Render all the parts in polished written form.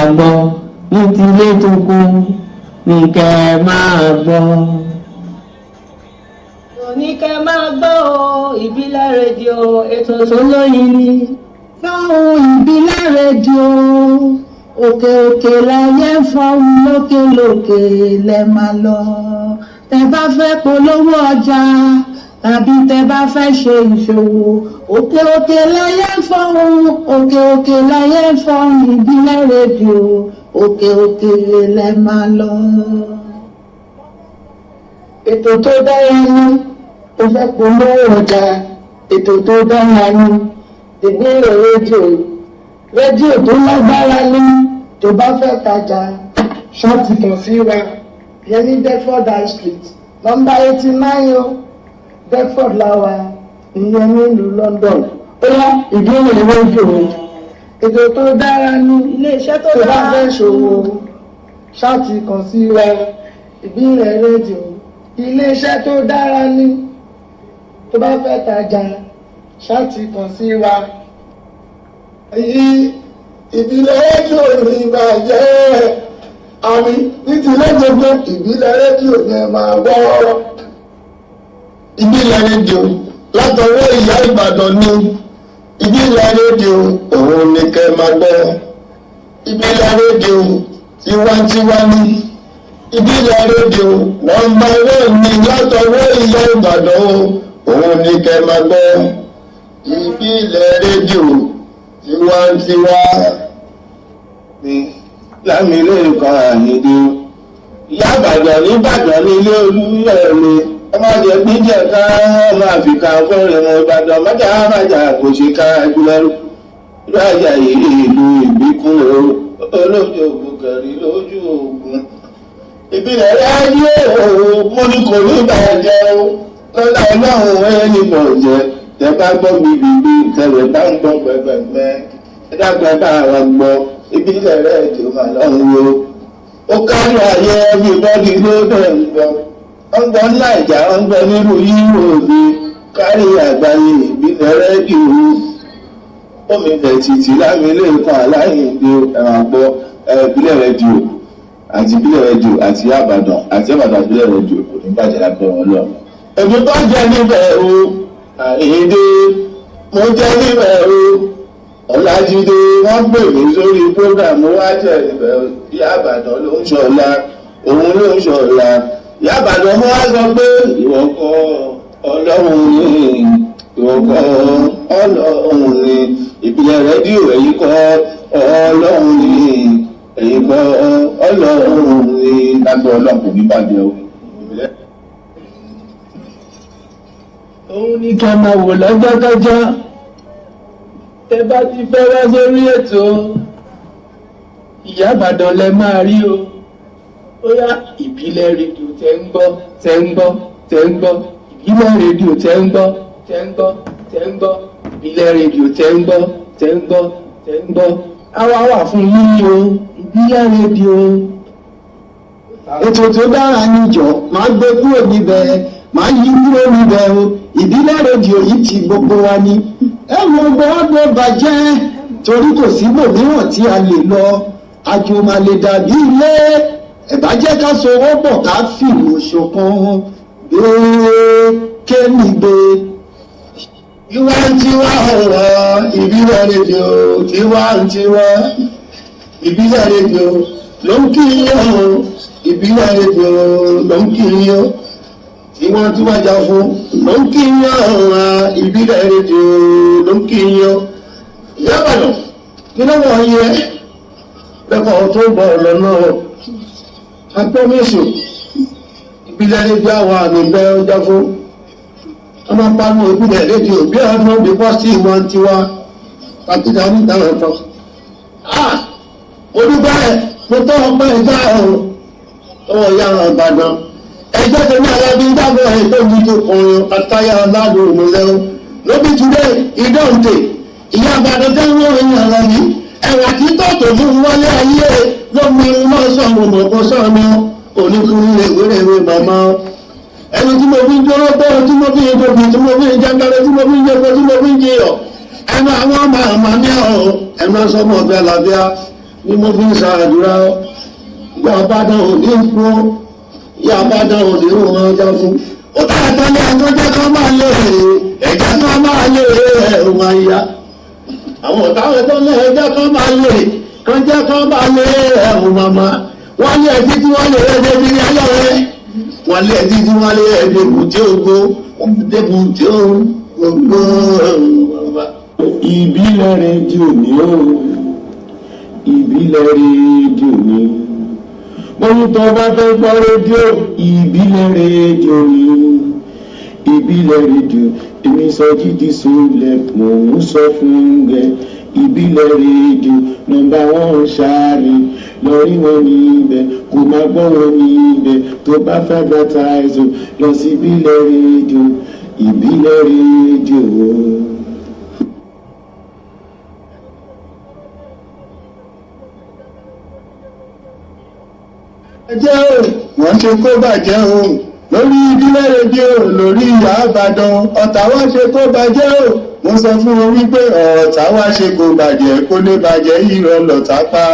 máa gbọ́ ní tilé tó kú ní kẹ́ máa gbọ́. Ní kẹ́ máa gbọ́ ìbílẹ̀ rédíò ètò tó lóyin ni. Fọ́hùn ìbílẹ̀ rédíò òkè òkè láyé fọ́hùn lókè lókè lẹ máa lọ. Tẹ bá fẹ́ polówó ọjà tàbí tẹ bá fẹ́ ṣe ìṣòwò òkè òkè láyé fọ́hùn òkè òkè láyé fọ́hùn ìbílẹ̀ rédíò òkè òkè lẹ máa lọ. Ètò tó dára ní ó fẹ́ polówó ọjà, ètò tó dára ní ìbílẹ̀ rédíò tó lágbára ní tó bá fẹ́ tajà ṣọ́ọ̀tì kan sí wa yẹn ní Bedford High Street nọ́mbà 89 Bedford lawa ìyẹn nílùú London. Ó yá ìbílẹ̀ rédíò ètò tó dára ní Ilé-iṣẹ́ tó tó bá dára. fẹ́ ṣòwò ṣọ́ọ̀tì kan sí wa ìbílẹ̀ rédíò ilé-iṣẹ́ tó dára ní tó bá fẹ́ tajà ṣáàtì kan sí wa. Ìbílẹ̀ rédíò ní ìbàjẹ́ àmì ní ti lẹ́gbẹ̀gbẹ̀ ìbílẹ̀ rédíò ní ẹ máa gbọ́. Ìbílẹ̀ rédíò látọwọ́ ìyá Ìbàdàn ní ìbílẹ̀ rédíò òun ní kẹ́ máa gbọ́. Ìbílẹ̀ rédíò tiwantiwa ní ìbílẹ̀ rédíò nọ́mbà 1 ní látọwọ́ ìyá Ìbàdàn òun ní kẹ́ máa gbọ́. Ìbílẹ̀ rédíò tiwantiwa ní Lámilẹ́kan Àyìndé. Ìyá Ìbàdàn nìbàdàn nílé Olúyọ̀lé ọmọdé gbíjẹ ká máa fi ká fọ́rin wọn Ìbàdàn májà kò ṣe ká jùlọ rájà ìlú ìbíkún olójú ògùn kẹrì lójú ògùn. Ìbílẹ̀ rédíò mo ní kò ní bàjẹ́ lọ́la ọlọ́run ẹni bọ̀ jẹ́ tẹ bá gbọ́ gbìgbìgbì tẹ̀lẹ̀ bá ń gbọ́ pẹ̀pẹ̀pẹ̀ ẹ̀dàgbẹ́ bá ara gbọ́ ìbílẹ̀ rédíò mà lọ́run wo. Ó kárí ayé everybody ló bẹ̀ ń gbọ́. Wọ́n gbọ́ Nàìjà wọ́n gbọ́ nínú Yúróòpù kárí àgbáyé ìbílẹ̀ rédíò. Omi ilẹ̀ títí Lámilẹ́kan Aláyìndé ẹ̀wọ̀n gbọ́ ìbílẹ̀ rédíò àti ìbílẹ̀ rédíò àti Ìbàdàn àti Ìbàdàn ìbílẹ̀ rédíò kò ní bàjẹ́ lábẹ́ wọn lọ. Èmi tó jẹ́ níbẹ̀ o Àyìndé mo jẹ́ níbẹ̀ o Ọlájídé wọ́n gbè mí sórí prógrámù wá jẹ́ níbẹ̀ o Ìyá Ìbàdàn ló ń ṣọlá òun ló ń ṣọlá Ìyá Ìbàdàn mo wá sọ pé ìwọ kọ́ Ọlọ́run ni ìwọ kọ́ Ọlọ́run ni ìbílẹ̀ rédíò èyí kọ́ Ọlọ́run ni èyí kọ́ Ọlọ́run ni lábẹ́ Ọlọ́run kò ní bàjẹ́ o. Òun ní kẹ́ máa wò lọ́jọ́kọ́jọ́ tẹ bá ti fẹ́ wá sórí ètò Ìyá Ìbàdàn lẹ máa rí o. Ó yá ìbílẹ̀ rédíò tẹ́ ń gbọ́ tẹ́ ń gbọ́ tẹ́ ń gbọ́ ìbílẹ̀ rédíò tẹ́ ń gbọ́ tẹ́ ń gbọ́ tẹ́ ń gbọ́ ìbílẹ̀ rédíò tẹ́ ń gbọ́ tẹ́ ń gbọ́ tẹ́ ń gbọ́. Àwa wà fún yín o ìbílẹ̀ rédíò. Ètò tó dára níjọ máa gbé kúrò níbẹ̀ máa yí kúrò níbẹ̀ o ìbílẹ̀ rédíò yìí ti gbogbo wa ni. Ẹ̀wọ̀n gbọ́dọ̀ bàjẹ́ torí kò síbòmíràn tí a lè lọ àjò máa lè dàbí ilé ìbàjẹ́ ká sowọ́ pọ̀ ká fìlú ṣọ̀kan gbé kémi gbé. Tiwantiwa ọ̀rọ̀ ìbílẹ̀ rédíò tiwantiwa ìbílẹ̀ rédíò ló ń kí yín o ìbílẹ̀ rédíò ló ń kí yín o tiwantiwa jà fún ló ń kí yín ọ̀rọ̀ ìbílẹ̀ rédíò ló ń kí yín o. Ìyá Ìbàdàn kí ló wọ̀ yẹ lẹ́kọ̀ọ́ tó bọ̀ lọ́nà agbẹ́mẹ̀sì ìbílẹ̀ rédíò àwọn àmì bẹ́ẹ̀ ọjà fún ọmọ pàánù ìbílẹ̀ rédíò bí ọdún bí bọ́ sí ìwọ̀n tiwa kàtìkà ní ìdáhùn ẹ̀fọ́. Olúbẹ̀ mo tọ́ ọpẹ́ ìjà ọ̀rọ̀ ọwọ́ ìyá ọ̀rọ̀ Ìbàdàn ẹgbẹ́ tó ní alábí dábọ̀ ẹ̀ tó ní tó kọrin àtàyà ọ̀làdùn òmùlẹ́wọ̀ lóbi túnbẹ̀ ìdọ́ǹtè ìyá Ìbàdàn tẹ́ ń wọ́n ìyá ọ̀rọ̀ yìí ẹ̀wà tí tọ́tò fún wọlé ayé lómi mọ́sàn òmùkọ́ sọ́ọ̀nù oníkùnrin ìwé màmá ẹni tí mo fi ń jọ́rọ́ bẹ́ẹ̀ tí mo fi ń jọ́bi tí mo fi ń jágbára tí mo fi ń jẹ́gbẹ́ tí mo fi ń jẹyọ̀ ẹnu àwọn ọmọ àmà ní ọ̀hún ẹnu sọmọ ọ̀fẹ́ làbíà ni mo fi ń ṣàdúrà ìyá àbádàn òní kú ìyá àbádàn òní òun ọjà fún ó tàà tẹ́lẹ̀ ẹ̀kọ́ jẹ́ kọ́ máa lè ẹ̀jẹ̀ kọ́ máa lè ẹ̀rùn àyà àwọn ọ̀táwẹ̀ tẹ́lẹ̀ ẹ̀jẹ̀ kọ́ máa lè kan jẹ́ kọ́ máa lè ẹ̀rùn màmá wọ́n lé ẹ̀jí tí wọ́n lè rẹ̀ débi ní ayọ̀ rẹ̀ wọ́n lé ẹ̀jí tí wọ́n lè rẹ̀ débi tí ó gbó débi tí ó gbó màmá. Ìbílẹ̀ rédíò ní o ìbílẹ̀ rédíò ní mo ní tó bá fẹ́ gbọ́ rédíò ìbílẹ̀ rédíò ní ìbílẹ̀ rédíò èmi sọ jíjí sólẹ̀ mò ń sọ fún ẹ ìbílẹ̀ rédíò nọ́mbà wọn ṣáàrì lórí wọn ní ibẹ̀ kò má gbọ́ wọn ní ibẹ̀ tó bá fẹ́ advertise lọ sí ìbílẹ̀ rédíò ìbílẹ̀ rédíò. ẹjẹ́ o wọ́n ṣe kó bàjẹ́ o lórí ìbílẹ̀ rédíò lórí ìyá àbàdàn ọ̀tá wá ṣe kó bàjẹ́ o mo sọ fún wọn wípé ọ̀tá wá ṣe kó bàjẹ́ kó lè bàjẹ́ irọ́ lọ̀tá pa.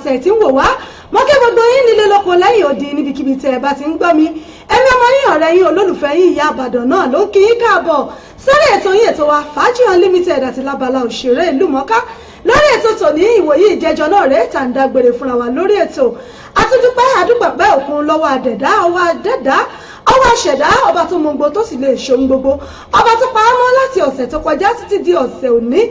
tẹ̀ tí ń wò wá mọ́ kí gbogbo yín nílé lóko lẹ́yìn odi níbikíbi tẹ́ ẹ bá ti ń gbọ́ mi ẹ̀mí ọmọ yín ọ̀rẹ́ yín olólùfẹ́ yín ìyá àbàdàn náà ló ń kí yín káàbọ̀ sórí ètò yín ètò wa fàájì unlimited àti lábala òṣèré ìlú mọ́ká lórí ètò tòní ìwòyí ìjẹjọ náà rèé tà ń dágbére fúnra wa lórí ètò àtúndúpẹ́ àdúpàpẹ́ òkun lọ́wọ́ àdẹ̀dá ọwọ́ àdẹ̀dá ọwọ́ àṣẹ̀dá ọba tó mọ gbogbo tó sì lè ṣohun gbogbo ọba tó pa á mọ́ láti ọ̀sẹ̀ tó kọjá títí di ọ̀sẹ̀ òní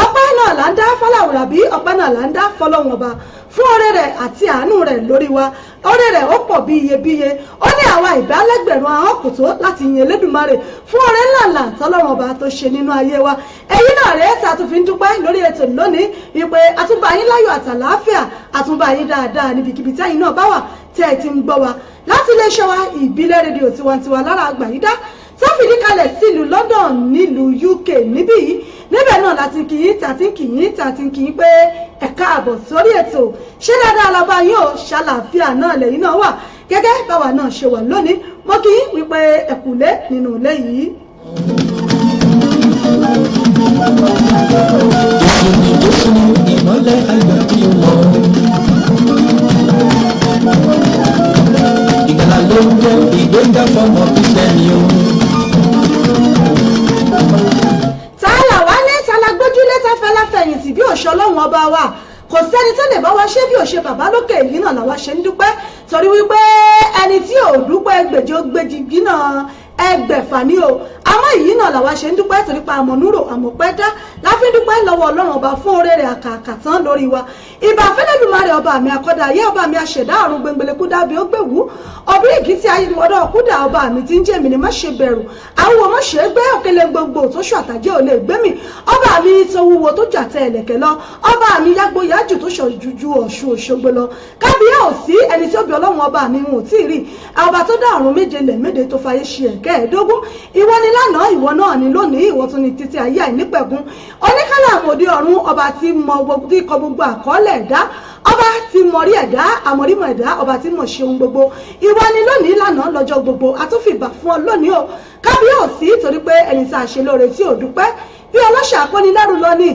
ọpẹ́ náà là ń dá fọláwùrà bí ọpẹ́ náà là ń dá fọlọ́wọ̀n ọba fún oore rẹ̀ àti àánú rẹ̀ lórí wa oore rẹ̀ ó pọ̀ bí iyebíye ó ní àwa ìbálẹ́gbẹ̀rún ahọ́n kò tó láti yin Elédùmarè fún oore ńláńlá tọ́lọ́wọ̀n ọba tó ṣe nínú ayé wa èyí náà rèé tá a tún fi ń dúpẹ́ lórí ètò lónìí wípé àtúbà yín láyọ̀ àtàlàáfíà àtúbà yín dáadáa níbikíbi tẹ́yìn náà bá wà tẹ́ ẹ ti ń gbọ́ wa láti iléeṣẹ́ wa ìbílẹ̀ rédíò tiwantiwa lára àgbàyídá tó fìdí kalẹ̀ sílùú London nílùú UK níbí yìí níbẹ̀ náà láti kì í tàti kì í tàti kì í pé ẹ káàbọ̀ sórí ètò ṣé dáadáa alábá yín ò ṣàlàáfíà náà lẹ́yìn náà wà gẹ́gẹ́ báwa náà ṣe wà lónìí mo kì í wípé ẹ̀kúlé nínú ilé yìí. Ìmọ́lẹ̀ àgbàdì wọn. Ìgbàlà ló ń jẹ́ ìgbéga fọmọ Kristẹni o. Tààlà wá ní talagbójúlé tá fẹ́lá fẹ̀yìntì bí òṣè ọlọ́run ọba wa kò sẹ́ni tó lè bá wa ṣe bí òṣè bàbá lókè yìí náà làwa ṣe ń dúpẹ́ torí wípé ẹni tí ò dúpẹ́ gbèjò gbèjì gínà ẹgbẹ̀fà ní o àmọ́ èyí náà làwa ṣe ń dúpẹ́ torí pa àmọ̀núrò àmọ̀pẹ́ dá láfi dúpẹ́ lọ́wọ́ ọlọ́run ọba fún oore rẹ̀ àkàkà tán lórí wa ìbà fẹ́lẹ́dùmarè ọba mi àkọ́dá ayé ọba mi àṣẹ̀dá ọ̀run gbẹngbẹlẹ́kú dábì ó gbèwú ọ̀bíríkì tí ayé wọ́dọ̀ kúdà ọba mi ti ń jẹ́ mi ni má ṣe bẹ̀rù àwọn ọmọ ṣe é gbé òkèlè gbogbo tó ṣù àtàjẹ́ ò lè gbé mi ọba mi tó wúwo tó jà tẹ ẹ̀lẹ̀kẹ̀ lọ ọba mi yágbó yájù tó ṣọ̀jújú Ọ̀ṣun Òṣogbo lọ kábíyá ò sí ẹni tí ó bí ọlọ́run ọba mi wọn ò tí ì rí ọba tó dá ọ̀run méje lẹ̀ méje tó fayé ṣe ẹ̀kẹ́ẹ̀dógún ìwọ ni lánàá ìwọ náà ni lónìí ìwọ tún ni títí ayé àìnípẹ̀kun oníkálà àmọ̀dé ọ̀run ọba tí kọ gbogbo àkọọ́lẹ̀ ẹ̀dá ọba tí mọ̀rí ẹ̀dá àmọ̀rímọ̀ ẹ̀dá ọba tí mọ̀ ṣe ohun gbogbo ìwọ ni lónìí lánàá lọ́jọ́ gbogbo àtúfìbà fún ọ lónìí o kábíyèsí torí pé ẹni tá a ṣe lóore tí ò dúpẹ́ bí ọlọ́ṣà akọ́nilẹ́rù lọ ní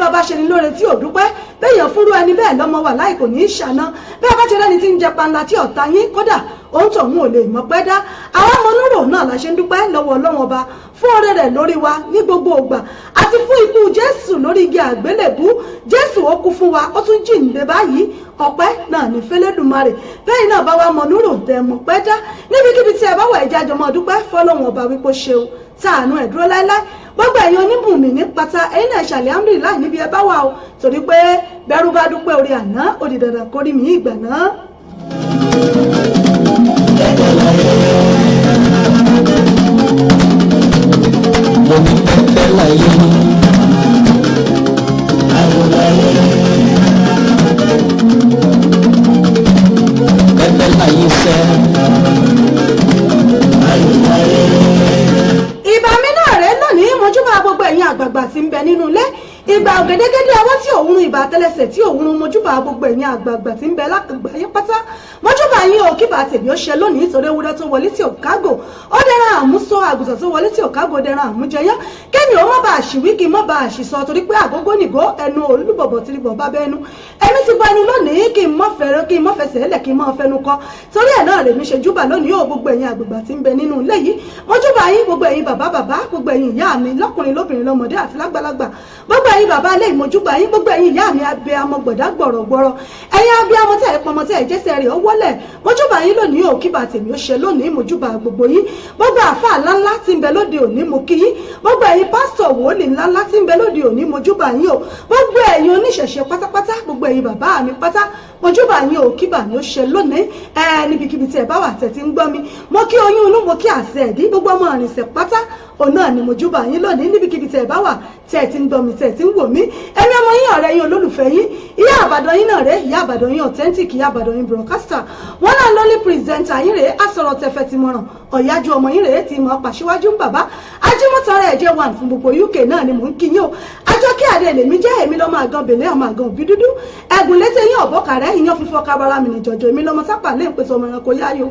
bàbá ṣe ni lóore tí ò dúpẹ́ béèyàn fúnrú ẹni bẹ́ẹ̀ lọ́mọ wà láì kò ní í ṣàná bí ọba ṣe lẹ́ni tí ń jẹ panla tí ọ̀tá yín kódà òun tọ̀hún ò lè mọ̀ pẹ́ dá àwọn ọmọ onúrò náà la ṣe ń dúpẹ́ lọ́wọ́ ọlọ́run ọba fún oore rẹ̀ lórí wa ní gbogbo ògbà àti fún ikú jésù lórí igi àgbélébú jésù ó kú fún wa ó tún jíǹde báyìí ọpẹ́ náà ní fẹ́lẹ́dùmarè bẹ́ẹ̀ náà bá wa mọ̀ onúrò tẹ̀ mọ̀ pẹ́ dá níbikíbi tí ẹ bá wà ẹ̀já jọmọ́ dúpẹ́ fọlọ́run ọba wípé ṣeun táànù ẹ̀ dúró láéláé gbogbo ẹ̀yin oníbùnmí ní pátá ẹ̀yin náà ṣàlẹ̀ alhamdulillah níbi ẹ bá wà o torí pé bẹ́rù bá dúpẹ́ orí àná ó di dandan kórí mi ìgbà náà. mo ní pẹ́pẹ́ láyé àwọn láyé pẹ́pẹ́ láyé sẹ́ àwọn láyé. ìbà mi náà rẹ̀ lónìí mojúbà gbogbo ẹ̀yin àgbààgbà tí ń bẹ nínú ilé ìgbà ògèdègèdè ọwọ́ tí òun ìbà tẹ́lẹsẹ̀ tí òun mojúbà gbogbo ẹ̀yin àgbààgbà tí ń bẹ lágbàáyé pátá mojúbà yín o kíbà tèmi ó ṣe lónìí nítorí ewúrẹ́ tó wọlé tí ò kágò ó dẹran àmúsọ àgùntàn tó wọlé tí ò kágò dẹran àmújẹyán kẹ́mi ó má bàa ṣìwí kí n má bàa ṣìsọ torí pé àgógó nìgó ẹnu olúbọ̀bọ̀ tí bọ̀ bá bẹ́nu ẹni ti bá ẹnu lónìí kí n mọ́ fẹ́rẹ́ kí n mọ́ fẹsẹ̀ ẹlẹ̀ kí n mọ́ fẹnu kọ torí ẹ̀ náà lèmi ṣe júbà lónìí o gbogbo ẹ̀yin àgbààgbà tí ń bẹ nínú ilé yìí mojúbà yín gbogbo ẹ̀yin bàbá gbogbo ẹ̀yin ìyá mi lọ́kùnrin lóbìnrin lọ́mọdé àti lágbàlagbà gbogbo ẹ̀yin bàbá ilé ìmọ̀júbà yín gbogbo ẹ̀yin ìyá mi abiyamọ gbọ̀dá gbọ̀rọ̀gbọ̀rọ̀ ẹ̀yin abiyamọ tẹ̀ ẹ̀ pọmọ tẹ̀ ẹ̀ jẹ́sẹ̀ rẹ̀ ó wọlẹ̀ mojúbà yín lónìí ò kíbà tèmi ó ṣe lónìí mojúbà gbogbo yín gbogbo àfáà ńláńlá tí ń bẹ lóde òní mo kí yín gbogbo ẹ̀yin pásítọ̀ wòlíì ńláńlá tí ń bẹ lóde òní mojúbà yín o gbogbo ẹ̀yin oníṣẹ̀ṣe pátápátá gbogbo ẹ̀yin bàbá mi pátá mojúbà yín ò kíbà ni ó ṣe lónìí níbikíbi tí ẹ bá wà tẹ̀ tí ń gbọ́ mi mo kí oyún inú mo kí àṣẹ ẹ̀dí gbogbo ọmọ ìrìnsẹ̀ pátá òun náà ni mojúbà yín lónìí níbikíbi tí ẹ bá wà tẹ̀ tí ń gbọ́ mi tẹ̀ tí ń wò mí ẹ̀mí ọmọ yín ọ̀rẹ́ yín olólùfẹ́ yín ìyá àbàdàn yín náà rèé ìyá àbàdàn yín authentic ìyá àbàdàn yín broadcaster wọn náà lọ́lí pírẹsẹ̀ntà yín rèé àsọ̀rọ̀ tẹ̀fẹ̀ ti mọ̀ràn ọ̀yájú ọmọ yín rèé ti mọ̀ pàṣíwájú ń bàbá ajímọ̀tara ẹ̀jẹ̀ wà fún gbogbo UK náà ni mò ń kí yín o Àjọkẹ́ Adé lèmi jẹ́ èmi lọ́mọ àgàn bèlè ọmọ àgàn òbí dúdú ẹ̀gùn létí yín ọ̀bọ̀kàrẹ́ ìyàn fífọ́ kábàrà mi nìjọ̀jọ̀ èmi lọ́mọ sápà lè pèsè ọmọ ẹranko yáyò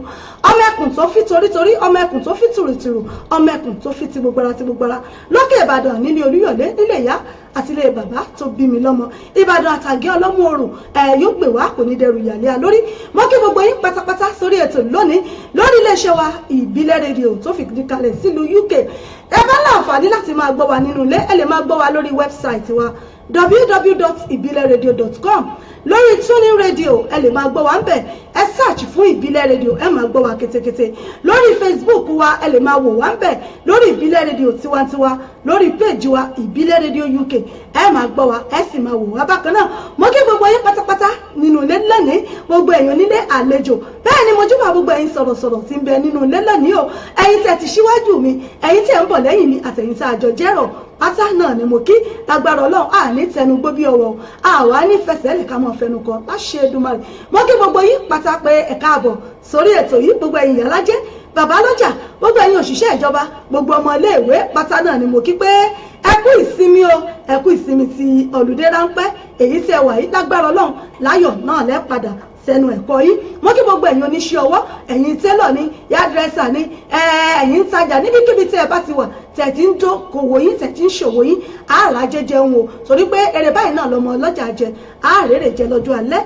ọmọ ẹkùn tó fi torítorí ọmọ ẹkùn tó fi tùrùtùrù ọmọ ẹkùn tó fi ti gbogbo ara lókè Ìbàdàn nílé Olúyọ̀lé nílé ìyá àti ilé bàbá tó bí mi lọ́mọ Ìbàdàn àtàgé ọlọ́mú òrùn yóò gbé wá kò ní dẹrù ìyàlẹ́ à lórí mo kí gbogbo yín pátápátá sórí ètò lónìí lórí iléeṣẹ́ wa ìbílẹ̀ rédíò tó fìdí kalẹ̀ sílùú UK ẹ bá láǹfààní láti máa gbọ́ wa nínú ilé ẹ lè máa gbọ́ wa lórí wẹ́bsáìtì wa www.ibileradio.com lórí tuning radio ẹ lè máa gbọ́ wa ń bẹ̀ ẹ search fún ìbílẹ̀ radio ẹ máa gbọ́ wa kétékété lórí Facebook wa ẹ lè máa wò wá ń bẹ̀ lórí ìbílẹ̀ radio tiwantiwa lórí péjì wa ìbílẹ̀ radio UK ẹ máa gbọ́ wa ẹ sì máa wò wá bákan náà mo kí gbogbo yín pátápátá nínú ilé lónìí gbogbo èèyàn nílé àlejò bẹ́ẹ̀ ni mo júbà gbogbo ẹ̀yin sọ̀rọ̀sọ̀rọ̀ tí ń bẹ nínú ilé lónìí o ẹ̀yin tẹ́ ti ṣíwájú mi ẹ̀yin tẹ́ ń bọ̀ lẹ́yìn mi àtẹ̀yin tá a jọ jẹ́rọ̀ pátá náà ni mo kí lágbára Ọlọ́run àní tẹnu gbó bí ọwọ́ àwa ní fẹsẹ̀ lè ká mọ́ fẹnu kan láṣẹ Èdùmàrè mo kí gbogbo yín pátá pé ẹ káàbọ̀ sórí ètò yìí gbogbo ẹ̀yin ìyálájẹ́ bàbá lọ́jà gbogbo ẹ̀yin òṣìṣẹ́ ìjọba gbogbo ọmọ iléèwé pátá náà ni mo kí pé ẹ kú ìsinmi o ẹ kú ìsinmi ti ọ̀lùdé ráńpẹ́ èyí tí ẹ wà yìí lágbára Ọlọ́run láyọ̀ náà lẹ́ padà sẹ́nu ẹ̀kọ́ yìí mo kí gbogbo ẹ̀yin oníṣẹ́ ọwọ́ ẹ̀yin télọ̀ ní yádrẹ́sà ní ẹ̀yin tajà níbikíbi tí ẹ bá ti wà tẹ̀ tí ń dókòwò yín tẹ̀ tí ń ṣòwò yín àárà jẹjẹ ń wò torí pé èrè báyìí náà lọmọ ọlọ́jà jẹ àárèrè jẹ lọ́jọ́ alẹ́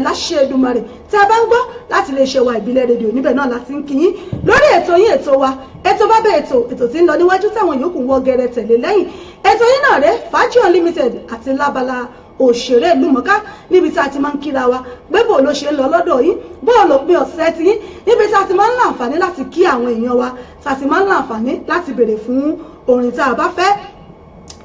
láṣẹ Èdùmàrè tí a bá ń gbọ́ láti lè ṣe wa ìbílẹ̀ rédíò níbẹ̀ náà láti ń kí yín lórí ètò yín ètò wa ètò bá bẹ ètò tí ń lọ níwájú táwọn yòókù wọ gẹrẹ tẹ̀lé lẹ́yìn ètò yín náà rẹ Fàájì Unlimited àti lábala òṣèré ìlúmọ̀ọ́ká níbi tí a ti máa ń kíra wa pé bó ló ṣe ń lọ lọ́dọ̀ yín bó ló pin ọ̀sẹ̀ tí yín níbi tí a ti máa ń láǹfààní láti kí àwọn èèyàn wa tí a ti máa ń láǹfààní láti béèrè fún orin tá a bá fẹ́.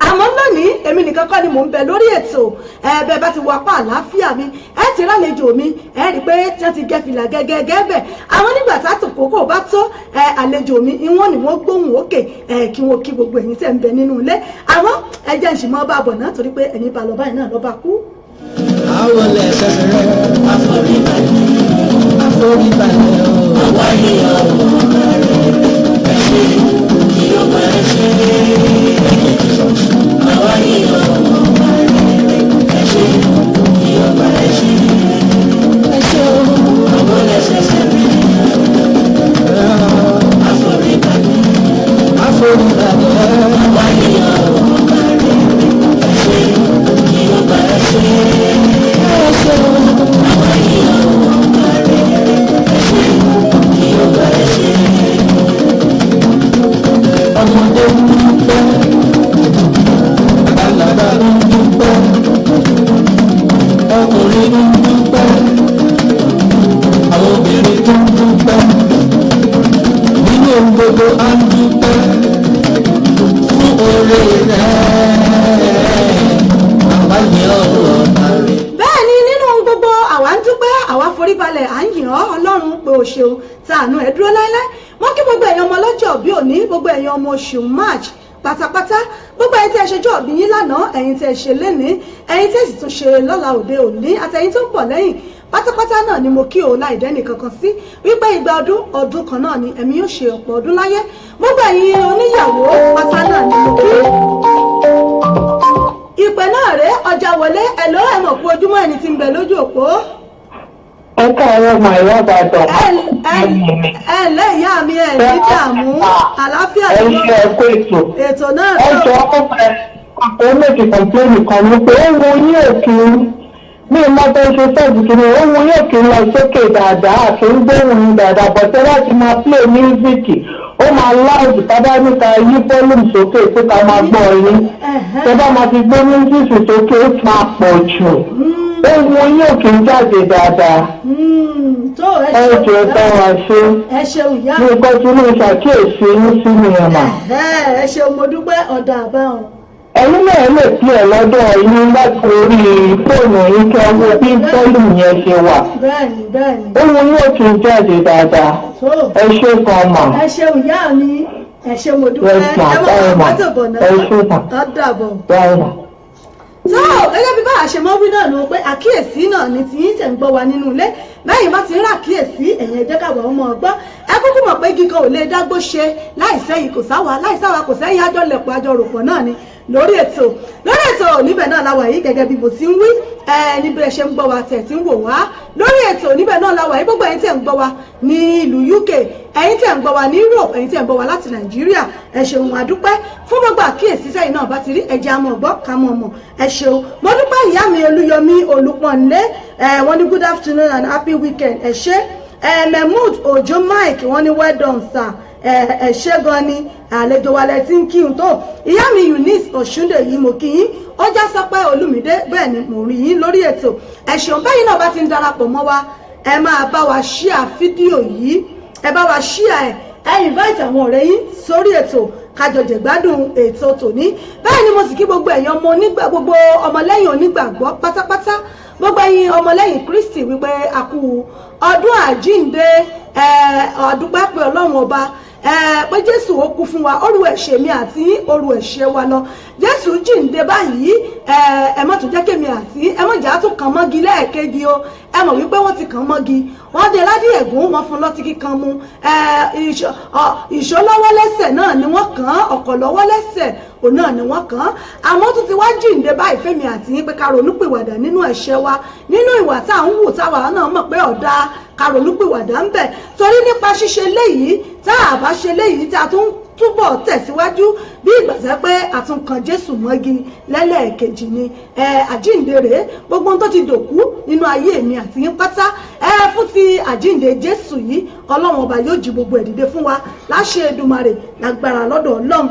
àmọ́ lónìí èmi nìkan kọ́ ni mò ń bẹ lórí ètò ẹ̀ẹ́bẹ̀ bá ti wọ apá àlàáfíà mi ẹ ti rálejò mi ẹ rí i pé tí wọ́n ti gẹ́ fìlà gẹ́gẹ́ bẹ̀ àwọn nígbà tá a tó kókó bá tó àlejò mi ìwọ̀n ni wọ́n gbóhùn òkè kí wọ́n kí gbogbo ẹ̀yin tẹ̀ ń bẹ nínú ilé àwọn ẹjẹ́ ìṣìmọ́ bá bọ̀ náà torí pé ẹni bá lọ báyìí náà lọ́ bá kú. àwọn lẹ́sẹ̀ rẹ̀ àforíbalẹ̀ àwa yìí ọ̀wọ́ ẹ ṣe kí ó máa ṣe àwa yìí ọ̀wọ́ ẹ ṣe kí ó máa ṣe ẹ ṣe àwọn lẹ́sẹ̀ rẹ̀ àforíbalẹ̀ àwa yìí ọ̀wọ́ ẹ ṣe kí ó máa ṣe ẹ ṣe àwa yìí ọ̀wọ́ ẹ ṣe kí ó máa ṣe. Ọmọdé ń dúpẹ́, àgbàlagbà ń dúpẹ́, ọkùnrin ń dúpẹ́, àwọn obìnrin tó ń dúpẹ́, nínú ohun gbogbo á ń dúpẹ́ fún oore rẹ̀, àwa yìn ọ́ Ọ̀tàrẹ. bẹ́ẹ̀ ni nínú ohun gbogbo àwa ń dúpẹ́ àwa foríbalẹ̀ à ń yìn ọ́ Ọlọ́run pé o ṣeun tàánú ẹ̀ dúró láéláé wọ́n kí gbogbo ẹ̀yin ọmọ ọlọ́jọ́ bí òní gbogbo ẹ̀yin ọmọ oṣù March pátápátá gbogbo ẹ̀yin tí ẹ ṣẹjọ́ ọ̀bí yín lánàá ẹ̀yin tí ẹ ṣe lénìí ẹ̀yin tí ẹ sì tún ṣe lọ́la òde òní àtẹ̀yin tó ń bọ̀ lẹ́yìn pátápátá náà ni mo kí o láìdẹ́nì kankan sí wípé ìgbà ọdún kan náà ni ẹ̀mí yóò ṣe ọ̀pọ̀ ọdún láyé gbogbo ẹ̀yin oníyàwó pátá náà ni mo kí. ìpè náà rèé ọjà wọlé ẹ̀ ló ẹ̀ mọ̀ pé ojúmọ́ ẹni tí ń bẹ lójú òpó. ẹ káàárọ̀ mà ìyá àbàdàn. ẹ ǹlẹ́ ìyá mi ẹ̀ ní dààmú àlàáfíà ẹ ṣe ẹ̀kọ́ ètò náà ẹ jọ ọkọ̀ méjì kọ̀ǹpléènì kan ní pé ó wo yín òkè ní ìmọ̀tò ṣe sẹ́ẹ̀dì kìíní ó wo yín òkè lọ sókè dáadáa àti ń gbóhùn yín dáadáa bọ̀tẹ́ láti máa play mísíkì ó máa láàjù tábà níta yí fọ́lùmù sókè tó ká máa gbọ́ yín tẹ́ bá máa fi gbé mísíkì sókè ó máa pọ̀ jù ó wo yín òkè jáde dáadáa ẹ jẹ́ bá wa ṣe ní nǹkan tí mo ṣàkíyèsí yín sí mi ọ̀nà. ẹ ṣeun mo dúpẹ́ ọ̀dà àbáhùn. ẹ̀yin náà lè pín ẹ̀ lọ́dọ̀ yín láti orí fóònù yín kí ẹ wo bí fọ́ọ̀lù yẹn ṣe wà. bẹ́ẹ̀ni bẹ́ẹ̀ni. ó wo yín òkè jáde dáadáa ẹ ṣe kan mà. ẹ ṣeun ìyá mi ẹ ṣe mo dúpẹ́ ẹ mọ̀ pátó bọ̀ náà ọ̀dàbọ̀. tó gẹ́gẹ́ bí bá a ṣe mọ́ wí náà ló pé àkíyèsí náà ni tí yín tẹ̀ ń gbọ́ wa nínú ilé báyìí má ti ń rà kíyèsí ẹ̀yìn ẹ̀jẹ̀ káàbọ̀ ọmọ ọgbọ́n ẹ kúkú mọ̀ pé igi kan ò lè dágbó ṣe láìsẹ́yìn kò sáwà kò sẹ́yìn àjọlẹ̀pọ̀ àjọròpọ̀ náà ni lórí ètò níbẹ̀ náà la wà yìí gẹ́gẹ́ bí mo ti ń wí níbi ẹ ṣe ń gbọ́ wa tẹ̀ tí ń wò wá lórí ètò níbẹ̀ náà la wà yìí gbogbo ẹ̀yin tẹ̀ ń gbọ́ wa ní ìlú UK ẹ̀yin tẹ̀ ń gbọ́ wa ní Europe ẹ̀yin tẹ̀ ń gbọ́ wa láti Nàìjíríà ẹ ṣeun àdúpẹ́ fún gbogbo àkíyèsí sẹ́yìn náà bá ti rí ẹ̀jẹ̀ àmọ́ ọ̀gbọ́ ká mọ̀ ọmọ ẹ ṣeun mo dúpẹ́ ìyá mi Olúyọmí Olúpọ̀nlé wọ́n ní good afternoon and happy weekend ẹ ṣé Mahmood Ojo Mike wọ́n ní well done sir ẹ ṣé gan ni àlejò wa lẹ ti ń kírun tó ìyá mi Eunice Ọ̀ṣúndè yìí mo kí yín ó já sọpẹ́ Olúmídé bẹ́ẹ̀ ni mo rí yín lórí ètò ẹ ṣeun bẹ́yìn náà bá ti ń darapọ̀ mọ́ wa ẹ máa bá wa ṣíà fídíò yìí ẹ bá wa ṣíà ẹ invite àwọn ọ̀rẹ́ yín sórí ètò kájọjẹ gbádùn ètò tòní bẹ́ẹ̀ ni mo sì kí gbogbo ẹ̀yin gbogbo ọmọlẹ́yìn onígbàgbọ́ pátápátá gbogbo ẹ̀yin ọmọlẹ́yìn Kristi wípé a kú ọdún àjíǹde ọdúpẹ́ pé Ọlọ́run ọba pé Jésù ó kú fún wa oru ẹ̀ṣẹ̀ mi àti oru ẹ̀ṣẹ̀ wa lọ Jésù jíǹde báyìí ẹ má tún jẹ́ kémi àti ẹ má jà tún kàn mọ́gi lẹ́ẹ̀kejì o ẹ mọ̀ wípé wọ́n ti kàn mọ́gi wọ́n dé ládì ẹ̀gún wọ́n fún lọ́tí kíkan mu ìṣó lọ́wọ́ lẹ́sẹ̀ náà ni wọ́n kàn án ọ̀kọ̀ lọ́wọ́ lẹ́sẹ̀ òun náà ni wọ́n kàn án àmọ́ tún ti wá jíǹde báyìí fẹ́mi àti yín pé ká ronúpìwàdà nínú ẹ̀ṣẹ̀ wa nínú ìwà tá à ń wù táwa náà mọ̀ pé ọ̀dà ká ronúpìwàdà ń bẹ torí nípa ṣíṣe léyìí tá a bá ṣe léyìí tá a tún túbọ̀ tẹ̀síwájú bí ìgbàsẹ́ pé àtúnkan Jésù mọ́gi lẹ́lẹ́ẹ̀kejì ni àjíǹde rèé gbogbo ohun tó ti dòkú nínú ayé mi àti yín pátá fún ti àjíǹde Jésù yìí Ọlọ́run ọba yóò jí gbogbo ẹ̀ dìde fún wa láṣẹ Èdùmàrè lágbára lọ́dọ̀ Ọlọ́run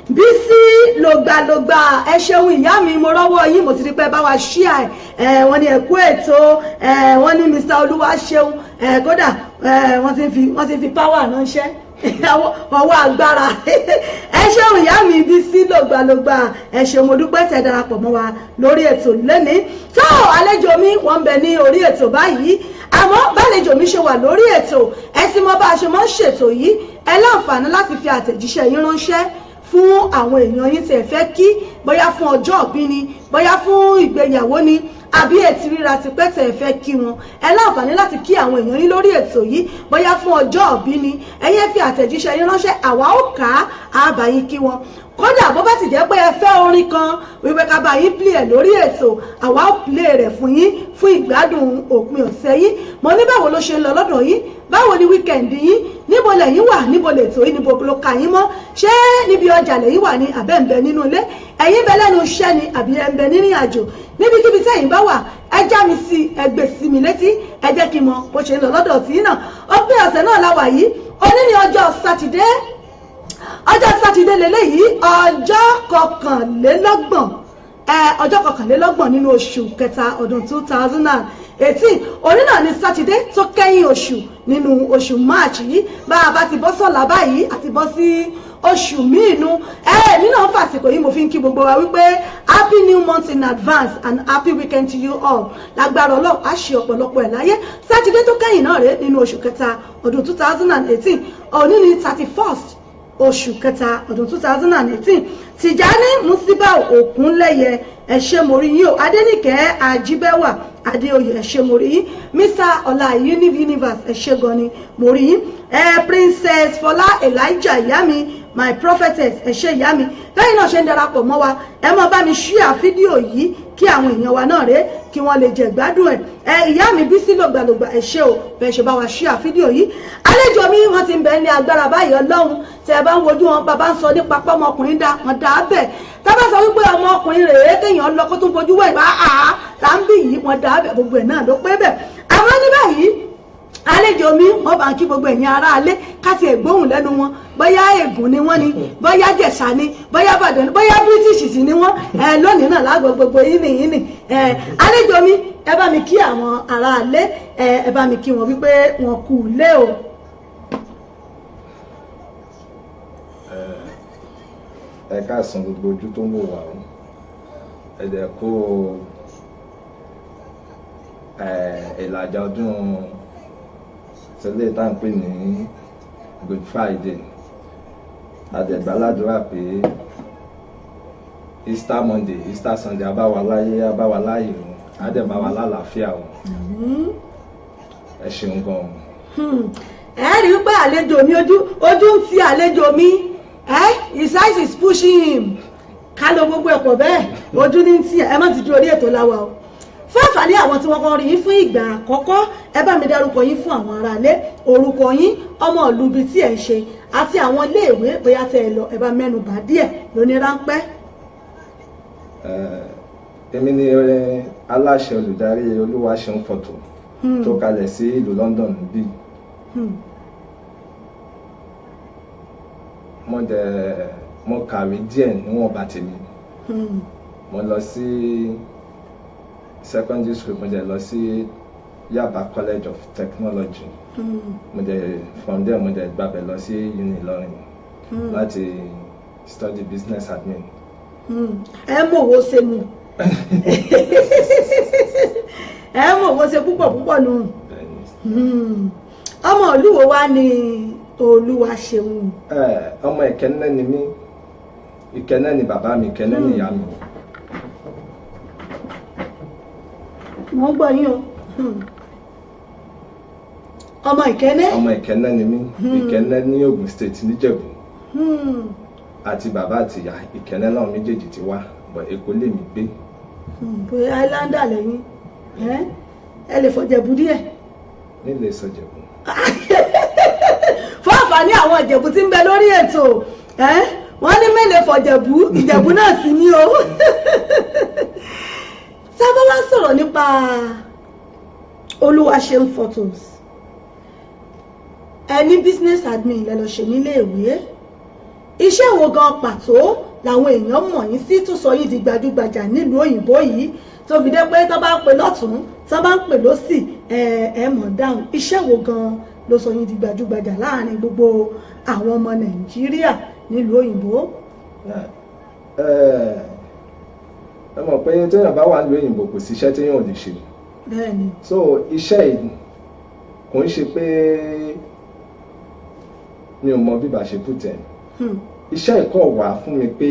Bísí lògbàlògbà ẹ ṣeun ìyá mi mo rọ́wọ́ yín mo ti rí pé bá wa ṣíà wọ́n ní ẹ̀kú ètò wọ́n ní Mr. Olúwaṣeun kódà wọ́n ti fi power ránṣẹ́ ọwọ́ agbára ẹ ṣeun ìyá mi Bísí lògbàlògbà ẹ ṣeun mo dúpẹ́ tẹ́ darapọ̀ mọ́ wa lórí ètò lónìí tó àlejò mi wọ́n ń bẹ ní orí ètò báyìí àmọ́ bálejò mi ṣe wà lórí ètò ẹ ti mọ bá a ṣe mọ́ ṣètò yìí ẹ láǹfààní láti fi àtẹ̀jíṣẹ́ yín ránṣẹ́ fún àwọn èèyàn yín tí ẹ fẹ́ kí bóyá fún ọjọ́ ìbí ni bóyá fún ìgbéyàwó ni àbí ètí ríra ti pẹ́ tẹ̀ fẹ́ kí wọn ẹ láǹfààní láti kí àwọn èèyàn yín lórí ètò yìí bóyá fún ọjọ́ ìbí ni ẹyẹ fi àtẹ̀jíṣẹ́ yín ránṣẹ́ àwa ó kà á bá yín kí wọn kódà bó bá ti jẹ́ pé ẹ fẹ́ orin kan wípé ká bá yín play ẹ̀ lórí ètò àwa ó play rẹ̀ fún yín fún ìgbádùn òpin ọ̀sẹ̀ yìí mo ní báwo ló ṣe ń lọ lọ́dọ̀ yín báwo ni wíkẹ̀ndì yín níbo lẹ̀yin wà níbo lètò yín níbo ló ka yín mọ́ ṣé níbi ọjà lẹ̀yin wà ní àbẹ́ ń bẹ nínú ilé ẹ̀yin bẹ lẹ́nu iṣẹ́ ni àbí ẹ̀ ń bẹ nírìn àjò níbikíbi tẹ́yin bá wà ẹ já mi sí ẹ gbé sí mi létí ẹ jẹ́ kí n mọ bó ṣe ń lọ lọ́dọ̀ tí náà òpin ọ̀sẹ̀ náà la wà yìí òní ni ọjọ́ sátidé lélẹ́yìí ọjọ́ kọkànlélọ́gbọ̀n nínú oṣù kẹta ọdún 2018 òní náà ni sátidé tó kẹ́yìn oṣù nínú oṣù March yìí bá a bá ti bọ́ sọ̀lá báyìí àti bọ́ sí oṣù míìnú èmi náà fàsìkò yìí mo fi ń kí gbogbo wa wípé happy new month in advance and happy weekend to you all lágbára Ọlọ́run á ṣe ọ̀pọ̀lọpọ̀ ẹ̀ láyé sátidé tó kẹ́yìn náà rèé nínú oṣù kẹta ọdún 2018 òní ni 31st oṣù kẹta ọdún 2018 Tìjání Musibau Òkúnlẹ́yẹ ẹ̀ṣẹ́ mórí yín o Adéníkẹ́ Àjíbẹ́wà Adéoyè ẹ̀ṣẹ́ mórí yín Mr. Ọlá Universe ẹ̀ṣẹ́ gan ni mórí yín Princess Fọlá Elijah ìyá mi my prophetess ẹ̀ṣẹ́ ìyá mi lẹ́yìn náà ṣe ń darapọ̀ mọ́ wa ẹ mọ́ bá mi ṣíà fídíò yìí kí àwọn èèyàn wa náà rèé kí wọ́n lè jẹ gbádùn ẹ̀ ìyá mi Bísí lògbàlògbà ẹ̀ṣẹ́ o bẹ́ẹ̀ ṣe bá wa ṣíà fídíò yìí àlejò mi wọ́n ti ń bẹ ní agbára báyìí Ọlọ́run tẹ́ ẹ bá ń wojú wọn bàbá ń sọ nípa pé ọmọkùnrin dá wọn dá bẹ́ẹ̀ tábà sọ wípé ọmọkùnrin rèé téèyàn lọ kó tó fojú wẹ̀ bá là ń bì yìí wọn dá bẹ́ẹ̀ gbogbo ẹ̀ náà ló pé bẹ́ẹ̀ àwọn ní báyìí àlejò mi wọ́n bá ń kí gbogbo ẹ̀yin ará alé káti ẹ̀gbóhùn lẹ́nu wọn bóyá Ègùn ni wọ́n ni bóyá Jẹ̀ṣà ni bóyá Ìbàdàn ni bóyá British sì ni wọ́n lónìí náà lágbo gbogbo yín ni àlejò mi ẹ bá mi kí àwọn ará alé ẹ bá mi kí wọn wípé wọn kú lé o. ẹ káàsán gbogbo ojú tó ń wò wá o ẹ dẹ̀ kó ìlàjà ọdún tẹ́lẹ̀ tá à ń pè ní Good Friday àdẹ̀gbàládùúrà pé Easter Monday Easter Sunday abáwa láàyè o àdẹ̀báwa lálàáfíà o ẹ ṣeun gan-an. ẹ rí i pé àlejò mi ojú ń ti àlejò mi his eyes is pushing him ká ló gbogbo ẹ̀pọ̀ bẹ́ẹ̀ ojú ní ti ẹ má ti di orí ètò láwa o fún àǹfààní àwọn tí wọ́n kọ́ rí yín fún ìgbà àkọ́kọ́ ẹ bá mi dárúkọ yín fún àwọn aráalé orúkọ yín ọmọ ìlú ibi tí ẹ ń ṣe àti àwọn iléèwé bóyá tẹ ẹ lọ ẹ bá mẹ́nu bà díẹ̀ lóní ráńpẹ́. èmi ni aláṣẹ olùdarí Olúwaṣeun Photo tó kalẹ̀ sí ìlú London bí mo kàwé díẹ̀ níwọ̀nba tèmi mo lọ sí secondary school mo dẹ̀ lọ sí Yaba College of Technology mo dẹ̀ from there mo dẹ̀ gbàbẹ̀ lọ sí uni Ìlọrin láti study business admin. ẹ mọ̀ owó ṣe mu ẹ mọ̀ owó ṣe púpọ̀ nù ọmọ olúwo wa ni Olúwaṣeun. ọmọ Ìkẹ́nnẹ́ ni mí Ìkẹ́nnẹ́ ni bàbá mi Ìkẹ́nnẹ́ ni ìyá mi. wọ́n gbọ́ yín o ọmọ Ìkẹ́nnẹ́. ọmọ Ìkẹ́nnẹ́ ni mí Ìkẹ́nnẹ́ ní Ògùn State níjẹ̀bú àti bàbá àti ìyá Ìkẹ́nnẹ́ náà méjèèjì ti wá bọ̀ Èkó lè mí gbé. bóyá islander lẹ́yìn ẹ lè fọ̀jẹ̀bú díẹ̀. nílé sọ̀jẹ̀bú. fún àǹfààní àwọn Ìjẹ̀bú tí ń bẹ lórí ètò wọ́n ní mélòó fọ̀jẹ̀bú Ìjẹ̀bú náà sì ní o. sábà wá sọ̀rọ̀ nípa Olúwaṣeun Photos ẹni business admin lẹ lọ ṣe nílé ìwé iṣẹ́ wo gan pàtó làwọn èèyàn mọ̀ yín sí tó sọ yín di gbajúgbajà nílùú òyìnbó yìí tó fi dé pé tó bá ń pè lọ́tún tó bá ń pè lọ́sì ẹ mọ̀ dáhùn iṣẹ́ wo gan ló sọ yín di gbajúgbajà láàrin gbogbo àwọn ọmọ Nàìjíríà nílùú òyìnbó. ẹ mọ̀ pé téèyàn bá wà nílùú òyìnbó kò sí iṣẹ́ téèyàn ò lè ṣe. bẹ́ẹ̀ni. so iṣẹ́ yìí kò ń ṣe pé mi ò mọ bí bá ṣe kú tẹ̀. iṣẹ́ ìkọ́ wà fún mi pé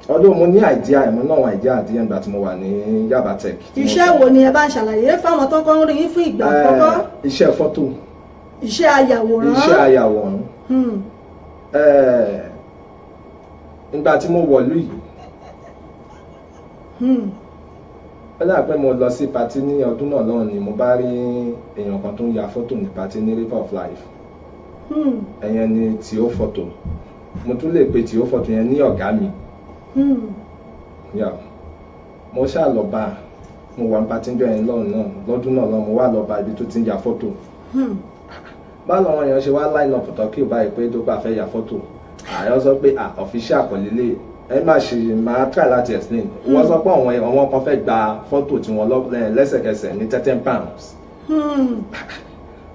ọdún mo ní àìdíà ẹ̀mọ́ náà àìdíà àdíyẹ ìgbà tí mo wà ní Yaba Tech. iṣẹ́ wo ni ẹ bá ń ṣàlàyé fáwọn tó kọ́ ń rí fún ìgbà àkọ́kọ́? iṣẹ́ fọ́tò. iṣẹ́ ayàwòrán. iṣẹ́ ayàwòrán. ìgbà tí mo wọ̀lú yìí ó dà pé mo lọ sí patí ní ọdún náà lọ́hùn ni mo bá rí èèyàn kan tó ń ya fọ́tò ní patí ní River of Life. ẹ̀yẹn ni Tio Photo mo tún lè pe Tio Photo yẹn ní ọ̀gá mi. mo ṣáà lọ bá mo wà ní patí jọ yẹn lọ́dún náà lọ́hùn mo wá lọ bá ibi tó ti ń ya fọ́tò. báwo làwọn èèyàn ṣe wá line up tọ́kì báyìí pé tó bá fẹ́ ya fọ́tò àyọ́ sọ pé official àkọlélẹ̀ ẹ má ṣe máa try láti explain wọ́n sọ pé àwọn kan fẹ́ gba fọ́tò tí wọ́n lẹ́sẹ̀kẹsẹ̀ ní £13.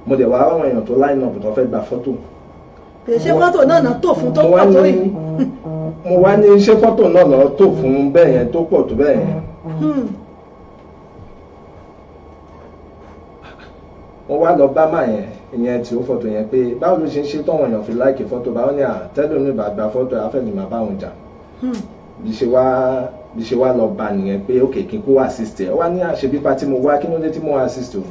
mo dẹ̀ wá àwọn èèyàn tó line up tó fẹ́ gba fọ́tò. ṣé fọ́tò náà tó fún tó pọ̀ tó yìí. mo wá ní ṣé fọ́tò náà lọ tó fún bẹ́ẹ̀ yẹn tó pọ̀ tó bẹ́ẹ̀ yẹn. mo wá lọ bá máa yẹn ìyẹn Tio Photo yẹn pé báwo ló ṣe ń ṣe tọ́wọ̀n èèyàn fi láìkì fọ́tò báwo ni àtẹ́lẹ̀ ní ìbàgbà fọ́tò afẹ́lẹ̀ máa bá wọn jà. bí ṣe wá lọ bá nìyẹn pé ó kèké kó assist ẹ̀ wá ní àṣebí pátí mo wá kí ló dé tí mo assist òun.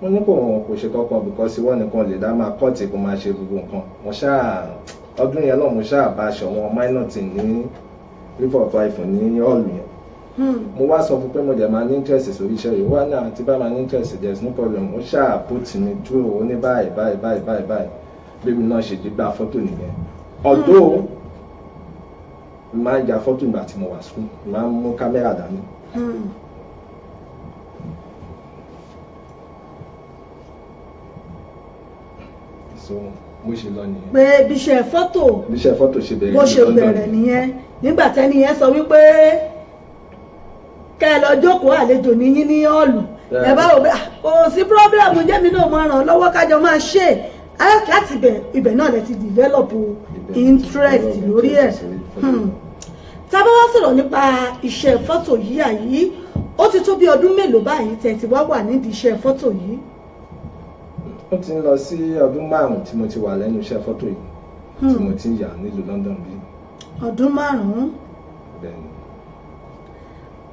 mo ní kò ṣe kọ́kọ́ because ìwọ nìkan lè dá máa kọ́ọ̀tì kó máa ṣe gbogbo nǹkan. mo ṣáà ọdún yẹn lọ mo ṣáà bá aṣọ wọn minor team ní River of Life ní ọ̀lù yẹn. mo wá sọ fún pé mo dẹ̀ máa ní interest sórí iṣẹ́ yìí wá náà tí bá máa ní interest there is no problem mo ṣáà put mi dúró ó ní báyìí bébí náà ṣe gbígbà fọ́tò nìyẹn. ọ̀dọ́ máa ń ya fọ́tò ìgbà tí mo wà school máa ń mú kámẹ́rà dání. so bó ṣe lọ nìyẹn. pé bíṣẹ́ fọ́tò ṣe bẹ̀rẹ̀ bó ṣe bẹ̀rẹ̀ nìyẹn nígbà tẹ́ni yẹn sọ wípé kẹ́ ẹ lọ jókòó àlejò níyín ní ọ̀lù ẹ bá wò pé kò sí pírọ́blẹ̀mù jẹ́mi náà máa ràn lọ́wọ́ kájọ máa ṣe láti ibẹ̀ náà lẹ ti develop interest lórí ẹ̀. tá a bá wá sọ̀rọ̀ nípa iṣẹ́ fọ́tò yíyà yìí ó ti tó bí ọdún mélòó báyìí tẹ́ ti wá wà nídìí iṣẹ́ fọ́tò yìí? ó ti ń lọ sí ọdún 5 tí mo ti wà lẹ́nu iṣẹ́ fọ́tò yìí tí mo ti ń yà nílùú London bí. ọdún 5. bẹ́ẹ̀ni.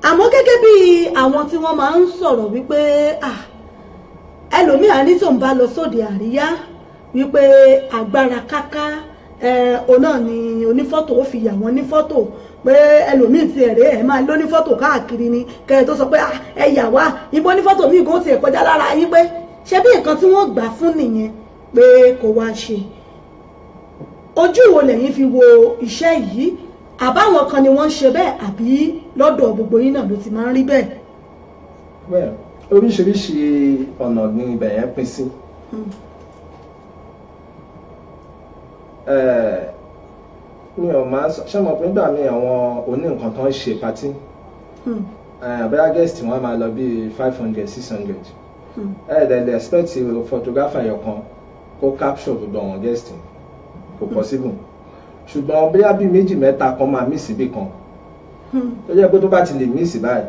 àmọ́ gẹ́gẹ́ bí àwọn tí wọ́n máa ń sọ̀rọ̀ wípé ẹlòmíà ní tó ń bá lọ sóde àríyá wípé agbára káká òun náà ni onífọ́tò ó fi yà wọ́n ní fọ́tò pé ẹlòmíì ti ẹ̀rẹ́ ẹ̀ máa lóní fọ́tò káàkiri ni kẹ́ẹ̀ tó sọ pé ẹ yà wá ibo ní fọ́tò míì gan ti ẹ̀ kọjá lára yín pé ṣé bí nǹkan tí wọ́n gbà fún nìyẹn pé kò wá ṣe. ojú wo lẹ́yìn fi wo iṣẹ́ yìí àbáwọn kan ni wọ́n ń ṣe bẹ́ẹ̀ àbí lọ́dọ̀ gbogbo yín náà ló ti máa ń rí bẹ́ẹ̀? well oríṣiríṣi ọ̀nà ni ibẹ̀ yẹn pín sí. mi ò máa ṣe mọ̀ pé nígbà míì àwọn oní nǹkan tó ń ṣe patí bóyá guest wọn máa lọ bí 500 600 ẹ̀ẹ́dẹ̀ẹ̀dẹ̀ expect photographer yọkan kó capture gbogbo àwọn guest kò possible ṣùgbọ́n bóyá bí 2 mẹ́ta kan máa miss ibì kan tó jẹ́ pé tó bá ti lè miss báyìí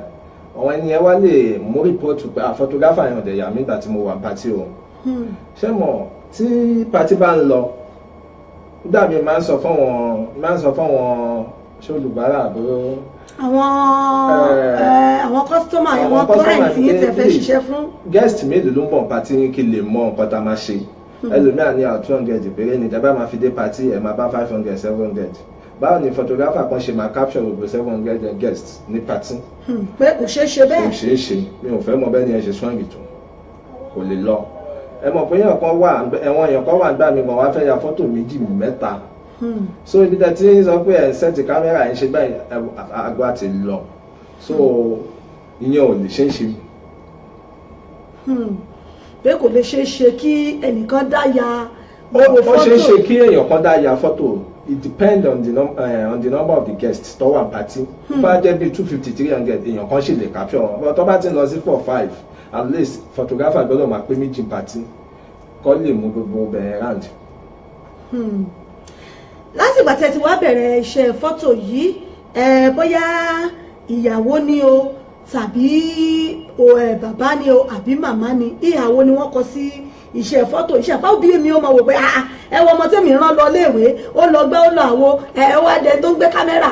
àwọn ẹni ẹ wá lè mú report pé photographer yẹn ọ̀dẹ̀ yà mí ìgbà tí mo wà pàtí o ṣé mọ̀ tí pàtí bá ń lọ nígbà mi máa ń sọ fún wọn ṣé olùbárà àbúrò àwọn customer àwọn client yìí tẹ́ fẹ́ ṣiṣẹ́ fún. guest mélòó ló ń bọ̀ pàtí yín kí lè mọ nǹkan tá a máa ṣe ẹlòmíà ní 200 péré ní ìjọba máa fi dé pàtí ẹ̀ máa bá 500 700 báwo ni photographer kan ṣe máa capture gbogbo 700 guests ní pàtí. pé kò ṣeé ṣe bẹ́ẹ̀. kò ṣeé ṣe mi ò fẹ́ mọ bẹ́ẹ̀ ni ẹ ṣe strong tó kò lè lọ. ẹ mọ̀ pé èèyàn kan wà nígbà mi mọ̀ wá fẹ́ ya fọ́tò 2 mẹ́ta. so ibi tẹ́ ti ń sọ pé ẹ̀ sẹ́ẹ̀tì kámẹ́rà ẹ̀ ń ṣe báyìí àgọ́ àti lọ so ìyẹn ò lè ṣeé ṣe. pé kò lè ṣeé ṣe kí ẹnìkan dá ya owó fọ́tò. ó ṣeé ṣe kí èèyàn kan dá ya fọ́tò it depend on the number of the guests tó wà party. Bá jẹ́ bí 250-300 èèyàn kan ṣì lè capture wọn. But tó bá ti lọ sí 4-5 at least photographer gbọ́dọ̀ máa pé méjì party kó lè mú gbogbo bẹ̀rẹ̀ round. Láti ìgbà tí ẹ ti wá bẹ̀rẹ̀ iṣẹ́ fọ́tò yìí bóyá ìyàwó ni o tàbí bàbá ni o àbí màmá ni ìyàwó ni wọ́n kọ sí iṣẹ́ fọ́tò iṣẹ́ àpá òbí mi ó máa wò pé ẹ wọ ọmọ tẹ́mi rán lọ léèwé ó lọ gbé ó lọ àwo ẹ wá dé tó ń gbé kámẹ́rà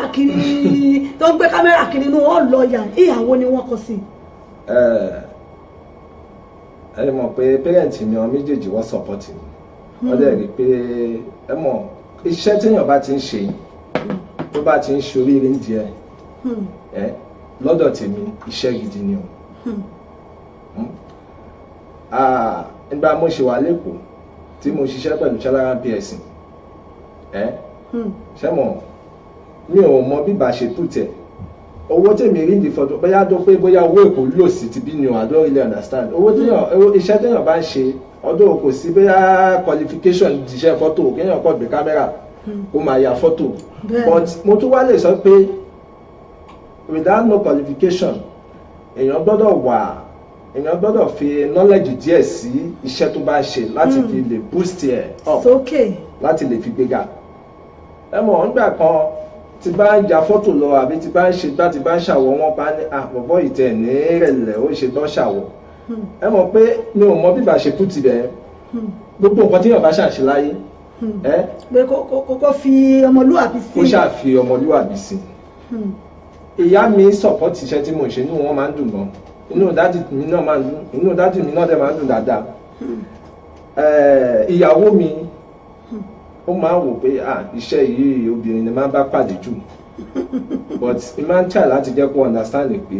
kiri inú wọn lọ yà ìyàwó ni wọ́n kọ sí. ẹ mọ̀ pé pẹ́rẹ́ǹtì mi àwọn méjèèjì wọ́n support mi wọ́n dẹ̀ rí pé ẹ mọ̀ iṣẹ́ téèyàn bá ti ń ṣe tó bá ti ń ṣe oríire ń di ẹ lọ́dọ̀ tèmi iṣẹ́ gidi ni o. Nígbà mo ṣe wà lẹ́kọ̀ọ́ tí mo ṣiṣẹ́ pẹ̀lú Chalaran PSC ṣé mọ̀ mi ò mọ bíbà ṣe pùtẹ̀ owó tèmi rí di fọ́tò bóyá tó pé bóyá owó èkó lò sí ti bí ni o I don't really understand owó téèyàn iṣẹ́ téèyàn bá ń ṣe ọdún kò sí bóyá qualification ìṣiṣẹ́ fọ́tò kéèyàn kọ́ gbé kámẹ́rà kó máa ya fọ́tò but mo tún wá lè sọ pé without no qualification èèyàn gbọ́dọ̀ fi knowledge díẹ̀ sí iṣẹ́ tó bá ṣe láti fi lè boost ẹ̀ up láti lè fi gbéga. ẹ mọ̀ nígbà kan tí bá ń ja fọ́tò lọ àbí tí bá ń ṣe bá ti bá ń ṣàwọ̀ wọn bá ní àbọ̀bọ̀ ìtẹ̀ ní ìrẹ̀lẹ̀ ó ṣe tán ṣàwọ̀. ẹ mọ̀ pé mi ò mọ bí bá ṣe kú ti bẹ̀ gbogbo nǹkan tí yàn bá ṣàṣe láyé. pé kó fi ọmọlúwàbí sí. kó ṣàfi ọmọlúwàbí sí. ìyá mi support iṣẹ́ tí mo ṣe inú wọn máa ń dùn gan inú dájú mi náà máa ń dùn inú dájú mi náà dẹ̀ máa ń dùn dáadáa. ìyàwó mi ó máa ń wò pé iṣẹ́ yìí obìnrin ni máa ń bá pàdé jù but ẹ máa ń try láti jẹ́ kó understand pé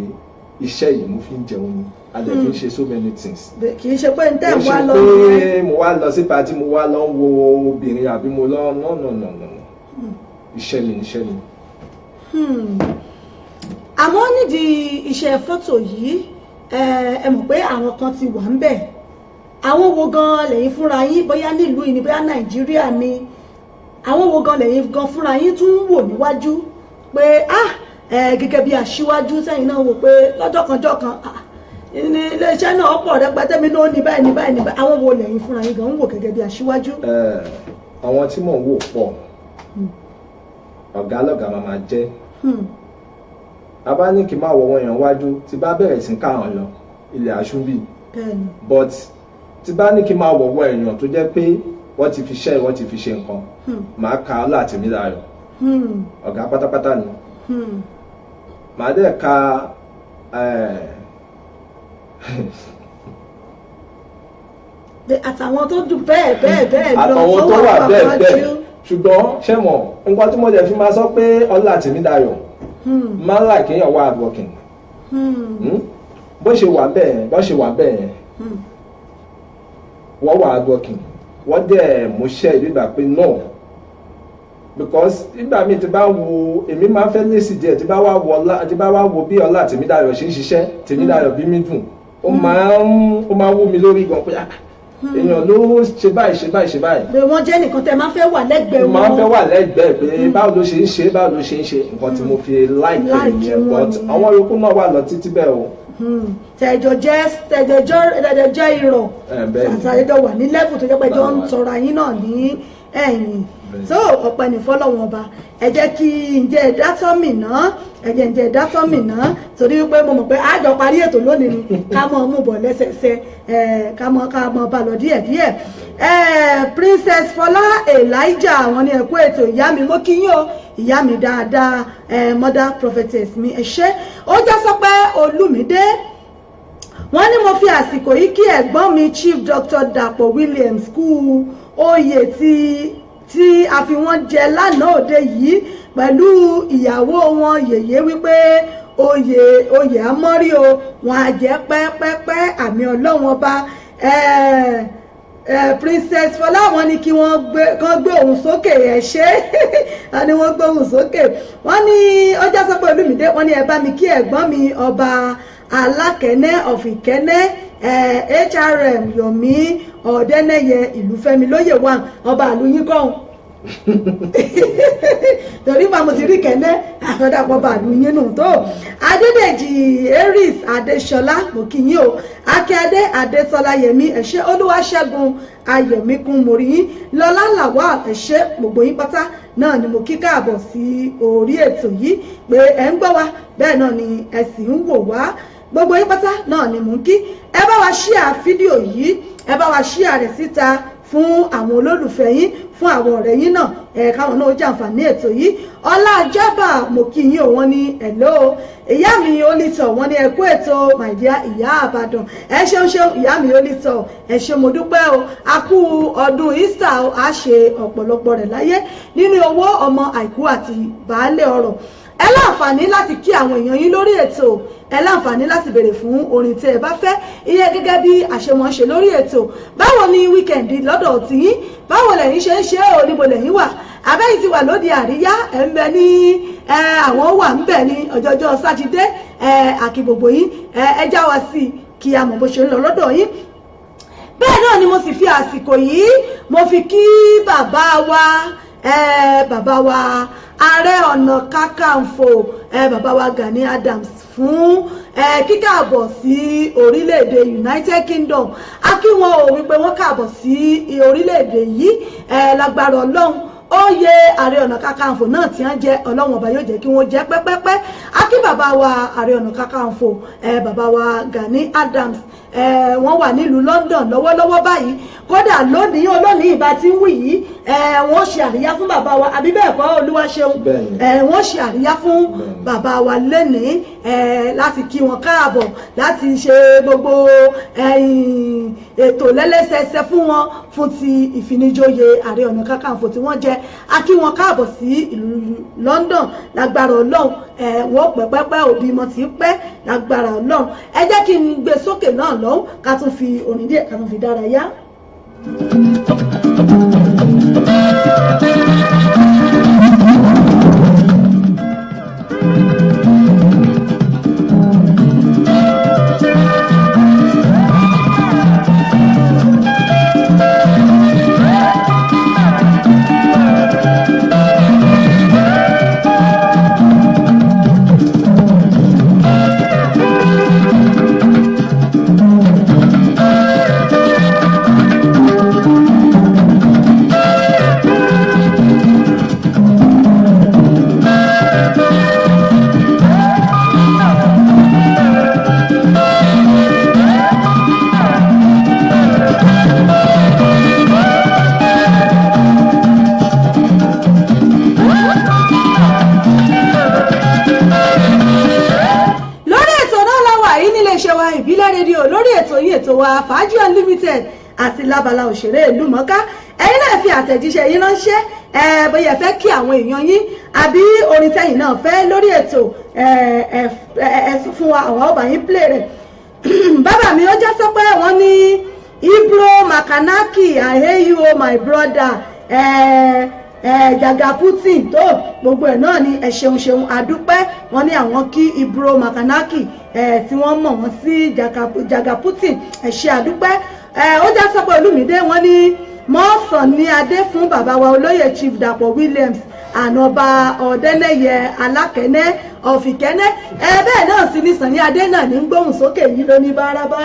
iṣẹ́ yìí mo fi ń jẹun ni a dẹ̀ fi ń ṣe so many things. kì í ṣe pé n tẹ́ wá lọ kì í ṣe pé mo wá lọ sí party mo wá lọ ń wo obìnrin àbí mo lọ no iṣẹ́ mi iṣẹ́ mi. àmọ́ nídìí iṣẹ́ fọ́tò yìí ẹ mọ̀ pé àwọn kan ti wà ń bẹ̀ àwọn wo gan lẹ́yìn fúnra yín bóyá nílùú yìí ni bóyá Nàìjíríà ni àwọn wo gan lẹ́yìn gan fúnra yín tún wò níwájú pé gẹ́gẹ́ bí aṣíwájú sẹ́yìn náà wò pé lọ́jọ́ kan ní iléeṣẹ́ náà pọ̀ rẹpẹtẹ mi náà ní báyìí ní báyìí ní báyìí àwọn wo lẹ́yìn fúnra yín gan ń wò gẹ́gẹ́ bí aṣíwájú. àwọn tí mò ń wò pọ̀ ọ̀gá lọ́gà máa jẹ́ a bá ní kí n máa wọ wọn yàn wájú tí bá bẹ̀rẹ̀ sí káwọn lọ ilẹ̀ àṣúbì but tí bá ní kí n máa wọ̀ wọ èèyàn tó jẹ́ pé wọ́n ti fi ṣe nǹkan máa ka Ọlá Tèmídayọ̀ ọ̀gá pátápátá ni màá dẹ̀ ka àtàwọn tó dùn bẹ́ẹ̀ lọ àtàwọn tó wà bẹ́ẹ̀ ṣùgbọ́n ṣé mọ̀ nǹkan tí mo dẹ̀ fi máa sọ pé Ọlá Tèmídayọ̀ máa ń là kéèyàn wá hardworking bó ṣe wà bẹ́ẹ̀ wọ́n wà hardworking wọ́n dẹ̀ múṣẹ́ ìgbà pé no because nígbà míì tí bá wo èmi máa fẹ́ lésì díẹ̀ tí bá wá wo bí Ọlá Tèmídayọ̀ ṣe ń ṣiṣẹ́ Tèmídayọ̀ bí mi dùn ó máa wú mi lórí gan pé èèyàn ló ṣe báyìí. pé wọ́n jẹ́ nìkan tẹ́ máa fẹ́ wà lẹ́gbẹ̀ẹ́ wọn. máa fẹ́ wà lẹ́gbẹ̀ẹ́ pé báwo ló ṣe ń ṣe nǹkan tí mo fi láìpẹ́ nìyẹn but àwọn yòókù náà wà lọ títí bẹ́ẹ̀ o. tẹ̀jọ irọ́ àtàlẹ́jọ wà ní lẹ́bù tó jẹ́ pé jọ ń tọrọ yín náà ní ẹ̀yìn so ọ̀pẹ ní fọ́lọ́wọ́n ọba ẹ jẹ́ kí ǹjẹ́ ìdátọ́mì náà torí wípé mo mọ̀ pé àjọ parí ètò lónìí ni ká mọ̀ mú bọ̀ lẹ́sẹsẹ ká mọ̀ bá lọ díẹ̀díẹ̀ Princess Fọlá Elijah àwọn ní ẹ̀kú ètò ìyá mi mo kí yín o ìyá mi dáadáa mother prophetess mi ẹ ṣé ó já sọ pé Olúmídé wọ́n ní mo fi àsìkò yìí kí ẹ̀gbọ́n mi Chief Dr. Dàpọ̀ Williams kú oyè tí a fi wọ́n jẹ lánàá òde yìí pẹ̀lú ìyàwó wọn yèyé wípé oyè amọ́rí o wọn á jẹ́ pẹ́pẹ́pẹ́ àmì Ọlọ́run ọba Princess Fọlá wọn ní kí wọ́n gbé òun sókè ẹ̀ ṣe wọ́n ní wọ́n gbé òun sókè wọ́n ní ọjà sọ pé Olúmídé wọ́n ní ẹ bá mi kí ẹ̀gbọ́n mi ọba Alákẹ́nẹ́ of Ìkẹ́nẹ́ HRM Yomi Ọ̀dẹ́nẹ́yẹ Ìlúfẹ́mi lóyè wà ọba àlùyín kọ́hún torí máa mo ti rí kẹ́lẹ́ àfẹ́dàpọ̀ bàálù yín nù tó Adédèjì Aries Adéṣọlá mo kí yín o Akíadé Adétọ́lá Yẹmí ẹ̀ṣẹ́ Olúwaṣẹ́gun Ayọ̀míkún mo rí yín Lọlá Làwà ẹ̀ṣẹ́ gbogbo yín pátá náà ni mo kí káàbọ̀ sí orí ètò yìí pé ẹ̀ ń gbọ́ wa bẹ́ẹ̀ náà ni ẹ sì ń wò wá gbogbo yín pátá náà ni mò ń kí ẹ bá wa ṣíà fídíò yìí ẹ bá wa ṣíà rẹ̀ síta fún àwọn olólùfẹ́ yín fún àwọn ọ̀rẹ́ yín náà káwọn náà jàǹfààní ètò yìí Ọlá Jábà mo kí yín o wọ́n ní hello ìyá mi Olítọ̀ wọ́n ní ẹ kú ètò my dear ìyá Àbàdàn ẹ ṣeun ìyá mi Olítọ̀ ẹ ṣé mo dúpẹ́ o a kú ọdún Easter a ṣe ọ̀pọ̀lọpọ̀ rẹ̀ láyé nínú owó ọmọ àìkú àti baálé ọrọ̀ ẹ láǹfààní láti kí àwọn èèyàn yín lórí ètò ẹ láǹfààní láti béèrè fún orin tí ẹ bá fẹ́ iye gẹ́gẹ́ bí àṣemọ̀ṣe lórí ètò báwo ni wíkẹ̀ndì lọ́dọ̀ tí yín báwo lẹ̀yin ṣe ń ṣe ò níbo lẹ̀yin wà abẹ́yìn ti wà lóde àríyá ẹ̀ ń bẹ ní àwọn wà ń bẹ ní ọjọ́jọ́ sátidé àkí gbogbo yín ẹ já wa sí kí a mọ̀ bó ṣe ń lọ lọ́dọ̀ yín bẹ́ẹ̀ náà ni mo sì fi àsìkò yìí mo fi kí bàbá wa Ààrẹ Ọ̀nà Kakanfò bàbá wa Gani Adams fún kíkàbọ̀ sí orílẹ̀-èdè United Kingdom a kí wọn ò wípé wọ́n kàbọ̀ sí orílẹ̀-èdè yìí lágbára Ọlọ́run oyè Ààrẹ Ọ̀nà Kakanfò náà tí wọ́n jẹ́ Ọlọ́run ọba yóò jẹ́ kí wọ́n jẹ́ pẹ́pẹ́pẹ́ a kí bàbá wa Ààrẹ Ọ̀nà Kakanfò bàbá wa Gani Adams wọ́n wà nílùú London lọ́wọ́lọ́wọ́ báyìí kódà lónìí olónìí ìbá tí ń wì yìí wọ́n ṣe àríyá fún bàbá wa àbí bẹ́ẹ̀ kọ́ Olúwaṣeun wọ́n ṣe àríyá fún bàbá wa lénìí láti kí wọn káàbọ̀ láti ṣe gbogbo ètò lẹ́lẹ́sẹẹsẹ fún wọn fún ti ìfinijóyè Ààrẹ Ọ̀nà Kakanfò tí wọ́n jẹ́ a kí wọn káàbọ̀ sí ìlú London lágbára Ọlọ́run wọ́n pẹ́pẹ́pẹ́ òbí mọ́ ti pẹ́ lágbára Ọlọ́run ẹ jẹ́ kí n gbé sókè náà lọ́hùn ká tún fi òní díẹ̀ ká tún fi dárayá. ètò wa Fàájì Unlimited àti lábala òṣèré ìlú mọ́ká ẹ̀yin náà fi àtẹ̀jíṣẹ́ yín ránṣẹ́ bóyá fẹ́ kí àwọn èèyàn yín àbí orin tẹ́yìn náà fẹ́ lórí ètò ẹ fún wa àwọn ọba yín play rẹ̀ bàbá mi ó jẹ́ sọ pé wọ́n ní Ibro Makanaki I hear you my brother Jaga Putin tó gbogbo ẹ̀ náà ni ẹ ṣeun àdúpẹ́ wọ́n ní àwọn kí Ibro Makanaki tí wọ́n mọ̀ wọ́n sí Jaga Putin ẹ ṣé àdúpẹ́ ó já sọ́pọ̀ Olúmídé wọ́n ní mọ́ọ̀sán ní adé fún bàbá wa olóyè Chief Dàpọ̀ Williams ànọba Ọ̀dẹ́lẹ́yẹ Alákẹ́nẹ́ ọ̀fìkẹ́nẹ́ bẹ́ẹ̀ náà sì ní Sàní adé náà ní gbóhùn sókè yìí ló ní bárabá.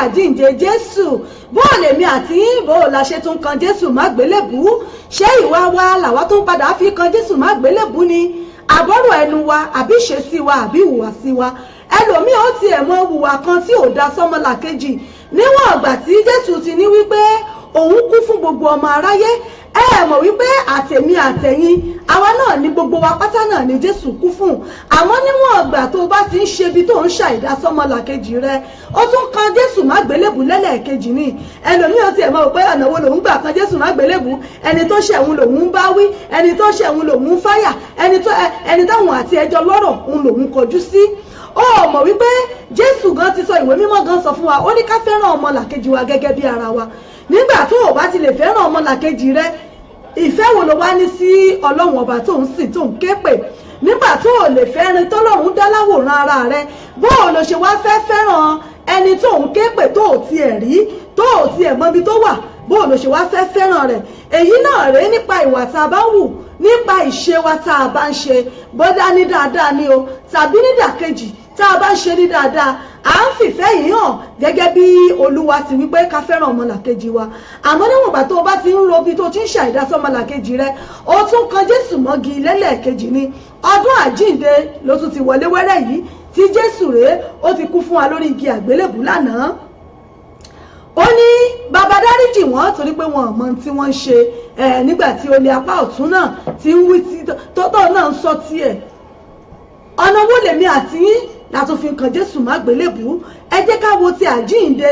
àjíǹde Jésù bóòlù èmi àti ìbò la ṣe tún kan Jésù má gbélébù ṣé ìwà wa làwa tún padà fi kan Jésù má gbélébù ni àbọ̀rọ̀ ẹnu wa àbí ìṣesí wa àbí ìhùwàsí wa ẹlòmíì ó tiẹ̀ mọ hùwà kan tí ò da sọ́mọlàkejì níwọ̀n ọ̀gbà tí Jésù ti ní wípé òun kú fún gbogbo ọmọ aráyé. Ẹ mọ̀ wípé àtẹ̀mí àtẹ̀yìn àwa náà ni gbogbo wa pátá náà ni Jésù kú fún. Àmọ́ níwọ̀n ìgbà tó bá ti ń ṣe bí tó ń ṣàìdá sọ́mọlàkejì rẹ, ó tún kan Jésù má gbélébù lẹ́lẹ́ẹ̀kejì ni. Ẹlòmíì ó tiẹ̀ mọ̀ pé ọ̀nà wo lòun gbà kan Jésù má gbélébù, ẹni tó ṣẹ̀ òun lòun bá wí, ẹni tó ṣẹ̀ òun lòun fáyà, ẹni táwọn àti ẹjọ́ lọ́rọ̀ òun lòun kọjú sí. Ó mọ̀ wípé Jésù gan ti sọ, ìwé mímọ́ gan sọ fún wa, ó ní ká fẹ́ràn ọmọlàkejì wa gẹ́gẹ́ bí ara wa. Nígbà tó o bá ti lè fẹ́ràn ọmọlàkejì rẹ, ìfẹ́ wo ló wá ní sí Ọlọ́run ọba tó ń sìn tó ń ké pè? Nígbà tó o lè fẹ́rin tọ́lọ́run dá láwòrán ara rẹ, bó o lọ ṣe wá fẹ́ràn ẹni tó ń ké pè tó ò tiẹ̀ rí, tó ò tiẹ̀ mọbi tó wà, bó o lọ ṣe wá fẹ́ràn rẹ̀? Èyí náà rèé nípa ìwà tá a bá wù, nípa ìṣe wa tá a bá ń ṣe, bọ́dá ní dáadáa ni o tàbí nídàkejì tá a bá ń ṣe ní dáadáa, à ń fìfẹ́ yìí hàn gẹ́gẹ́ bí Olúwa ti wípé ká fẹ́ràn ọmọlàkejì wa. Àmọ́ níwọ̀n ìgbà tó o bá ti ń ro bí tó ti ń ṣàìdásọ́ ọmọlàkejì rẹ, ó tún kan Jésù mọ́gi lẹ́lẹ́ẹ̀kejì ni. Ọdún àjíǹde ló tún ti wọlé wẹ́rẹ́ yìí tí Jésù rèé ó ti kú fún wa lórí igi àgbélébùú lánàá. Ó ní bàbá dáríjì wọ́n torí pé wọn ò mọ tí wọ́n ń ṣe. Nígbà tí olè apá ọ̀tún náà ti ń wí tọ́tọ́ náà ń sọ tiẹ̀. Ọ̀nà wo lèmi àti yín látún fi kan Jésù má gbélébùú? Ẹ jẹ́ ká wo ti àjíǹde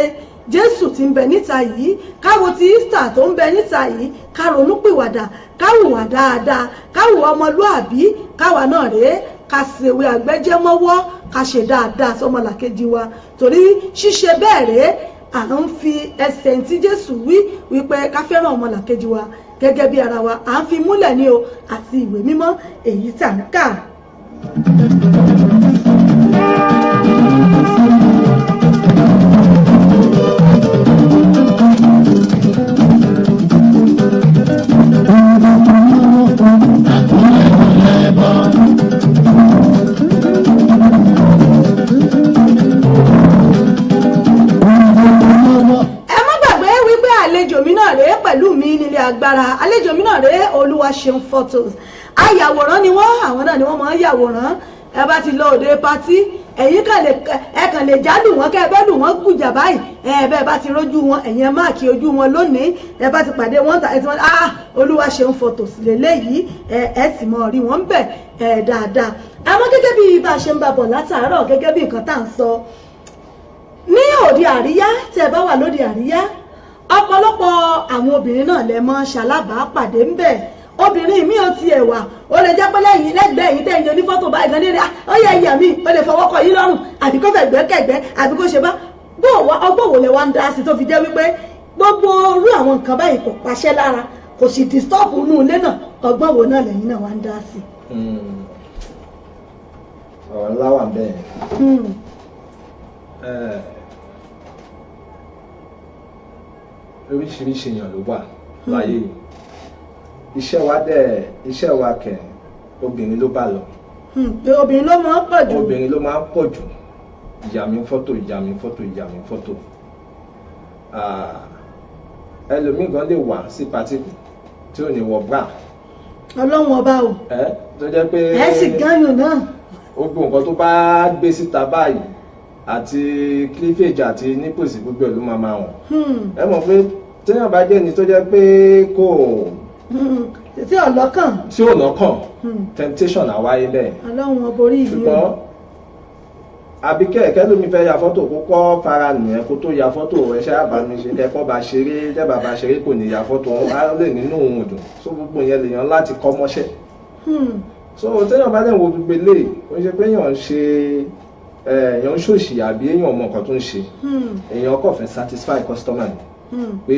Jésù tí ń bẹ níta yìí, ká wo ti Easter tó ń bẹ níta yìí, ká ronú pìwàdà, ká hùwà dáadáa, ká hùwà ọmọlúàbí, káwa náà rèé ká ṣèwé àgbẹ́jẹ́mọ́wọ́, ká ṣe dáadáa sọmọlàkejì wa. Torí ṣíṣe bẹ́ẹ̀ rèé à ń fi ẹsẹ̀ tí Jésù wí wípé ká fẹ́ràn ọmọlàkejì wa gẹ́gẹ́ bí ara wa, à ń fi múlẹ̀ ní o àti ìwé mímọ́ èyí tà ń kà. Agbára àlejò mi náà rèé Olúwaṣeun photos. Ayàwòrán ni wọ́n, àwọn náà ni wọ́n máa ń yàwòrán. Ẹ bá ti lọ òde patí, ẹ̀yin kàn lè jálù wọn, kẹ́ ẹ bẹ́ẹ̀ lù wọ́n gùjà báyìí. Bẹ́ẹ̀ bá ti rójú wọn, ẹ̀yin máàkì ojú wọn lónìí. Ẹ bá ti pàdé wọn tà ẹ ti wọ́n Olúwaṣeun photos lélẹ́yìí, ẹ sì mọ̀ rí wọn bẹ̀ dáadáa. Àmọ́ gẹ́gẹ́ bí bá a ṣe ń bá bọ̀ látàárọ̀, gẹ́gẹ́ bí nǹkan tá à ń sọ ní òde àríyá, tẹ́ bá wà lóde àríyá, ọ̀pọ̀lọpọ̀ àwọn obìnrin náà lẹ mọ́ ṣalábàápàdé ń bẹ̀. Obìnrin mi ò tiẹ̀ wà, ó lè jẹ́ pé lẹ́yìn lẹ́gbẹ̀ẹ́ yìí tẹ̀yìn onífọ́tò báyìí gan lédè, ó yẹ ìyá mi, ó lè fọwọ́ kọ yín lọ́rùn, àbí kó fẹ̀gbẹ́ kẹ̀gbẹ́, àbí kó ṣe bá ọgbọ́n wo lẹ wá ń dá sí tó fi jẹ́ wípé gbogbo orú àwọn nǹkan báyìí kò paṣẹ́ lára, kò sì disturb inú ilé náà. Ọgbọ́n wo náà lẹ́yìn náà wá ń dá sí? Ọ̀rọ̀ ńlá wà bẹ́ẹ̀. Oríṣiríṣi èèyàn ló wà láyé yìí. Iṣẹ́ wa kẹ̀ obìnrin ló bá lọ. Obìnrin ló máa ń pọ̀ jù. Obìnrin ló máa ń pọ̀ jù. Ìyá mi fọ́tò. Ẹlòmíì gan lè wà sí pàtí tí ò ní wọ bra. Ọlọ́run ọba o. Tó jẹ́ pé ẹ sì gányàn náà. Gbogbo nǹkan tó bá gbé síta báyìí àti cleavage àti nipples gbogbo ẹ̀ ló máa hàn. Ẹ mọ̀ pé téèyàn bá jẹ́ ni tó jẹ́ pé kò tí ò lọ́kàn temptation àwáyé bẹ́ẹ̀. Ọlọ́run ọba orí ìlú. Ṣùgbọ́n àbí kẹ̀kẹ́ lómi fẹ́ ya fọ́tò kó kọ́ fara nìyẹn kó tó ya fọ́tò ẹṣẹ́ àbámiṣe ẹ̀kọ́ bá ṣeré tẹ́ bàbá ṣeré kò ní ya fọ́tò wọn á lè nínú òun dùn. So gbogbo yẹn lèèyàn láti kọ́ mọ́ṣẹ́. So téèyàn bá dẹ̀ wo gbogbo eléyìí ó ṣe pé èèyàn ń ṣòṣì àbí èèyàn mọ nǹkan tó ń ṣe. Èèyàn kò fẹ́ satisfy customer ni. Pé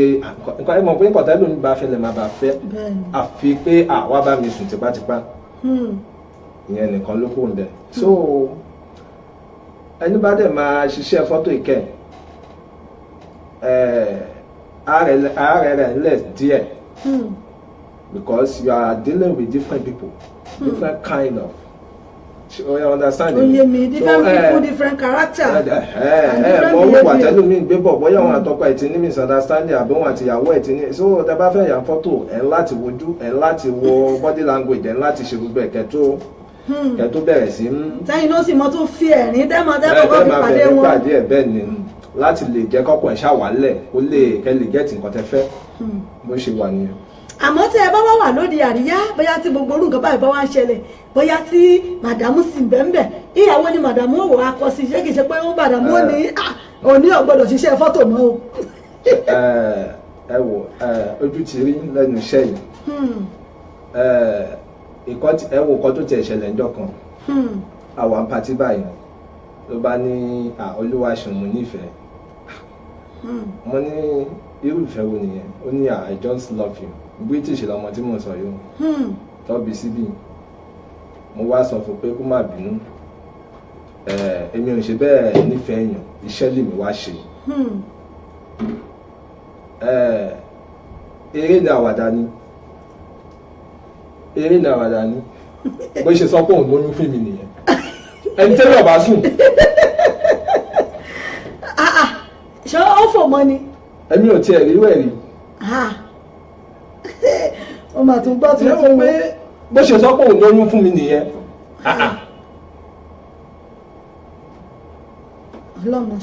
nǹkan ẹ mọ̀ pé nǹkan tẹ́lẹ̀ mi bá fẹ́ lè má bá fẹ́ àfi pé àwa bá mi sùn tipátipá. Ìyẹn nìkan ló kù ń bẹ̀. So ẹni bá dẹ̀ máa ṣiṣẹ́ fọ́tò ìkẹ́ ààrẹ rẹ̀ lẹ̀ díẹ̀ because you are dealing with different people, different kind of. You understand? Oye mi, different people, different character. Mo wà tẹ́lẹ̀ mi gbé bọ̀ bóyá wọn àtọkọ ẹ̀ ti ní misunderstanding àbí wọn àti ìyàwó ẹ̀ ti ní. So tẹ́ bá fẹ́ yà fọ́tò ẹ̀ láti wojú ẹ̀ láti wo body language ẹ̀ láti ṣe gbogbo ẹ̀kẹ́ tó bẹ̀rẹ̀ sí. Sẹ́yìn ló sì mọ́ tó fi ẹ̀rín dẹ́mọ̀ kọ́ fi pàdé wọn. Pàdé ẹ̀ bẹ́ẹ̀ ni láti lè jẹ́ kọ́kọ́ ẹ̀ ṣàwálẹ̀ kó lè kẹ́ lè gẹ́ẹ̀tì nǹkan tẹ́ fẹ́. bó ṣe wà nìyẹn. àmọ́ tí ẹ bá wà lóde àríyá bóyá tí gbogbo orú nǹkan báyìí bá wá ń ṣẹlẹ̀ bóyá tí màdàmú sì ń bẹ́ẹ̀ ìyàwó ni màdàmú òwò akọ sí ṣé kìí ṣe pé ó màdàmú ò ní òní ọ̀gbọ́dọ̀ ṣiṣẹ́ fọ́tò mọ́ o. ẹ wò ojú ti rí lẹ́nu iṣẹ́ yìí ẹ wò kọ́ tó tiẹ̀ ṣẹlẹ̀ ńjọ́ kan àwọn pàtí báyìí ló bá ní olúwa ṣeun mo nífẹ̀ẹ́ mo ní irú ìfẹ́ wo nìyẹn ó ní I just love you British lọmọ tí mo sọ yìí tọ́bi síbí mo wá sọ fún pé kó má bínú èmi ò ṣe bẹ́ẹ̀ nífẹ̀ẹ́ èèyàn iṣẹ́ lèmi wá ṣe eré ní àwàdà ni bó ṣe sọ pé òun lóyún fún mi nìyẹn ẹni tẹ́lẹ̀ ọ̀bá sùn. ṣé ó fò mọ́ ni. èmi ò tiẹ̀ rí wẹ̀rí. ó mà tún gbọ́ tuntun pé bó ṣe sọ pé òun lóyún fún mi nìyẹn.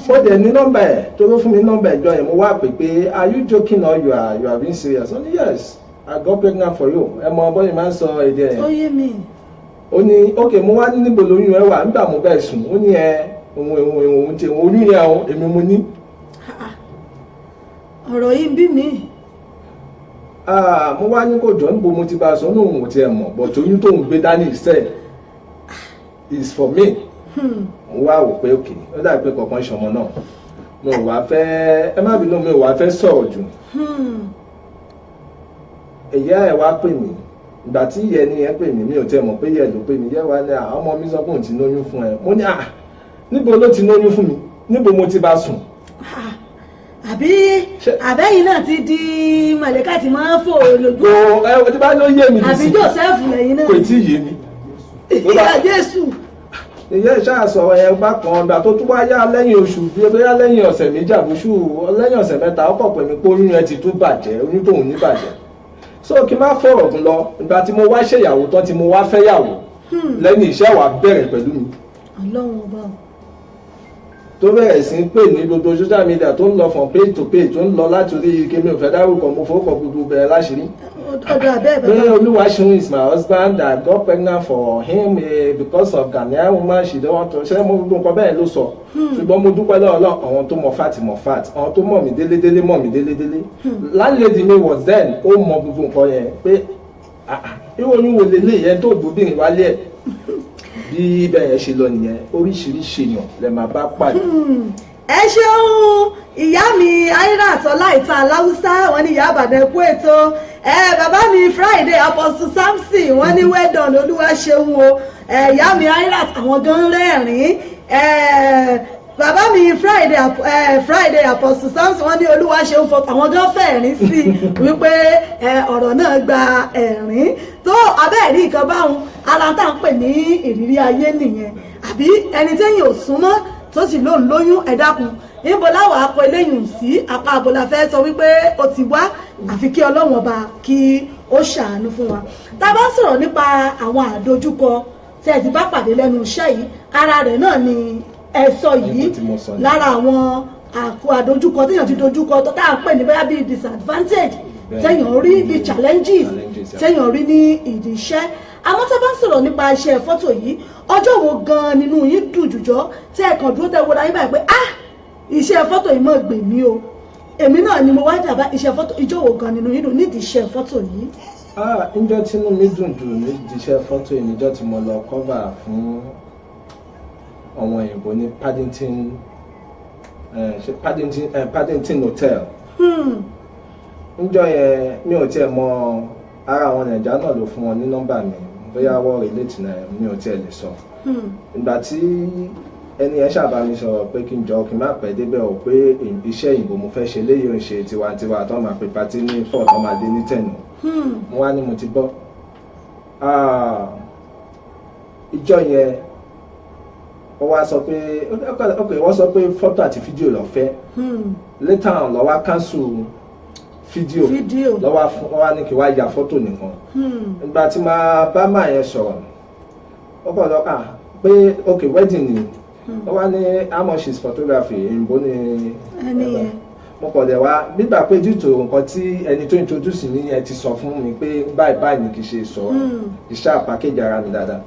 ó dẹ̀ ní nọ́mbà ẹ̀ tó ló fún mi nọ́mbà ẹ̀jọ́ yẹn mo wá pè pé are you joking or you are being serious? ó ní yes I got pregnant for you. ẹ mọ bọ́yìn máa ń sọ èdè ẹ̀. ó yé mi. ó ní ok mo wá ní níbo lóyún ẹ wà nígbà mo bẹ́ẹ̀ sùn ó ní òun ti oyún yẹn o èmi mo ní. ọ̀rọ̀ yìí ń bí mi. mo wá ní kò jọ níbo mo ti bá a sọ ní òun ò tiẹ̀ mọ̀ but oyún tóun gbé dání ìṣe is for me. mo wá wò pé ok ó dàbí pé kankan ṣọmọ náà mo wá fẹ́ ẹ má bínú mi ò wá fẹ́ sọ̀rọ̀ jù. ìyá ẹ̀ wá pè mí ìgbà tí ìyẹn ni ẹ pè mí mi ò tẹ́ mọ̀ pé ìyẹn ló pè mí yẹ wá ní ọmọ mi sọ pé òun ti lóyún fún ẹ mo ní níbo ló ti lóyún fún mi níbo mo ti bá sùn. àbí àbẹ́yìn náà ti di màlẹ́kà tí máa ń fò lójú. kò ẹ ti bá ló yé mi. àbí Joseph lẹ́yìn náà. kò tí ì yé mi. ìyá Jésù. ìyá ìṣàṣọ ẹ bá kan ọgbà tó tún wá yá lẹ́yìn oṣù bí ó yá lẹ́yìn ọ̀sẹ̀ méjì àbúṣù lẹ́yìn ọ̀sẹ̀ mẹ́ta ó kọ̀ pé mi pé oyún ẹ ti tún bàjẹ́ oyún tóun ní bàjẹ́. so kí n má fọ̀rọ̀ gùn lọ ìgbà tí mo wá ṣèyàwó tán tí mo wá fẹ́yàwó lẹ́yìn iṣẹ́ wa bẹ̀rẹ̀ pẹ̀lú mi. Ọlọ́run ọba o. tó bẹ̀rẹ̀ sí pè ní gbogbo social media tó ń lọ from page to page tó ń lọ láti orí kémi ò fẹ́ dárúkọ mo fowó kan gbogbo bẹ̀rẹ̀ láṣìírí. pé Olúwaṣeun is my husband that got pregnant for him because of Ghanaian woman she don't want to ṣe mo gbogbo nǹkan bẹ́ẹ̀ ló sọ ṣùgbọ́n mo dúpẹ́ lọ́wọ́ àwọn tó mọ fat àwọn tó mọ̀ mí délédélé mọ̀ mí délédélé landlady mi was then ó mọ gbogbo nǹkan yẹn pé irú oyún wo lélẹ̀ yẹn tó gbóbìnrin wálé ẹ̀ bí bẹ́ẹ̀ yẹn ṣe lọ nìyẹn oríṣiríṣi èèyàn lè máa bá pàdé. ẹ ṣeun ìyá mi Airat Ọláìtàn Aláwùsá wọn ní ìyá Ìbàdàn kú ètò bàbá mi Friday Apostle Samson wọn ní well done Olúwaṣeun o ìyá mi Airat àwọn gan rẹ́rìn-ín bàbá mi Friday Apostle Samson wọn ní Olúwaṣeun fọ àwọn gan fẹ̀rín sí wípé ọ̀rọ̀ náà gba ẹ̀rín tó abẹ́ẹ̀rí nǹkan báwọn ara tá à ń pè ní ìrírí ayé nìyẹn àbí ẹni tẹ́yìn ò súnmọ́ tó sì lóun lóyún ẹ dákun níbo láwọn akọ eléyìí sí apá abola fẹ́ sọ wípé ó ti wá àfi kí Ọlọ́run ọba kí ó ṣàánú fún wa tá a bá sọ̀rọ̀ nípa àwọn àdojúkọ tí ẹ ti bá pàdé lẹ́nu iṣẹ́ yìí ara rẹ̀ náà ni ẹ sọ yìí lára àwọn àdojúkọ téèyàn ti dojúkọ tó tá à ń pè ní bóyá bíi disadvantage téèyàn rí bíi challenges téèyàn rí ní ìdí iṣẹ́ àmọ́ tá a bá sọ̀rọ̀ nípa iṣẹ́ fọ́tò yìí ọjọ́ wo gan-an nínú yín dùn jùjọ́ tí ẹ kàn dúró tẹ́wọ́ láyé báyìí pé iṣẹ́ fọ́tò yìí mọ̀ gbè mí o èmi náà ni mo wá dàbá iṣẹ́ fọ́tò ìjọ́ wo gan-an nínú yín dùn nídìí iṣẹ́ fọ́tò yìí. níjọ́ tí inú mi dùn jù nídìí iṣẹ́ fọ́tò yìí níjọ́ tí mo lọ cover fún ọmọ òyìnbó ní Paddington Hotel. níjọ́ yẹn mi ò tiẹ̀ mọ ara àwọn Nàìjíríà náà ló fún wọn ní nọ́mbà mi bóyá wọ́n relate náà mi ò tiẹ̀ lè sọ. ìgbà tí ẹni ẹ ṣàbá mi sọ̀rọ̀ pé kí n jọ kí n má pẹ́ débẹ̀ o pé iṣẹ́ ìbò mo fẹ́ ṣe léyìí ń ṣe tiwantiwa tó máa pe pati ní 4 tó máa dé ní 10. mo wá ní mo ti gbọ́. ìjọ yẹn wọ́n wá sọ pé ok wọ́n sọ pé fọ́tò àti fídíò lọ fẹ́ later on lọ wá cancel fídíò lọ́wọ́ wá ní kí wá ya fọ́tò nìkan. ìgbà tí máa bá máa yẹn sọ̀rọ̀ ó kọ̀ lọ pé ok wedding ni wọ́n wá ní how much is photography ìbò ni mo kọ̀ dẹ̀ wá nígbà pé dìtò nǹkan tí ẹni tó introduce mi yẹn ti sọ fún mi pé báyìí ni kì í ṣe sọ iṣẹ́ àpákéjì ara mi dáadáa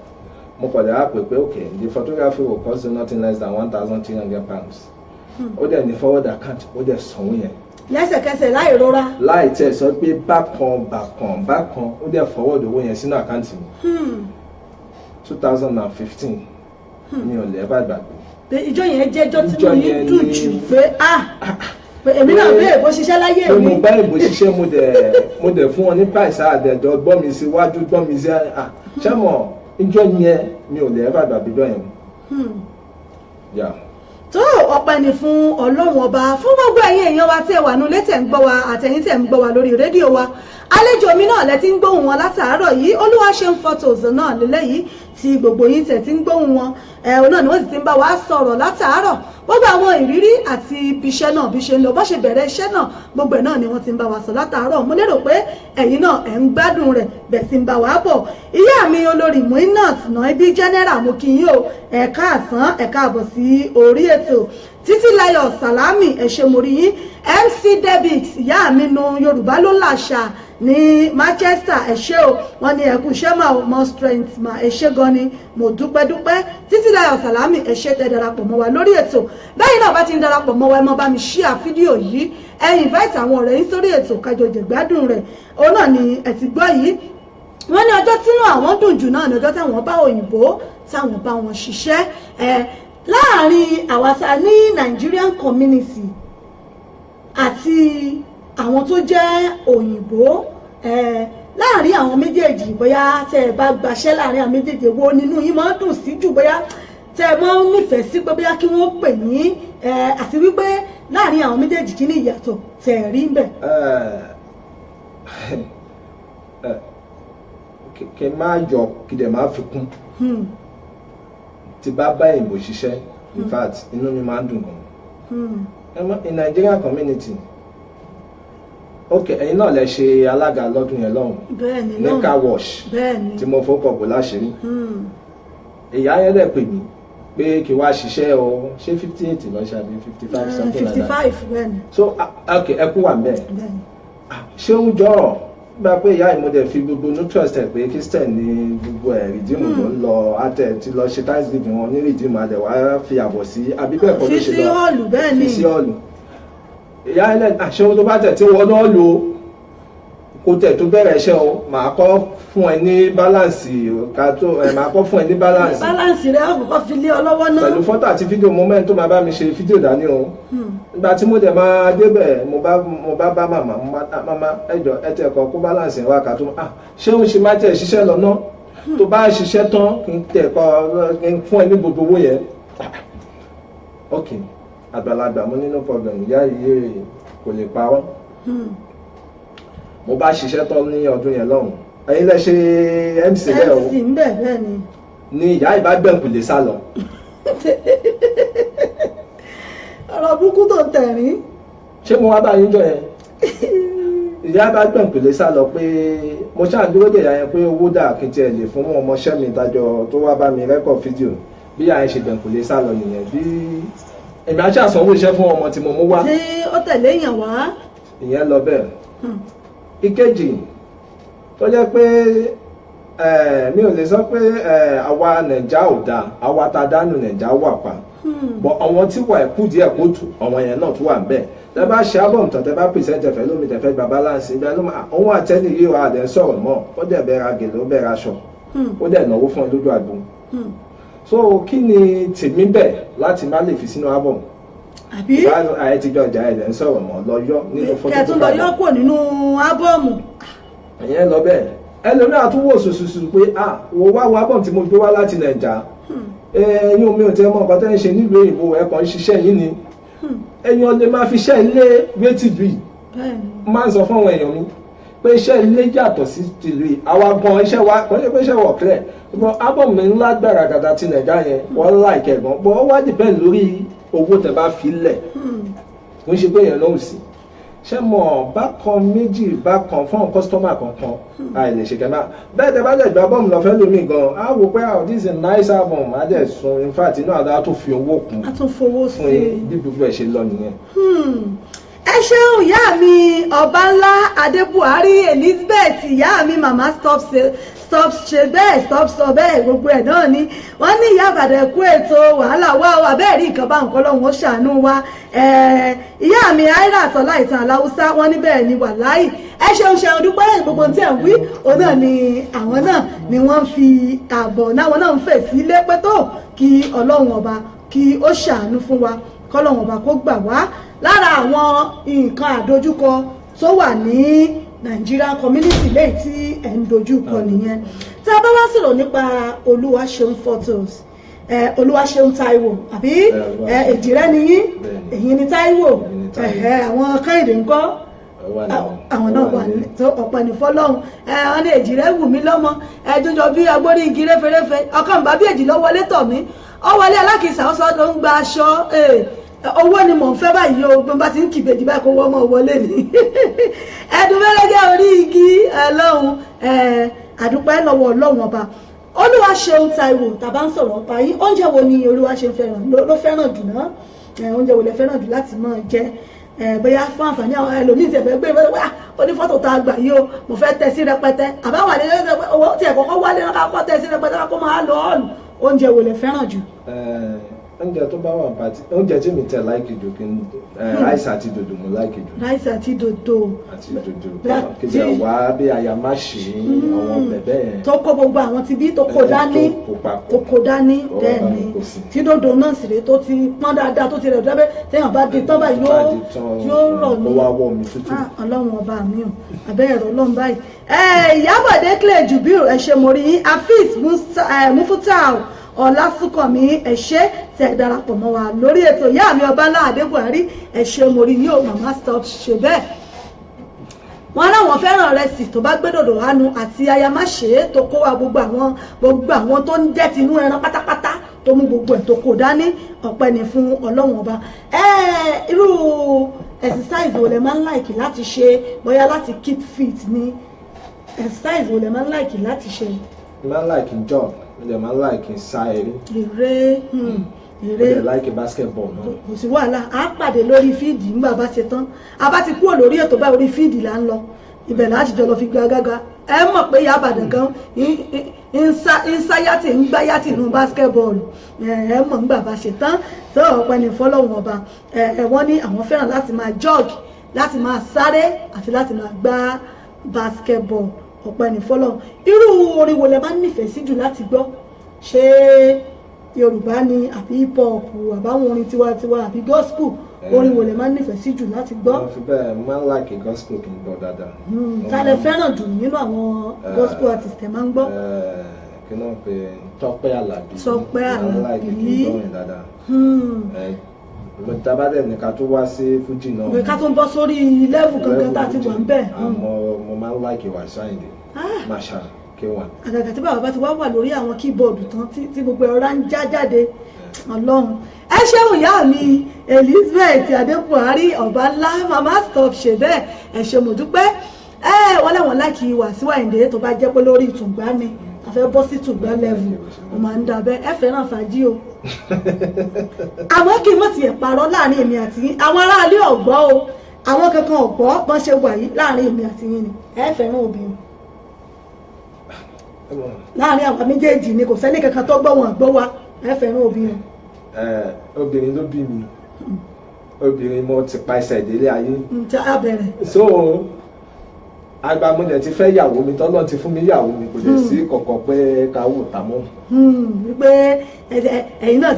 mo kọ̀ dẹ̀ wá pé okay the photography will cost you nothing less than £1,300 ó dẹ̀ ní forward account ó dẹ̀ sanwó yẹn lẹ́sẹ̀kẹsẹ̀ láì rọra. láì tẹ̀ sọ pé bákan ó dẹ̀ forward owó yẹn sínú àkáǹtì mi 2015 mi ò lè bá gbàgbé. ìjọ yẹn jẹ́jọ́ tí mo ní dùn jù pé èmi náà bí èbó ṣiṣẹ́ láyé mi. mo bá èbó ṣiṣẹ́ mo dẹ̀ fún wọn ní price àdẹ̀jọ́ gbọ́ mi sí wájú gbọ́ mi sí ṣé mo ìjọ yẹn mi ò lè bá gbàgbé jọ yẹn. tó ọpẹ́ ni fún Ọlọ́run ọba fún gbogbo ẹ̀yin èèyàn wa tí ẹ wà nílé tẹ́ ń gbọ́ wa àtẹ̀yin tẹ́ ń gbọ́ wa lórí rédíò wa àlejò mi náà lẹ ti ń gbóhùn wọn látàárọ̀ yìí Olúwaṣeun Photos náà lélẹ̀ yìí tí gbogbo yín tẹ̀ ti ń gbóhùn wọn òun náà ni wọ́n sì ti ń bá wa sọ̀rọ̀ látàárọ̀ gbogbo àwọn ìrírí àti iṣẹ́ náà bí ṣe ń lọ bó ṣe bẹ̀rẹ̀ iṣẹ́ náà gbogbo ẹ̀ náà ni wọ́n ti ń bá wa sọ látàárọ̀ mo lérò pé ẹ̀yin náà ẹ̀ ń gbádùn rẹ̀ bẹ̀ sí ń bá wa bọ̀ ìyá mi olórí Muinat Naibi general mo kí yín o ẹ káàsán ẹ káàbọ̀ sí orí ètò Títílayọ̀ Sàlámì ẹ ṣé mo rí yín MC David ìyá mi nu Yorùbá ló làṣà ní Manchester ẹ ṣé o wọ́n ní ẹkú iṣẹ́ máa mọ strength ma ẹ ṣé gan ni mo dúpẹ́ Títílayọ̀ Sàlámì ẹ ṣé tẹ́ darapọ̀ mọ́ wa lórí ètò bẹ́ẹ̀ náà bá ti ń darapọ̀ mọ́ wa ẹ mọ́ bá mi share fídíò yìí ẹ invite àwọn ọ̀rẹ́ yín sórí ètò kájọ jẹ̀gbádùn rẹ̀ òun náà ni ẹ ti gbọ́ yìí wọ́n ní ọjọ́ tínú àwọn dùn jù náà ní ọjọ́ táwọn bá òyìnbó táwọn bá wọn ṣiṣẹ́ láàárín àwàsá ní Nigerian community àti àwọn tó jẹ́ òyìnbó láàárín àwọn méjèèjì bóyá tẹ́ ẹ bá gbaṣẹ́ láàárín àwọn méjèèjì wo nínú yín máa ń dùn sí jù bóyá tẹ́ ẹ máa ń nífẹ̀ẹ́ sí pé bóyá kí wọ́n pè ní àti wípé láàárín àwọn méjèèjì kí ni ìyàtọ̀ tẹ́ ẹ rí ń bẹ̀. kí n máa yọ kí dẹ̀ máa fi kún tí bá bá ìbò ṣiṣẹ́ in fact inú mi máa ń dùn gan. in Nigerian community ok ẹ̀yin náà lè ṣe alága lọ́dún yẹn lọ́hùn ní car wash tí mo fọkọ̀ bò láṣìírí ìyá yẹn dẹ̀ pè mí pé kí wá ṣiṣẹ́ o ṣé 58 lọ ṣàbí 55 something like that 55 bẹ́ẹ̀ni. so ok ẹ kú wà ń bẹ̀ ṣé ń jọ bá pé ìyá ìmúdẹ̀ fi gbogbo nutrient ẹ̀ pé Christian ní gbogbo ẹ̀ rìdíìmù ló ń lọ àtẹ̀ tí lọ ṣe thanksgiving wọn ní rìdíìmù àdẹ̀ wá fi àbọ̀ sí abíbẹ̀ kọ́ ló ṣe lọ fi sí họ́ọ̀lù bẹ́ẹ̀ ni fi sí họ́ọ̀lù ìyá ilẹ̀ àṣẹwọ́n tó bá tẹ̀ tí wọ́n náà lò kó tẹ̀ tó bẹ̀rẹ̀ iṣẹ́ o màá kọ́ fún ẹ ní balance ká tó màá kọ́ fún ẹ ní balance. balance rẹ̀ ọkọ̀ fi lé ọ lọ́wọ́ náà. pẹ̀lú fọ́tò àti fídíò moment tó máa bá mi ṣe fídíò dání o nígbà tí mo dẹ̀ máa débẹ̀ mo bá màmá ẹjọ́ ẹ tẹ̀ kọ́ kó balance wa ká tó ṣé o ṣe máa tẹ̀ ṣiṣẹ́ lọ ná tó bá ṣiṣẹ́ tán kí n tẹ̀ kọ́ kí n fún ẹ ní gbogbo owó yẹn ok àgbàlagbà mo ní no problem ìyá yìí kò lè parọ́ mo bá ṣiṣẹ́ tán ní ọdún yẹn lọ́hùn ẹ̀yin lẹ ṣe MC bẹ́ẹ̀ o MC ń bẹ̀ bẹ́ẹ̀ ni. ni ìyá ìbá gbẹ̀ǹkù lè sá lọ. ọ̀rọ̀ burúkú tó tẹ̀rín. ṣé mo wá bá yín jọ yẹn ìyá bá gbẹ̀ǹkù lè sá lọ pé mo ṣáà dúró dè ìyá yẹn pé owó dà kí n tiẹ̀ lè fún ọmọọṣẹ́ mi ìdájọ́ tó wá bá mi rẹ́kọ̀ fídíò bí ìyá yẹn ṣe gbẹ̀ǹkù lè sá lọ nìyẹn bí èmi á ṣàsanwó iṣẹ́ fún ọmọ tí mo mú wá. ṣé ó tẹ̀lé èèyàn wá. ìyẹn lọ bẹ́ẹ̀. ìkejì tó jẹ́ pé mi ò lè sọ pé àwa nàìjà ò dáa àwa tá a dánù nàìjà wà pa bọ àwọn tí wà ẹ̀kú díẹ̀ kó tù àwọn yẹn náà tún wà bẹ́ẹ̀ tẹ bá ṣe album tán tẹ bá present ẹ̀fẹ̀ lómi tẹ̀fẹ̀ gba balance ibẹ̀ ló máa òun àtẹ́lẹ̀ yìí wà dẹ̀ sọ̀rọ̀ mọ́ ó dẹ̀ bẹ́ẹ̀ ra gèlè ó bẹ́ẹ̀ ra aṣọ ó dẹ̀ náwó fún ẹ lójú àgbo so kí ni tèmi bẹ̀ láti má lè fi sínú album àbí àyè ti jọ ìjà ẹ̀dẹ̀ ń sọ̀rọ̀ mọ́ lọ yọ nínú fọ́tò tó kẹtù lọ yọ kúrò nínú ábọ́ọ̀mù. ìyẹn lọ bẹ́ẹ̀ ẹlòmíràn tún wò sùsùsù pé wo wá wo ábọ́ọ̀mù tí mo gbé wá láti nàìjà ẹ̀yin omi ò tẹ́ mọ́ nǹkan tẹ́ ń ṣe nílùú òyìnbó ẹ̀kan ṣiṣẹ́ yìí ni èèyàn lè máa fi iṣẹ́ ilé wé tìlú yìí máa ń sọ fún àwọn èèyàn mi pé iṣẹ́ ilé yàtọ̀ sí tìlú yìí àwa gan iṣẹ́ wa kò ṣe pé iṣẹ́ wọ̀ clear ṣùgbọ́n ábọ́ọ̀mù mi ńlá gbàrà gàdá ti nàìjà yẹn wọ́n láìkẹ́ gan bọ́ wá depend lórí owó tẹ́ bá fi lẹ̀ kò ń ṣe pé èèyàn náà ò sí ṣé mọ̀ bákan méjì bákan fún kọ́sítọ́mà kankan àìlè ṣe kẹ́mà bẹ́ẹ̀ tẹ́ bá lè gba album lọ fẹ́ lómi gan á wò pé this is a nice album á dẹ̀ sun in fact inú àdá tó fi owó kún a tún fowó sí fún bí gbogbo ẹ̀ ṣe lọ nìyẹn. ẹ ṣeun ìyá mi ọba ńlá adébùhárí elizabeth ìyá mi màmá stop ṣe bẹ́ẹ̀ stop sọ bẹ́ẹ̀ gbogbo ẹ̀ náà ni wọ́n ní ìyá àbàdàn kú ètò wàhálà wá o àbẹ́ẹ̀rí nǹkan bá nǹkan lọ́hùn ó ṣàánú wa ìyá mi aira àtọ́lá ìtàn aláwùsá wọ́n ní bẹ́ẹ̀ ni wàláì ẹ ṣeun dúpẹ́ gbogbo tí ẹ̀ ń wí òun náà ni àwọn náà ni wọ́n fi ààbọ̀ náwọn náà ń fèsì lépẹ́tò kí ọlọ́run ọba kí ó ṣàánú fún wa kọ́lọ́run ọba kó gbà wá lára àwọn nǹkan àdójúkọ tó wà ní Nigerian community lẹ́yìn tí ẹ̀ ń dojúkọ nìyẹn tí a bá wá sọ̀rọ̀ nípa Olúwaṣeun photos Olúwaṣeun Táíwò àbí Èjìrẹ́ ni yín èyí ni Táíwò àwọn Kẹ́hìndé ńkọ́ àwọn náà wà tó ọ̀pọ̀ ní fọlọ́hún wọn ní Èjìrẹ́ wù mí lọ́mọ ẹ̀ẹ́dúnjọ bí agbórí igi réferéfe ọkàn bá bí èjì lọ wọlé tọ̀ mí ọ wọlé alákìsà ọ̀sán ló ń gba aṣọ owó ni mò ń fẹ́ báyìí o bí wọ́n bá ti ń kìbèjì báyìí kó wọ́n mọ̀ wọlé ni ẹ̀dùn mẹ́rẹ́gẹ́ orí igi ọlọ́run àdúpẹ́ lọ́wọ́ ọlọ́run ọba Olúwaṣeun Táíwò tàbá ń sọ̀rọ̀ ọ̀pá yìí oúnjẹ wo ni Olúwaṣeun ló fẹ́ràn jù náà oúnjẹ wo lẹ fẹ́ràn jù láti máa jẹ bóyá fún àǹfààní àwọn ẹlòmíì tí ẹ fẹ́ gbé wá ó ní fọ́tò tá a gbà yìí o mo fẹ́ tẹ sí rẹpẹtẹ àbáwọ̀ àdéhùn owó tí ẹ̀ kọ́kọ́ wálé náà kọ́ tẹ sí rẹpẹtẹ kó máa lọ ọ̀lù oúnjẹ wo lẹ fẹ́ràn jù. oúnjẹ tó bá wà pàtí oúnjẹ tí mi tẹ láìkì jù kí n ráìsì àti dòdò mo láìkì jù. ráìsì àti dòdò. kìdí wá bí aya má ṣe àwọn bẹ̀bẹ̀ yẹn. tó kó gbogbo àwọn ti bí tó kó dání bẹ́ẹ̀ ni tí dòdò náà sì rè tó ti pọ́n dáadáa tó ti rẹ̀ dábẹ́ téèyàn bá di tán báyìí yóò rọ̀ ní. ó wá wọ̀ mí tútù. ọlọ́run ọba mi ò abẹ́ ẹ̀rọ ọlọ́run báyìí. Ìyábọ̀dé Clay Jubiru ẹ̀ṣẹ̀ mọ̀rí Afeez Mufutau Ọlásùnkànmí ẹ̀ṣẹ́ tẹ̀ darapọ̀ mọ́ wa lórí ètò ìyá mi ọba ńlá Adébùhárí ẹ̀ṣẹ̀ mọ̀rí ní o màmá stop ṣe bẹ́ẹ̀. wọ́n láwọn fẹ́ràn rẹsì tó bá gbé dòdò hánu àti ayamáṣe tó kó wa gbogbo àwọn tó ń jẹ́ tinú ẹran pátápátá tó mú gbogbo ẹ̀ tó kó dání ọpẹ́ ni fún ọlọ́run ọba. irú exercise wo lẹ máa ń láìkì láti ṣe bóyá láti keep fit ni exercise wo lẹ máa ń láìkì láti ṣe. máa ń láìkì jog mo máa ń láìkì sá eré. eré mo dẹ̀ láìkì basketball náà. kò sí wàhálà á pàdé lórí fíìdì nígbà bá ṣe tán a bá ti kúrò lórí ètò báyìí orí fíìdì là ń lọ ibẹ̀ láti jọ lọ fi gbàgàgà ẹ mọ̀ pé Ìyá Ìbàdàn kan ń sáyàtì ń gbáyàtì nínú basketball ẹ mọ̀ nígbà bá ṣe tán tó ọ̀pẹ ní fọlọ́hún ọba wọ́n ní àwọn fẹ́ràn láti máa jog láti máa sáré àti láti máa gbá basketball ọ̀pẹ ní fọlọ́hún. irú orin wo lẹ máa ń nífẹ̀ẹ́ sí jù láti gbọ́ ṣé Yorùbá ni àbí hip hop àbáwọn orin tiwantiwa àbí gospel orin wo lẹ máa ń nífẹ̀ẹ́ sí jù láti gbọ́. mo fi bẹ́ẹ̀ mo máa ń like gospel kì í gbọ́ dáadáa. ta lẹ fẹ́ràn jù nínú àwọn gospel artist ẹ máa ń gbọ́. kí náà pé Tọ́pẹ́ Àlàbí. Tọ́pẹ́ Àlàbí. tàbá dẹ̀ ní ká tó wá sí Fújì náà. ká tó ń bọ́ sórí level gangan tá a ti wà ń bẹ̀. mo máa ń like Wasiu Ayinde Marshal K1. àgàgà tí bàbá bá ti wá wà lórí àwọn kíbọọdù tán tí gbogbo ẹ̀rọ ń já jáde Ọlọ́run. ẹ ṣeun ìyá mi Elizabeth Adébùhárí ọba ńlá mama stop ṣe bẹ́ẹ̀ ẹ ṣé mo dúpẹ́. wọ́n láwọn láìkí Wasiu Ayinde tó bá jẹ́ pé lórí ìtùngbá ni a fẹ́ bọ́ sí ìtùngbá level wọ́n máa ń dàbẹ́ ẹ fẹ́ràn fàájì o. àmọ́ kí n mọ̀ tiẹ̀ parọ́ láàrin èmi àti yín àwọn aráalé ọ̀gbọ́ o àwọn kankan ọ̀gbọ́ bọ́n ṣe wà yìí láàrin èmi àti yín ni ẹ fẹ́ràn obìnrin láàrin àwọn méjèèjì ni kò sẹ́ni kankan tó gbọ́ wọn gbọ́ wa ẹ fẹ́ràn obìnrin. obìnrin ló bí mi obìnrin mo ti pa ẹsẹ̀ ìdílé ayé. ǹjẹ́ a bẹ̀rẹ̀. so agbamọ̀dẹ̀ ti fẹ́ yàwó mi tọ́lọ́ ti fún mi yàwó mi kò lè sí kọ̀kọ̀ pé ká wò tá mọ́. wípé ẹ̀yin náà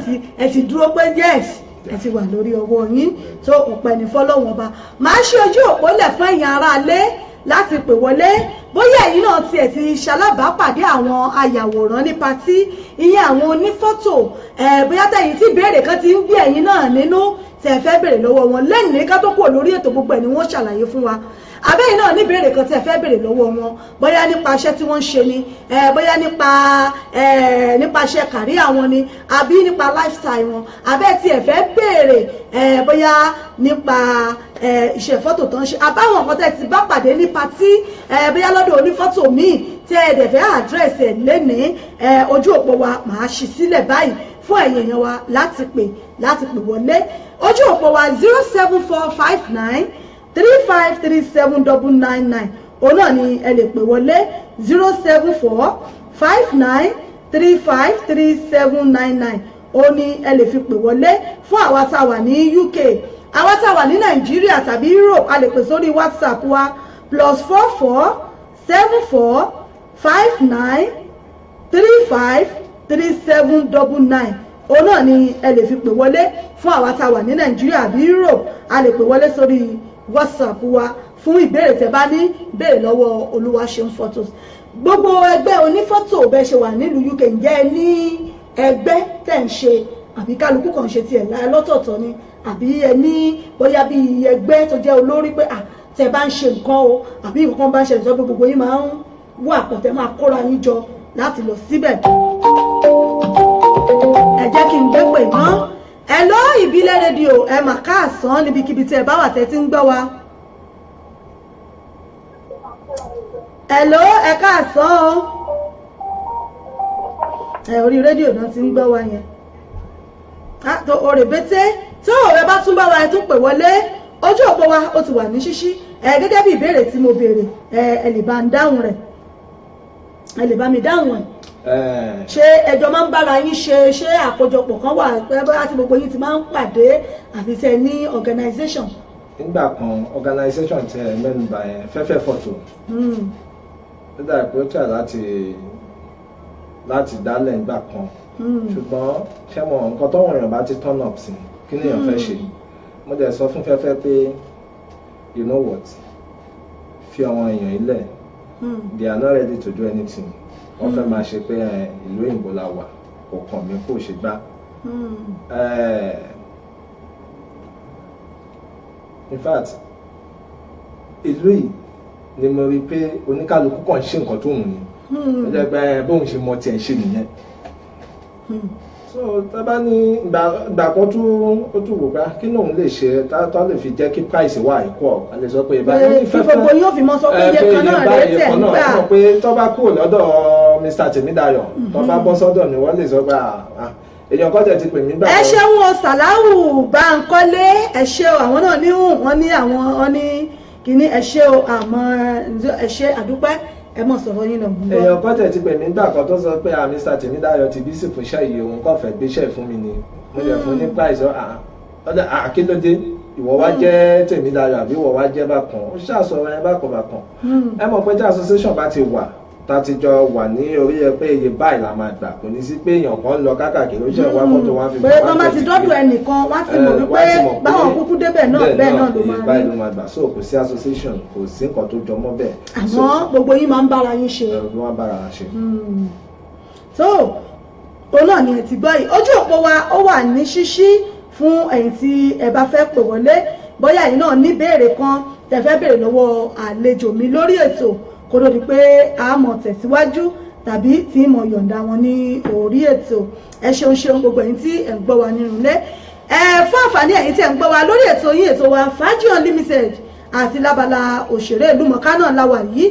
ti dúró pé yes ẹ ti wà lórí ọwọ́ yín tó ọ̀pẹ ní fọlọ́wọ́n ọba máa ṣe ojú òpó lẹ̀ fún ẹ̀yin aráalé láti pè wọlé bóyá ẹ̀yin náà tiẹ̀ ti ṣalábàápàdé àwọn ayàwòrán ní patí ìyẹn àwọn onífọ́tò bóyá tẹ̀yin tí ìbéèrè kan ti ń gbé ẹ̀yin náà nínú tẹ̀ fẹ́ béèrè lọ́wọ́ wọn lẹ́yìn ká tó kúrò lórí ètò gbogbo ẹ̀ ni wọ́n ṣàlàyé fún wa àbẹ́yìn náà ní ìbéèrè kan tẹ̀ fẹ́ béèrè lọ́wọ́ wọn bóyá nípa iṣẹ́ tí wọ́n ń ṣe ni bóyá nípa iṣẹ́ kàríà wọn ni àbí nípa lifestyle wọn àbẹ́ tí ẹ̀ fẹ́ béèrè bóyá nípa iṣẹ́ fọ́tò tó ń ṣe àbáwọn nǹkan tẹ̀ ti bá pàdé ní patí bóyá lọ́dọ̀ onífọ́tò míì tí ẹ dẹ̀ fẹ́ àdírẹ́sì ẹ̀ lénìí ojú òpó wa màá ṣí sílẹ̀ báyìí fún ẹ̀yin èèyàn wa láti pè wọlé. Ojú òpó wa 07459353799 òun náà ni ẹ lè pè wọlé 07459353799 òun ni ẹ lè fi pè wọlé fún àwa tá a wà ní UK, àwa tá a wà ní Nàìjíríà tàbí Europe a lè pè sórí WhatsApp wa +447459353799 òun náà ni ẹ lè fi pè wọlé fún àwa tá a wà ní Nàìjíríà àbí Europe a lè pè wọlé sórí WhatsApp wa fún ìbéèrè tẹ́ bá ní béèrè lọ́wọ́ Olúwaṣeun Photos. Gbogbo ẹgbẹ́ onífọ́tò bẹ́ẹ̀ ṣe wà nílùú UK, ǹjẹ́ ẹ ní ẹgbẹ́ tẹ̀ ń ṣe àbí kálukú kan ṣe tiẹ̀ lọ́tọ̀ọ̀tọ̀ ni, àbí ẹ ní bóyá bí ẹgbẹ́ tó jẹ́ olórí pé tẹ́ bá ń ṣe nǹkan o àbí nǹkan bá ń ṣe ìjọba gbogbo yín máa ń wà pọ̀ tẹ́ máa kóra yín jọ láti lọ síbẹ̀. Ẹ jẹ́ kí n gbé pè ná. Hello Ìbílẹ̀ rédíò, ẹ mà káàsán níbikíbi tí ẹ bá wà tẹ́ tí ń gbọ́ wa. Hello, ẹ káàsán o. Orí rédíò náà ti ń gbọ́ wa yẹn. Tó orè bété tó ọ̀rẹ́ bá tún bá wa ẹ tún pè wọlé. Ojú òpó wa ó ti wà ní ṣíṣí. Gẹ́gẹ́ bí ìbéèrè tí mo béèrè, ẹ lè bá ń dáhùn rẹ̀. Ẹ lè bá mi dáhùn ẹ̀. Ṣé ẹjọ́ máa ń bára yín ṣe àkójọpọ̀ kan wà láti gbogbo yín ti máa ń pàdé àbí tẹ ní organization? Nígbà kan organization tẹ mẹ́nubà yẹn fẹ́fẹ́ fọ́tò. Ó dàbí pé ó tẹ̀ láti dálẹ̀ nígbà kan. Ṣùgbọ́n ṣé mo nǹkan tọ́wọ́n èèyàn bá ti turn up sí kí ni èèyàn fẹ́ ṣe? Mo dẹ̀ sọ fún fẹ́fẹ́ pé you know what, fi àwọn èèyàn ilẹ̀, they are not ready to do anything. Wọ́n fẹ́ máa ṣe pé ìlú òyìnbó la wà, kò kàn mí kò ṣe gbá. In fact, ìlú yìí ni mo rí pé oníkálukú kàn ṣe nǹkan tó wù ní. Ó jẹ́ pé bóun ṣe mọ tiẹ̀ ṣe nìyẹn. So tábà ní ìgbà kan ó tún wò pé kí lóun lè ṣe tó lè fi jẹ́ kí price wà equal. A lè sọ pé ìbáraẹni fẹ́fẹ́ gbogbo yóò fi mọ sọ pé iye kan náà rẹ̀ tẹ̀ ń gbà. Pé tó bá kúrò lọ́dọ̀ Mr. Tèmídayọ̀ tó bá bọ́ sọ́dọ̀ ni wọ́n lè sọ pé èèyàn kọ́jà ti pè mí gbà. Ẹ ṣeun o Sàláwù Bánkọ́lé, ẹ ṣe o, àwọn náà wọ́n ní àwọn ní kíní, ẹ ṣe o, àmọ́ ẹ ṣe àdúpẹ́, ẹ mọ̀ sọ̀rọ̀ yín náà. Èèyàn kọ́jà ti pè mí gbà kan tó sọ pé Mr. Tèmídayọ̀ ti bí sì fún iṣẹ́ yìí, òun kàn fẹ́ gbéṣẹ́ fún mi ni mo lè fún ní price kí ló dé ìwọ wá jẹ́ Tèmídayọ̀ àbí ìwọ wá jẹ́ bákan, ó ṣàṣọ̀rọ̀ ẹ bákan. Ẹ mọ̀ pé tí association bá ti wà tá ti jọ wà ní orí ẹ pé iye báyìí la máa gbà, kò ní sí pé èèyàn kan lọ káàkiri ó ṣe wá mọ́tò wá fi pé tó má ti dọ́dọ̀ ẹnìkan wá ti mọ̀ wípé báwọn kúkú débẹ̀ náà bẹ́ẹ̀ náà ló máa gbà. So kò sí association, kò sí nǹkan tó jọ mọ́ bẹ́ẹ̀. Àmọ́ gbogbo yín máa ń bára yín ṣe. Ló máa ń bára ṣe. So òun náà ni ẹ ti gbọ́ yìí. Ojú òpó wa ó wà ní ṣíṣí fún ẹ̀yin tí ẹ bá fẹ́ pè wọlé, bóyá ẹ̀yin náà ní béèrè kan tẹ́ fẹ́ béèrè lọ́wọ́ àlejò mi lórí ètò kó ló di pé a mọ̀ tẹ̀síwájú tàbí tí mọ̀ yọ̀ǹda wọn ní orí ètò. Ẹ ṣeun gbogbo ẹ̀yin tí ẹ̀ ń gbọ́ wa nínú ilé. Fún àǹfààní ẹ̀yin tí ẹ̀ ń gbọ́ wa lórí ètò yín, ètò wa Fàájì Unlimited àti lábala òṣèré ìlúmọ̀ọ́ká náà la wà yìí,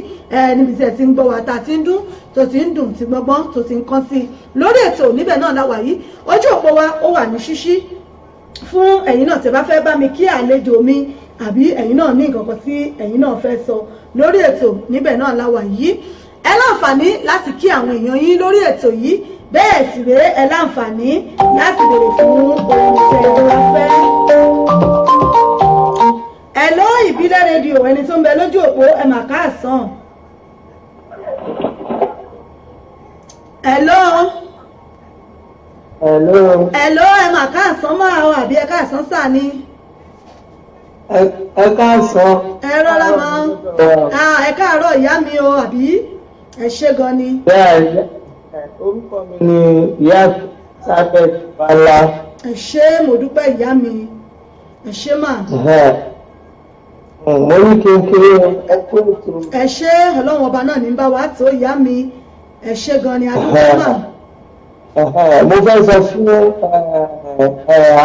níbi tí ẹ̀ ti ń gbọ́ wa tá ti ń dún tó ti ń dùn tí gbọ́ngbọ́n tó ti ń kán sí lórí ètò níbẹ̀ náà la wà yìí. Ojú òpó wa ó wà ní ṣíṣí fún ẹ̀yin náà tẹ́ bá fẹ́ bá mi kí àlejò mi àbí ẹ̀yin náà ní nǹkan kan tí ẹ̀yin náà fẹ́ sọ lórí ètò níbẹ̀ náà la wà yìí. Ẹ láǹfààní láti kí àwọn èèyàn yín lórí ètò yìí, bẹ́ẹ̀ sì rèé ẹ láǹfààní láti béèrè fún ohun tẹ́ ẹ bá fẹ́. Hello Ìbílẹ̀ rédíò, ẹni tó ń bẹ lójú òpó ẹ mà káàsán. Hello ẹ mà káàsán máa wà bí ẹ káàsán sáà ni. Ẹ káàsán. Ẹ rọra máa ẹ káàárọ̀ ìyá mi o, àbí ẹ ṣé gan ni. Bẹ́ẹ̀ orúkọ mi ni ìyá Sábẹ́ Bala. Ẹ ṣé mo dúpẹ́ ìyá mi, ẹ ṣé mà. Mo ní kékeré ẹ kó ètò. Ẹ ṣé Ọlọ́run ọba náà ní bá wa tó ìyá mi, ẹ ṣé gan ni adúgbò mà. Mo fẹ́ sọ fún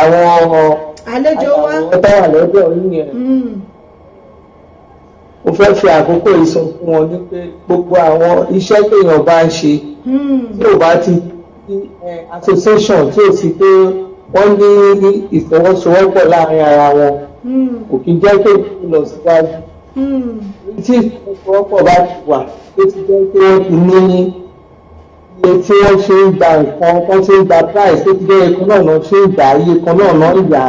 àwọn àlejò wa tó wà lọ́dọ̀ yín yẹn. Mo fẹ́ fi àkókò yìí sọ fún wọn ní pé gbogbo àwọn iṣẹ́ téèyàn bá ń ṣe tí ò bá ti association tí ó sì pé wọ́n ní ìfọwọ́sowọ́pọ̀ láàrin ara wọn kò kí jẹ́ pé kí lọ síwájú. Tí ìfọwọ́sowọ́pọ̀ bá ti wà ó ti jẹ́ pé wọ́n ti ní iye tí wọ́n ṣe ń gba nǹkan wọ́n ṣe ń gba price tó ti jẹ́ ikun náà náà ṣe ń gbà iye kan náà náà ìyá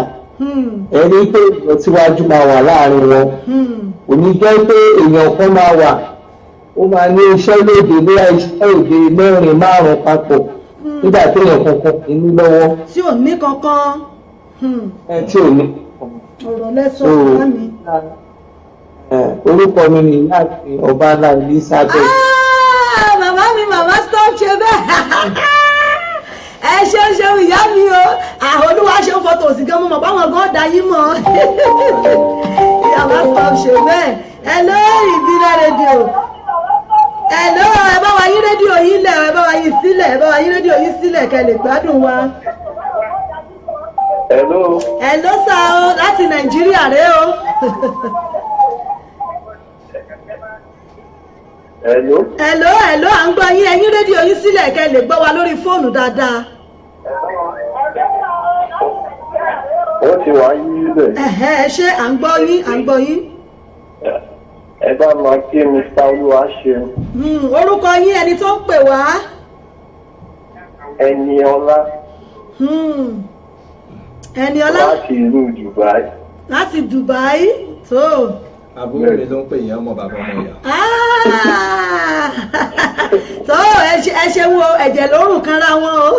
ẹ̀rí pé ìlọsíwájú máa wà láàrin wọn. Kò ní jẹ́ pé èèyàn kan máa wà ó máa ní iṣẹ́ lóde bóyá iṣẹ́ òde 4-5 papọ̀ nígbà tí èèyàn kankan kì í ní lọ́wọ́. Tí ò ní kankan. Tí ò ní. Ọ̀rọ̀ lẹ́sọ̀ ọ̀gá mi. Orúkọ mi ni láti Ọbańlá Elizabeth. Màmá mi màmá stop ṣe bẹ́ẹ̀. Ẹ ṣeun ìyá mi o. Olúwa ṣe ń fọtò sí gan mo mọ̀ báwọn gan da yín mọ̀. Ìyàwó stop ṣe bẹ́ẹ̀. Hello Ìbílẹ̀ rédíò. Hello ẹ bá wa yín rédíò yín lẹ̀ ẹ bá wa yín sílẹ̀ ẹ bá wa yín rédíò yín sílẹ̀ kẹ́ lè gbádùn wa. Hello. Hello sá o láti Nàìjíríà rẹ o. Hello. Hello à ń gbọ́ yín ẹ yín rédíò yín sílẹ̀ kẹ́ lè gbọ́ wa lórí fóònù dáadáa. Ó ti wá yí bẹ̀. Ẹ ṣé à ń gbọ́ yín. Ẹ bá máa kí Mr. Olúwaṣeun. Orúkọ yín ẹni tó ń pè wá. Ẹniọlá. Ẹniọlá. Láti ìlú Dubai. Láti Dubai tó. Àbúrò mi ló ń pè yín ọmọ bàbá ọmọ ìyá. Tó ẹ ṣe wo ẹ̀jẹ̀ lórùn kanra wọn o.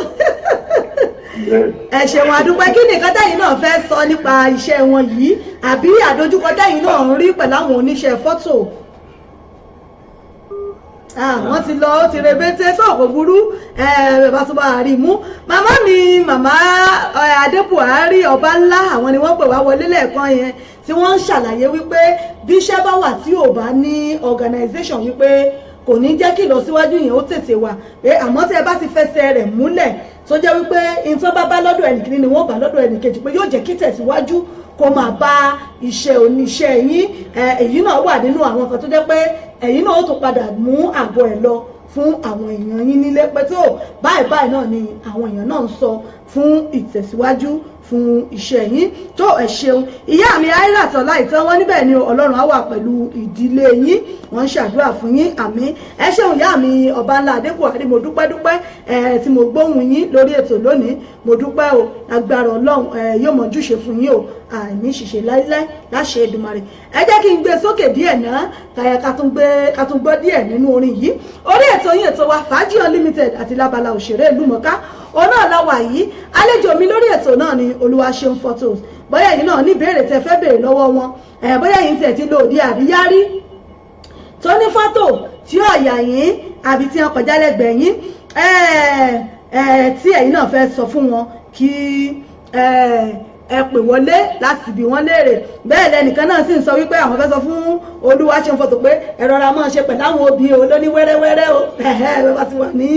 Ẹ ṣeun àdúpẹ́ kí nìkan tẹ́yìn náà fẹ́ sọ nípa iṣẹ́ wọn yìí àbí àdójúkọ tẹ́yìn náà ń rí pẹ̀lú àwọn oníṣẹ́ fọ́tò. Wọ́n ti lọ ó ti rebété sọ̀kò burú bàbá tó bá rí mú. Màmá mi màmá Adébùhárí Ọbańlá àwọn ni wọ́n pè wá wọlé lẹ́ẹ̀kan yẹn tí wọ́n ń ṣàlàyé wípé bí iṣẹ́ bá wà tí ò bá ní organization wípé kò ní jẹ́ kí ìlọsíwájú yẹn ó tètè wà pé àmọ́ tẹ́ ẹ bá ti fẹsẹ̀ rẹ̀ múlẹ̀ tó jẹ́ wípé nǹkan bá lọ́dọ̀ ẹnìkíní ni wọ́n bá lọ́dọ̀ ẹnìkejì pé yóò jẹ́ kí tẹ̀síwájú kó máa bá iṣẹ́ oníṣẹ́ yín èyí náà wà nínú àwọn kan tó jẹ́ pé ẹ̀yin náà ó tún padà mú àbọ̀ ẹ̀ lọ fún àwọn èèyàn yín nílé pé tó báyìí náà ni àwọn èèyàn náà ń sọ fún ìtẹ̀síwájú fún iṣẹ́ yín tó ẹ ṣeun. Ìyá mi Airat Ọláìtàn wọ́n níbẹ̀ ni Ọlọ́run á wà pẹ̀lú ìdílé yín wọ́n ń ṣàdúrà fún yín àmín. Ẹ ṣeun ìyá mi Ọbańlá Adébùhárí mo dúpẹ́ tí mo gbóhùn yín lórí ètò lónìí mo dúpẹ́ o agbára Ọlọ́run yóò mọ̀ júṣe fún yín o àní ṣìṣe láíláí láṣẹ Èdùmàrè. Ẹ jẹ́ kí n gbé sókè díẹ̀ náà kàyà ká tún gbọ́ díẹ̀ nínú orin yìí orí ètò yín ètò wa Fàájì Unlimited àti lábala òṣèré ìlúmọ̀ọ́ká ọ̀nà àláwà yìí àlejò mi lórí ètò náà ni Olúwaṣeun Photos bóyá yìí náà ní ìbéèrè tẹ́ fẹ́ béèrè lọ́wọ́ wọn bóyá yìí tẹ̀ ti lò ní àríyárí tó ní fọ́tò tí ó yà yín àbí tí wọ́n kọjá lẹ́gbẹ̀ẹ́ yín tí ẹ̀yin náà fẹ́ sọ fún wọn kí ẹ pè wọlé láti bí wọ́n léèrè bẹ́ẹ̀ lẹ́nìkan náà sì ń sọ wípé àwọn fẹ́ sọ fún Olúwaṣeun Photo pé ẹ̀rọ ara máa ṣe pẹ̀lú àwọn obì o lóní wẹ́rẹ́wẹ́rẹ́ o bá ti wà ní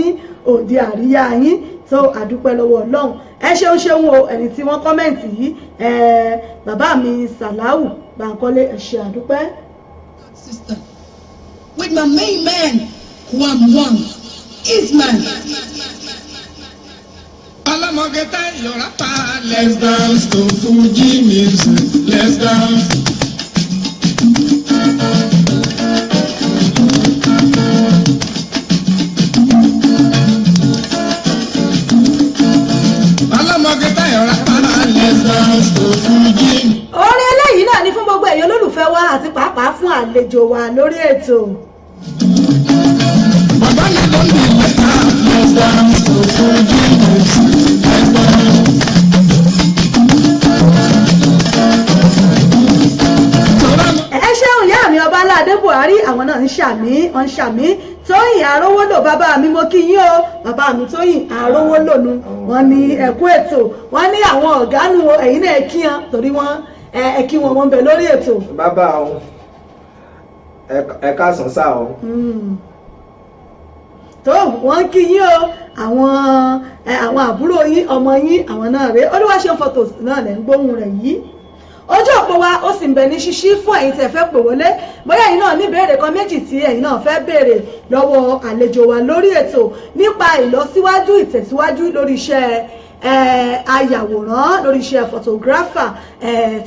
òde àríyá yín tó àdúpẹ́ lọ́wọ́ Ọlọ́run ẹ ṣeun o ẹni tí wọ́n kọ́mẹ̀ntì yìí bàbá mi Sàláwù Bánkọ́lé ẹ ṣé àdúpẹ́. Sister, with my main man Wam Isman. Alamogeta Yorapa, let's dance to Fuji music, let's dance. Alamogeta Yorapa, let's dance to Fuji. Orin eléyìí náà ni fún gbogbo èèyàn olólùfẹ́ wa àti pàápàá fún àlejò wa lórí ètò. Bàbá mi ló ń bí mẹ́ta, let's dance to Fuji music, let's dance. Ẹ ṣeun ìyá mi Ọbańlá Adébùhárí àwọn náà ń ṣàmì Tóyìn Arówólò bàbá mi mo kí yín o bàbá mi Tóyìn Arówólò nu wọ́n ní ẹ̀kú ètò wọ́n ní àwọn ọ̀gá nu ẹ̀yin náà kí wọn torí wọ́n kí wọn wọ́n bẹ lórí ètò. Bàbá o ẹ káàsán sá o. Tó wọ́n kí yín o àwọn àbúrò yín ọmọ yín àwọn náà rèé Olúwaṣeun Photos náà lẹ́ ń gbóhùn rẹ̀ yìí ojú òpó wa ó sì ń bẹ ní ṣíṣí fún ẹ̀yin tẹ́ fẹ́ pè wọlé bóyá ẹ̀yin náà ní ìbéèrè kan méjì tí ẹ̀yin náà fẹ́ béèrè lọ́wọ́ àlejò wa lórí ètò nípa ìlọsíwájú ìtẹ̀síwájú lórí iṣẹ́ ayàwòrán, lórí iṣẹ́ photographer,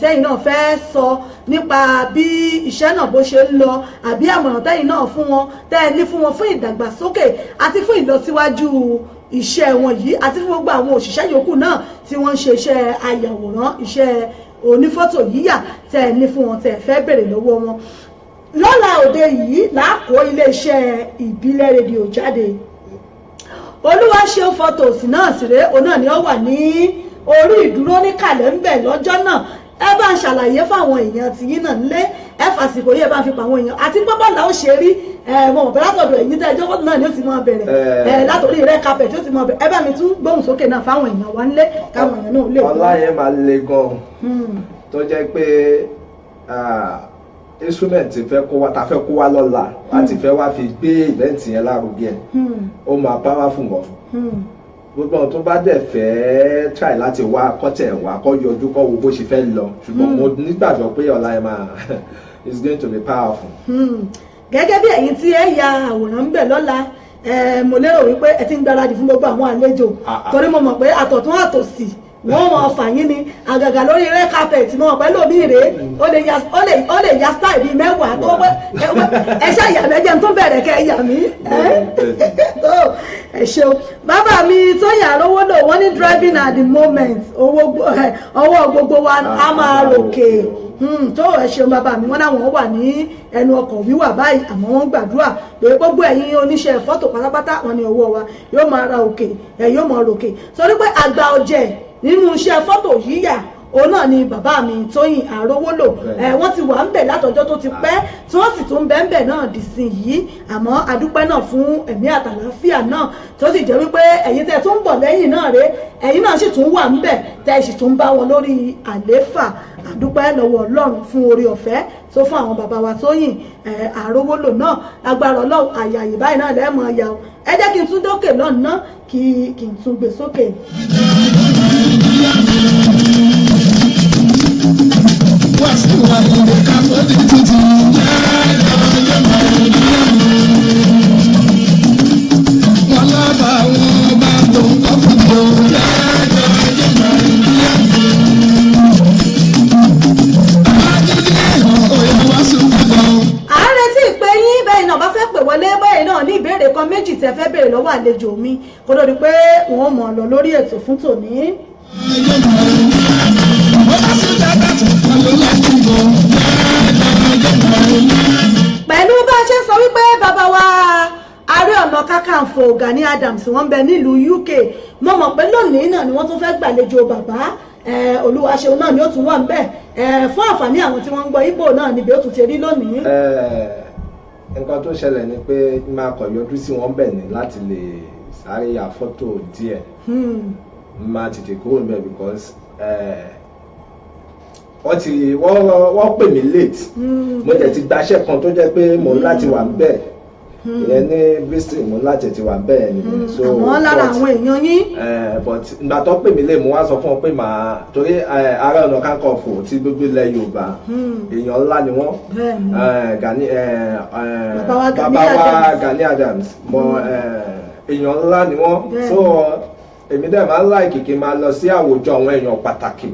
tẹ́yin náà fẹ́ sọ nípa bí iṣẹ́ náà bó ṣe ń lọ àbí àmọ̀ràn tẹ́yin náà fún wọn tẹ́ ní fún wọn fún ìdàgbàsókè àti fún ìlọsíwájú iṣẹ́ wọn yìí àti fún gbogbo àwọn òṣìṣẹ́ yòókù náà tí wọ́n ń ṣe iṣẹ́ ayàwòrán, iṣẹ́ onífọ́tò yíyà tẹ́ ní fún wọn tẹ́ fẹ́ béèrè lọ́wọ́ wọn. Lọ́la òde yìí láàkó iléeṣẹ́ ìbílẹ̀ rédíò jáde. Olúwaṣeun Photos náà sì rèé, òun náà ni ó wà ní orí ìdúró ní kàlẹ́ńbẹ̀ lọ́jọ́ náà. Ẹ bá ń ṣàlàyé fáwọn èèyàn tí yín náà nílé, ẹ fàsìkò yìí ẹ bá ń fi pa àwọn èèyàn àti pọ́pọ́ là ó ṣe rí mo mọ̀ pé látọ̀dọ̀ èyí tẹ́ ẹjọ́ náà ni ó ti máa bẹ̀rẹ̀ látòrí rẹ̀ carpet ó ti máa bẹ̀rẹ̀. Ẹ bá mi tún gbóhùn sókè náà fáwọn èèyàn wá nílé káwọn èèyàn náà lè gbọ́. Ọlá yẹn máa le gan-an tó jẹ́ pé instrument ta fẹ́ kó wá lọ́la láti fẹ́ wá fi gbé event yẹn lárugẹ ó máa powerful gan. Gbogbo ohun tó bá dẹ̀ fẹ́ try láti wá kọ́tẹ̀ wá kọ́ yọjú kọ́ wo bó ṣe fẹ́ lọ ṣùgbọ́n mo nígbàgbọ́ pé ọ̀la ẹ̀ máa is going to be powerful. Gẹ́gẹ́ bí ẹ̀yin tí ẹ ya àwòrán ń bẹ̀ lọ́la mo lérò wípé ẹ ti ń gbáradì fún gbogbo àwọn àlejò torí mo mọ̀ pé àtọ̀tún àtòsì wọ́n mọ̀ ọ̀fà yín ni àgàgà lórí red carpet mọ̀ pẹ̀lú omi rèé ó lè ya style bíi mẹ́wàá tó pé ẹ ṣe ìyàmẹ́jẹ̀ tó bẹ̀rẹ̀ kẹ́ ìyà mí ẹ ṣeun. Bàbá mi Tóyìn Arówólò wọ́n ní driving at the moment ọwọ́ gbogbo wa á máa ròkè tó ẹ ṣeun bàbá mi wọ́n náwọn wà ní ẹnu ọkọ̀ wíwà báyìí àmọ́ wọ́n gbàdúrà pé gbogbo ẹ̀yin oníṣẹ́ fọ́tò pátápátá wọn ni ọwọ́ wa yóò máa ra òkè yóò máa ròkè torí pé àgbà ọ̀jẹ̀ nínú iṣẹ́ fọ́tò yíyà òun náà ni bàbá mi Tóyìn Arówólò wọ́n ti wà ń bẹ̀ látọjọ́ tó ti pẹ́ tí wọ́n sì tún bẹ́ ń bẹ̀ náà dìsìn yìí àmọ́ adúpẹ́ náà fún ẹ̀mí àtàlàáfíà náà tó sì jẹ́ wípé ẹ̀yin tẹ́ tún ń bọ̀ lẹ́yìn náà rèé ẹ̀yin náà sì tún wà ń bẹ̀ tẹ́ sì tún bá wọn lórí àléfà àdúpẹ́ lọ́wọ́ Ọlọ́run fún oore ọ̀fẹ́ tó fún àwọn bàbá wa Tóyìn Arówólò náà agbára Ọlọ́run àyàyè báyìí náà lẹ́ẹ̀mọ̀ ọ̀yà o ẹ jẹ́ kí n tún dókè lọ́nà kí n tún gbé sókè. Kan méjì tẹ́ fẹ́ béèrè lọ́wọ́ àlejò mi kó lórí pé wọ́n mọ̀ lọ lórí ètò fún tòní. Pẹ̀lú bá a ṣe sọ wípé bàbá wa Ààrẹ Ọ̀nà Kakanfò Gani Adams wọ́n bẹ nílùú UK mo mọ̀ pé lónìí náà ni wọ́n tún fẹ́ gbàlejò bàbá Olúwaṣeun náà ni ó tún wà ń bẹ̀ fún àǹfààní àwọn tí wọ́n ń gbọ́ Ìgbò náà níbi ó tún ti rí lónìí. Nǹkan tó ṣẹlẹ̀ ni pé máa kọ̀ yọjú sí wọn bẹ̀ ni láti lè sáré ya fọ́tò díẹ̀ máa tètè kúrò níbẹ̀ because wọ́n pè mí late mo tẹ̀ ti gbaṣẹ́ kan tó jẹ́ pé mo ń láti wà níbẹ̀ ìyẹn ní Bristol mo ń láti ti wà níbẹ̀ ni so àwọn lára àwọn èèyàn yín. But ìgbà tó pè mí late mo wá sọ fún wọn pé màá torí Ààrẹ Ọ̀nà Kakanfò tí gbogbo ilẹ̀ Yorùbá èèyàn ńlá ni wọ́n bàbá wa Gani Adams èèyàn ńlá ni wọ́n so èmi dẹ̀ máa ń láìkì kí n máa lọ sí àwùjọ àwọn èèyàn pàtàkì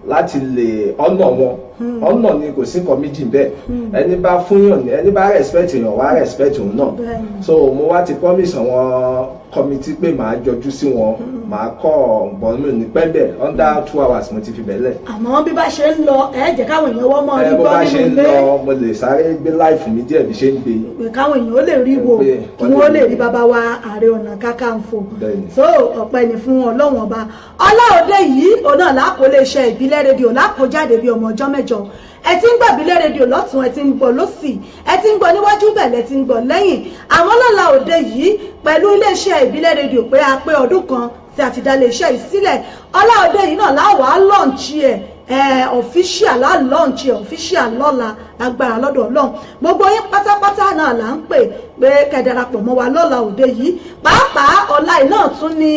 láti lè ọ̀nà wọn ọ̀nà ni kò sí nǹkan méjì bẹ́ẹ̀ ẹni bá fúnyàn ẹni bá respect èèyàn wá respect òun náà so mo wá ti promise àwọn committee pé màá jọjú sí wọn màá kọ́ bọ́ọ̀lù ní pẹ́bẹ̀ under 2 hours mo ti fi bẹ̀lẹ̀. àmọ́ bí bá ṣe ń lọ ẹ jẹ́ káwọn èèyàn wọ́n mọ̀ rí bó gbọ́ bá ṣe nínú ń ilé lọ mo lè sáré gbé life mi díẹ̀ bí ṣe ń gbé. káwọn èèyàn ó lè rí wo kí wọ́n lè rí bàbá wa Ààrẹ Ọ̀nà Kakanfò so ọpẹ́ ni fún Ọlọ́run ọba ọláòdé yìí òun náà lápò lè ṣe ìbílẹ̀ rédíò lápò jáde bí ọmọ ọjọ́ mẹ́jọ ẹ ti ń gbọ́ ìbílẹ̀ rédíò lọ́tún ẹ ti ń gbọ́ lọ́sì ẹ ti ń gbọ́ níwájú bẹ̀lẹ̀ ti ń gbọ́ lẹ́yìn àmọ́ lọ́la òde yìí pẹ̀lú iléeṣẹ́ ìbílẹ̀ rédíò pé a pé ọdún kan tí a ti dá iléeṣẹ́ yìí sílẹ̀ ọláòdé yìí náà láwàá lọ́ǹchì official launch official lọ́la agbára lọ́dọ̀ Ọlọ́run gbogbo yín pátápátá náà là ń pè pé kẹ́ darapọ̀ mọ́ wa lọ́la òde yìí pàápàá ọ̀la yìí náà tún ní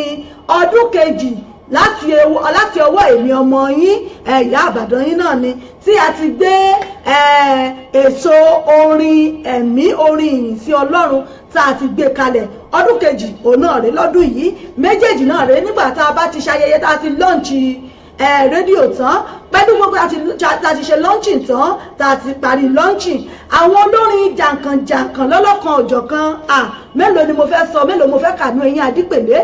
ọdún kejì láti ọwọ́ èmi ọmọ yín ìyá àbàdàn yín náà ni tí a ti gbé ètò orin ẹ̀mí orin ìyìn sí ọlọ́run tá a ti gbé kalẹ̀ ọdún kejì òun náà rèé lọ́dún yìí méjèèjì náà rèé nígbà tá a bá ti ṣayẹyẹ tá a ti lọ́ǹchì rédíò tán pẹ̀lú gbogbo tá ti ṣe launching tán tá a ti parí launching àwọn olórin jàǹkànjàǹkàn lọ́lọ́kan òjọ̀kan mélòó ni mo fẹ́ sọ mélòó mo fẹ́ kànú eyín adípèlé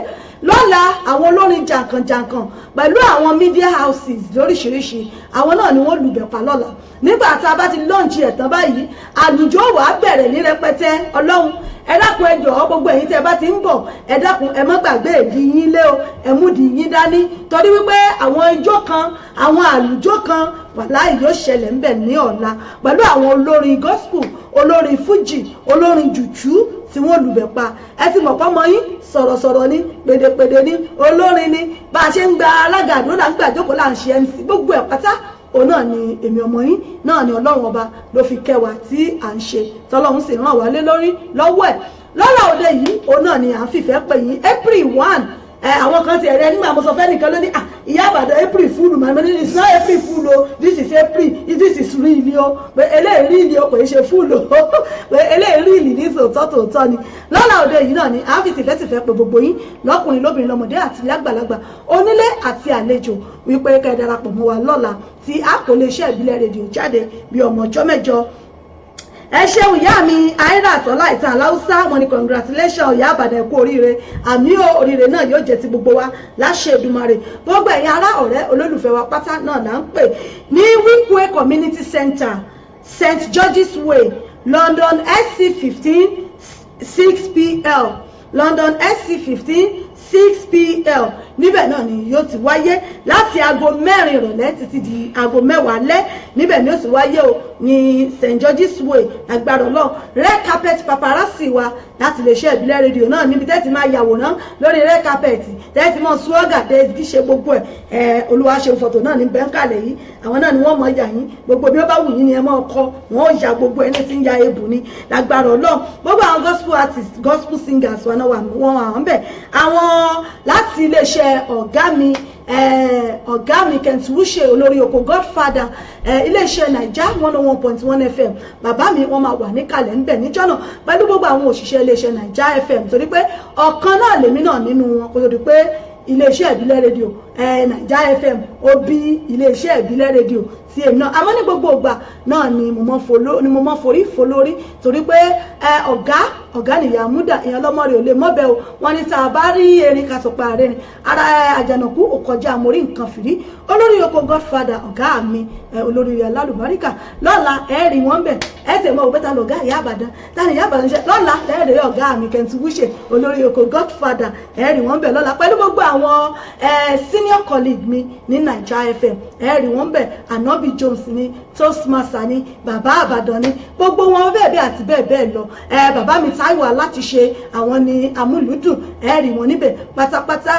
lọ́la àwọn olórin jàǹkànjàǹkàn pẹ̀lú àwọn media houses lóríṣiríṣi àwọn náà ni wọ́n lùbẹ̀pà lọ́la nígbà tá a bá ti lọ́ǹchì ẹ̀ tán báyìí àlùjọ wà á bẹ̀rẹ̀ ní rẹpẹtẹ ọlọ́run ẹ dákun ẹ jọ̀ọ́ gbogbo ẹ̀yin tẹ́ bá ti ń bọ̀ ẹ dákun ẹ má gbàgbé ìdí yín lé o ẹ mú ìdí yín dání torí wípé àwọn ijó kan àwọn àlùjọ kan wàláhì yóò ṣẹlẹ̀ ńbẹ̀ ní ọ̀la pẹ̀lú àwọn olórin gospel olórin fuji olórin jùjú tí wọ́n lùbẹ̀ pa ẹ ti mọ̀ pọ́mọ yín sọ̀rọ̀sọ̀rọ̀ ní pèdèpèdè ní olórin ní bá a ṣe ń gba alága àdúrà là ń gbà jókòó là ń ṣe MC gbogbo ẹ̀ pátá òun náà ni èmi ọmọ yín náà ni ọlọ́run ọba ló fi kẹwàá tí à ń ṣe tọ́lọ́run sì ràn wá lé lórí lọ́wọ́ ẹ̀ lọ́la òde yìí òun náà ni à ń fìfẹ́ pè yín April 1 àwọn kan ti ẹ̀rẹ́ nígbà mo sọ fẹ́ nìkan lónìí ìyá àbàdàn April fool màmá ní it's not April fool o this is April this is real o pé eléyìí real o kò ṣe fool o pé eléyìí real ní tòótọ́ ni lọ́la òde yìí náà ni à ń fi tìfẹ́tìfẹ́ pé gbogbo yín lọ́kùnrin lóbìnrin lọ́mọdé àti lágbàlagbà onílé àti àlejò wípé kẹ́ ẹ darapọ̀ mọ́ wa lọ́la tí a kò lè ṣe ìbílẹ̀ rédíò jáde bí ọmọ ọjọ́ mẹ́jọ ẹ ṣeun ìyá mi àìrà àtọ́lá ìtàn aláùsá wọn ni congratulations ìyá àbàdàn ẹ̀kú oríire àmì oríire náà yóò jẹ́ ti gbogbo wa láṣẹ Èdùmàrè gbogbo ẹ̀yin ará ọ̀rẹ́ olólùfẹ́ wa pátá náà là ń pè ní Wickway Community Center St George's Way London SC15 6PL London SC15 6PL níbẹ̀ náà ni yóò ti wáyé láti aago 4 ìrọ̀lẹ́ títí di aago 10 alẹ́ níbẹ̀ ni yóò ti wáyé o ní St George's Way agbára Ọlọ́run red carpet paparazzi wa láti lè ṣe ìbílẹ̀ rédíò náà níbi tẹ́tí máa yàwòrán lórí red carpet tẹ́tí mọ́ swagger tẹ́tí ṣe gbogbo ẹ̀ olúwa ṣe fọ́tò náà ní bẹ́ńkàlẹ̀ yìí àwọn náà ni wọ́n mọ̀ yà yín gbogbo bí ó bá wù yín ni ẹ mọ́ ọkọ wọ́n ó ya gbogbo ẹni tí ń ya ebù ni lágbára Ọlọ́run gbogbo àwọn gospel artists gospel singers wọn náà wà wọ́n àwọn bẹ̀ àwọn láti iléeṣẹ́ ọ̀gá mi Kent Wushe olórí oko Godfather iléeṣẹ́ Naija 101.1 FM bàbá mi wọ́n máa wà níkàlẹ̀ ńbẹ̀ níjọ́ náà pẹ̀lú gbogbo àwọn òṣìṣẹ́ iléeṣẹ́ Naija FM torí pé ọ̀kan náà lèmi náà nínú wọn kò tó di pé iléeṣẹ́ ìbílẹ̀ rédíò Naija FM ó bí iléeṣẹ́ ìbílẹ̀ rédíò tí èmi náà àmọ́ ní gbogbo ìgbà náà ni mo mọ́ forí folórí torí pé ọ̀gá nìyá múdà èèyàn lọ́mọ rẹ̀ ò lè mọ́bẹ̀ o wọ́n ní tá a bá rí erin ká sọ pé ààrẹ rìn ara àjànàkú ò kọjá àmórí nǹkan fìrí olórí oko Godfather ọ̀gá mi olórí alálùbáríkà lọ́la ẹ̀ẹ́rì wọ́n bẹ̀ ẹ̀sẹ̀ mọ́ òpẹ́ta lọ̀gá ìyá àbàdàn tani ìyá àbàdàn ṣe lọ́la ẹ̀ẹ́rì ọ̀gá mi Kent Wushe olórí oko Godfather ẹ̀ẹ́rì wọ́n bẹ̀ lọ́la pẹ̀lú gbogbo àwọn senior colleague mi ní Naija FM ẹ̀ẹ́rì wọ́n bẹ̀ Anobi Jones ni Toastmaster ni bàbá àbàdàn ni gbogbo wọn bẹ́ẹ̀ àti bẹ́ẹ̀ lọ bàbá mi Táíwò láti ṣe àwọn ni amúlùúdùn ẹ̀ẹ́rì wọn níbẹ̀ pátápátá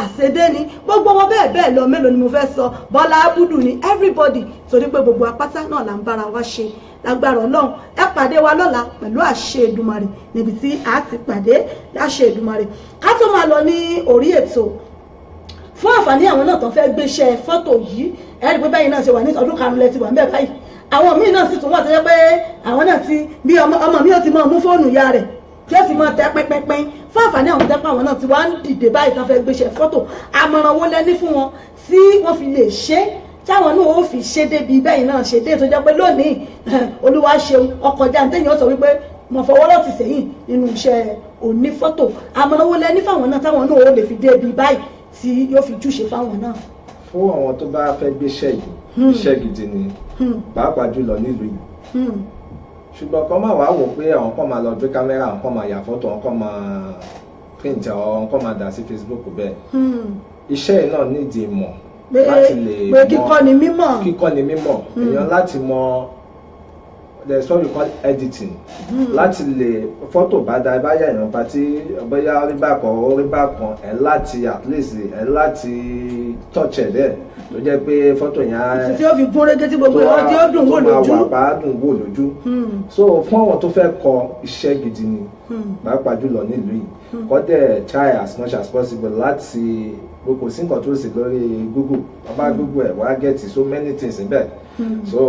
àṣedé ni gbogbo wọn bẹ́ẹ̀ lọ mélòó ni mo fẹ́ sọ Bọ́lá Abudu ni everybody torí pé gbogbo apátá náà là ń bára wa ṣe lágbára Ọlọ́run ẹ pàdé wa lọ́la pẹ̀lú àṣẹ Èdùmàrè níbi tí a ti pàdé láṣẹ Èdùmàrè ká tó máa lọ ní orí ètò fún àǹfààní àwọn náà tó fẹ́ gbéṣẹ́ fọ́tò yìí ẹ̀rí pé báyìí náà ṣe wà ní ọdún karùn-ún lẹ́tì wà ń bẹ̀ báyìí àwọn míì náà sì tún wà tó yẹ pé àwọn náà ti bí ọmọ mi ò ti máa mú fóònù ya rẹ̀ tí ó sì máa tẹ pínpín fún àǹfààní àwọn tẹ́pọ̀ àwọn náà ti wá ń dìde báyìí tó fẹ́ gbéṣẹ́ fọ́tò àmọ̀ràn wo lẹ́ní fún wọn tí wọ́n fi lè ṣe táwọn náà ó fi ṣe débi bẹ́yìn náà ṣe dé tó jẹ́ pé lónìí olúwa ṣeun ọkọjá ntẹ́yìn ó sọ wípé mo fọwọ́ lọ́ọ̀tì sẹ́yìn nínú iṣẹ́ onífọ́tò àmọ̀ràn wo lẹ́ní fáwọn náà táwọn náà ó lè fi débi báyìí tí yóò fi júṣe fáwọn náà. fún àwọn tó bá fẹ́ gbéṣẹ́ yìí iṣẹ́ gidi ni pàápàá jùlọ nílùú yìí ṣùgbọ́n kan máa wá wò pé àwọn kan máa lọ gbé kámẹ́rà àwọn kan máa yà fọ́tò àwọn kan máa print àwọn kan máa dà sí Facebook bẹ́ẹ̀ iṣẹ́ yìí náà nídìí ìmọ̀ láti lè mọ̀ kíkọ́ ni mímọ̀ èèyàn láti mọ there's what we call editing láti lè fọ́tò bá da bá yà èèyàn pàtí bóyá orí bákan ẹ̀ láti at least ẹ̀ láti touch ẹ̀ dẹ̀ tó jẹ́ pé fọ́tò yẹn tí ó fi gún régé tí gbogbo ẹ̀rọ tí ó dùn wò lójú tó máa wà bá dùn wò lójú so fún àwọn tó fẹ́ kọ iṣẹ́ gidi ni pàápàá jùlọ nílùú yìí kọ́ dẹ̀ try as much as possible láti gbogbo sí nǹkan tó sì lórí Google ọba Google ẹ̀ wá get so many things níbẹ̀ so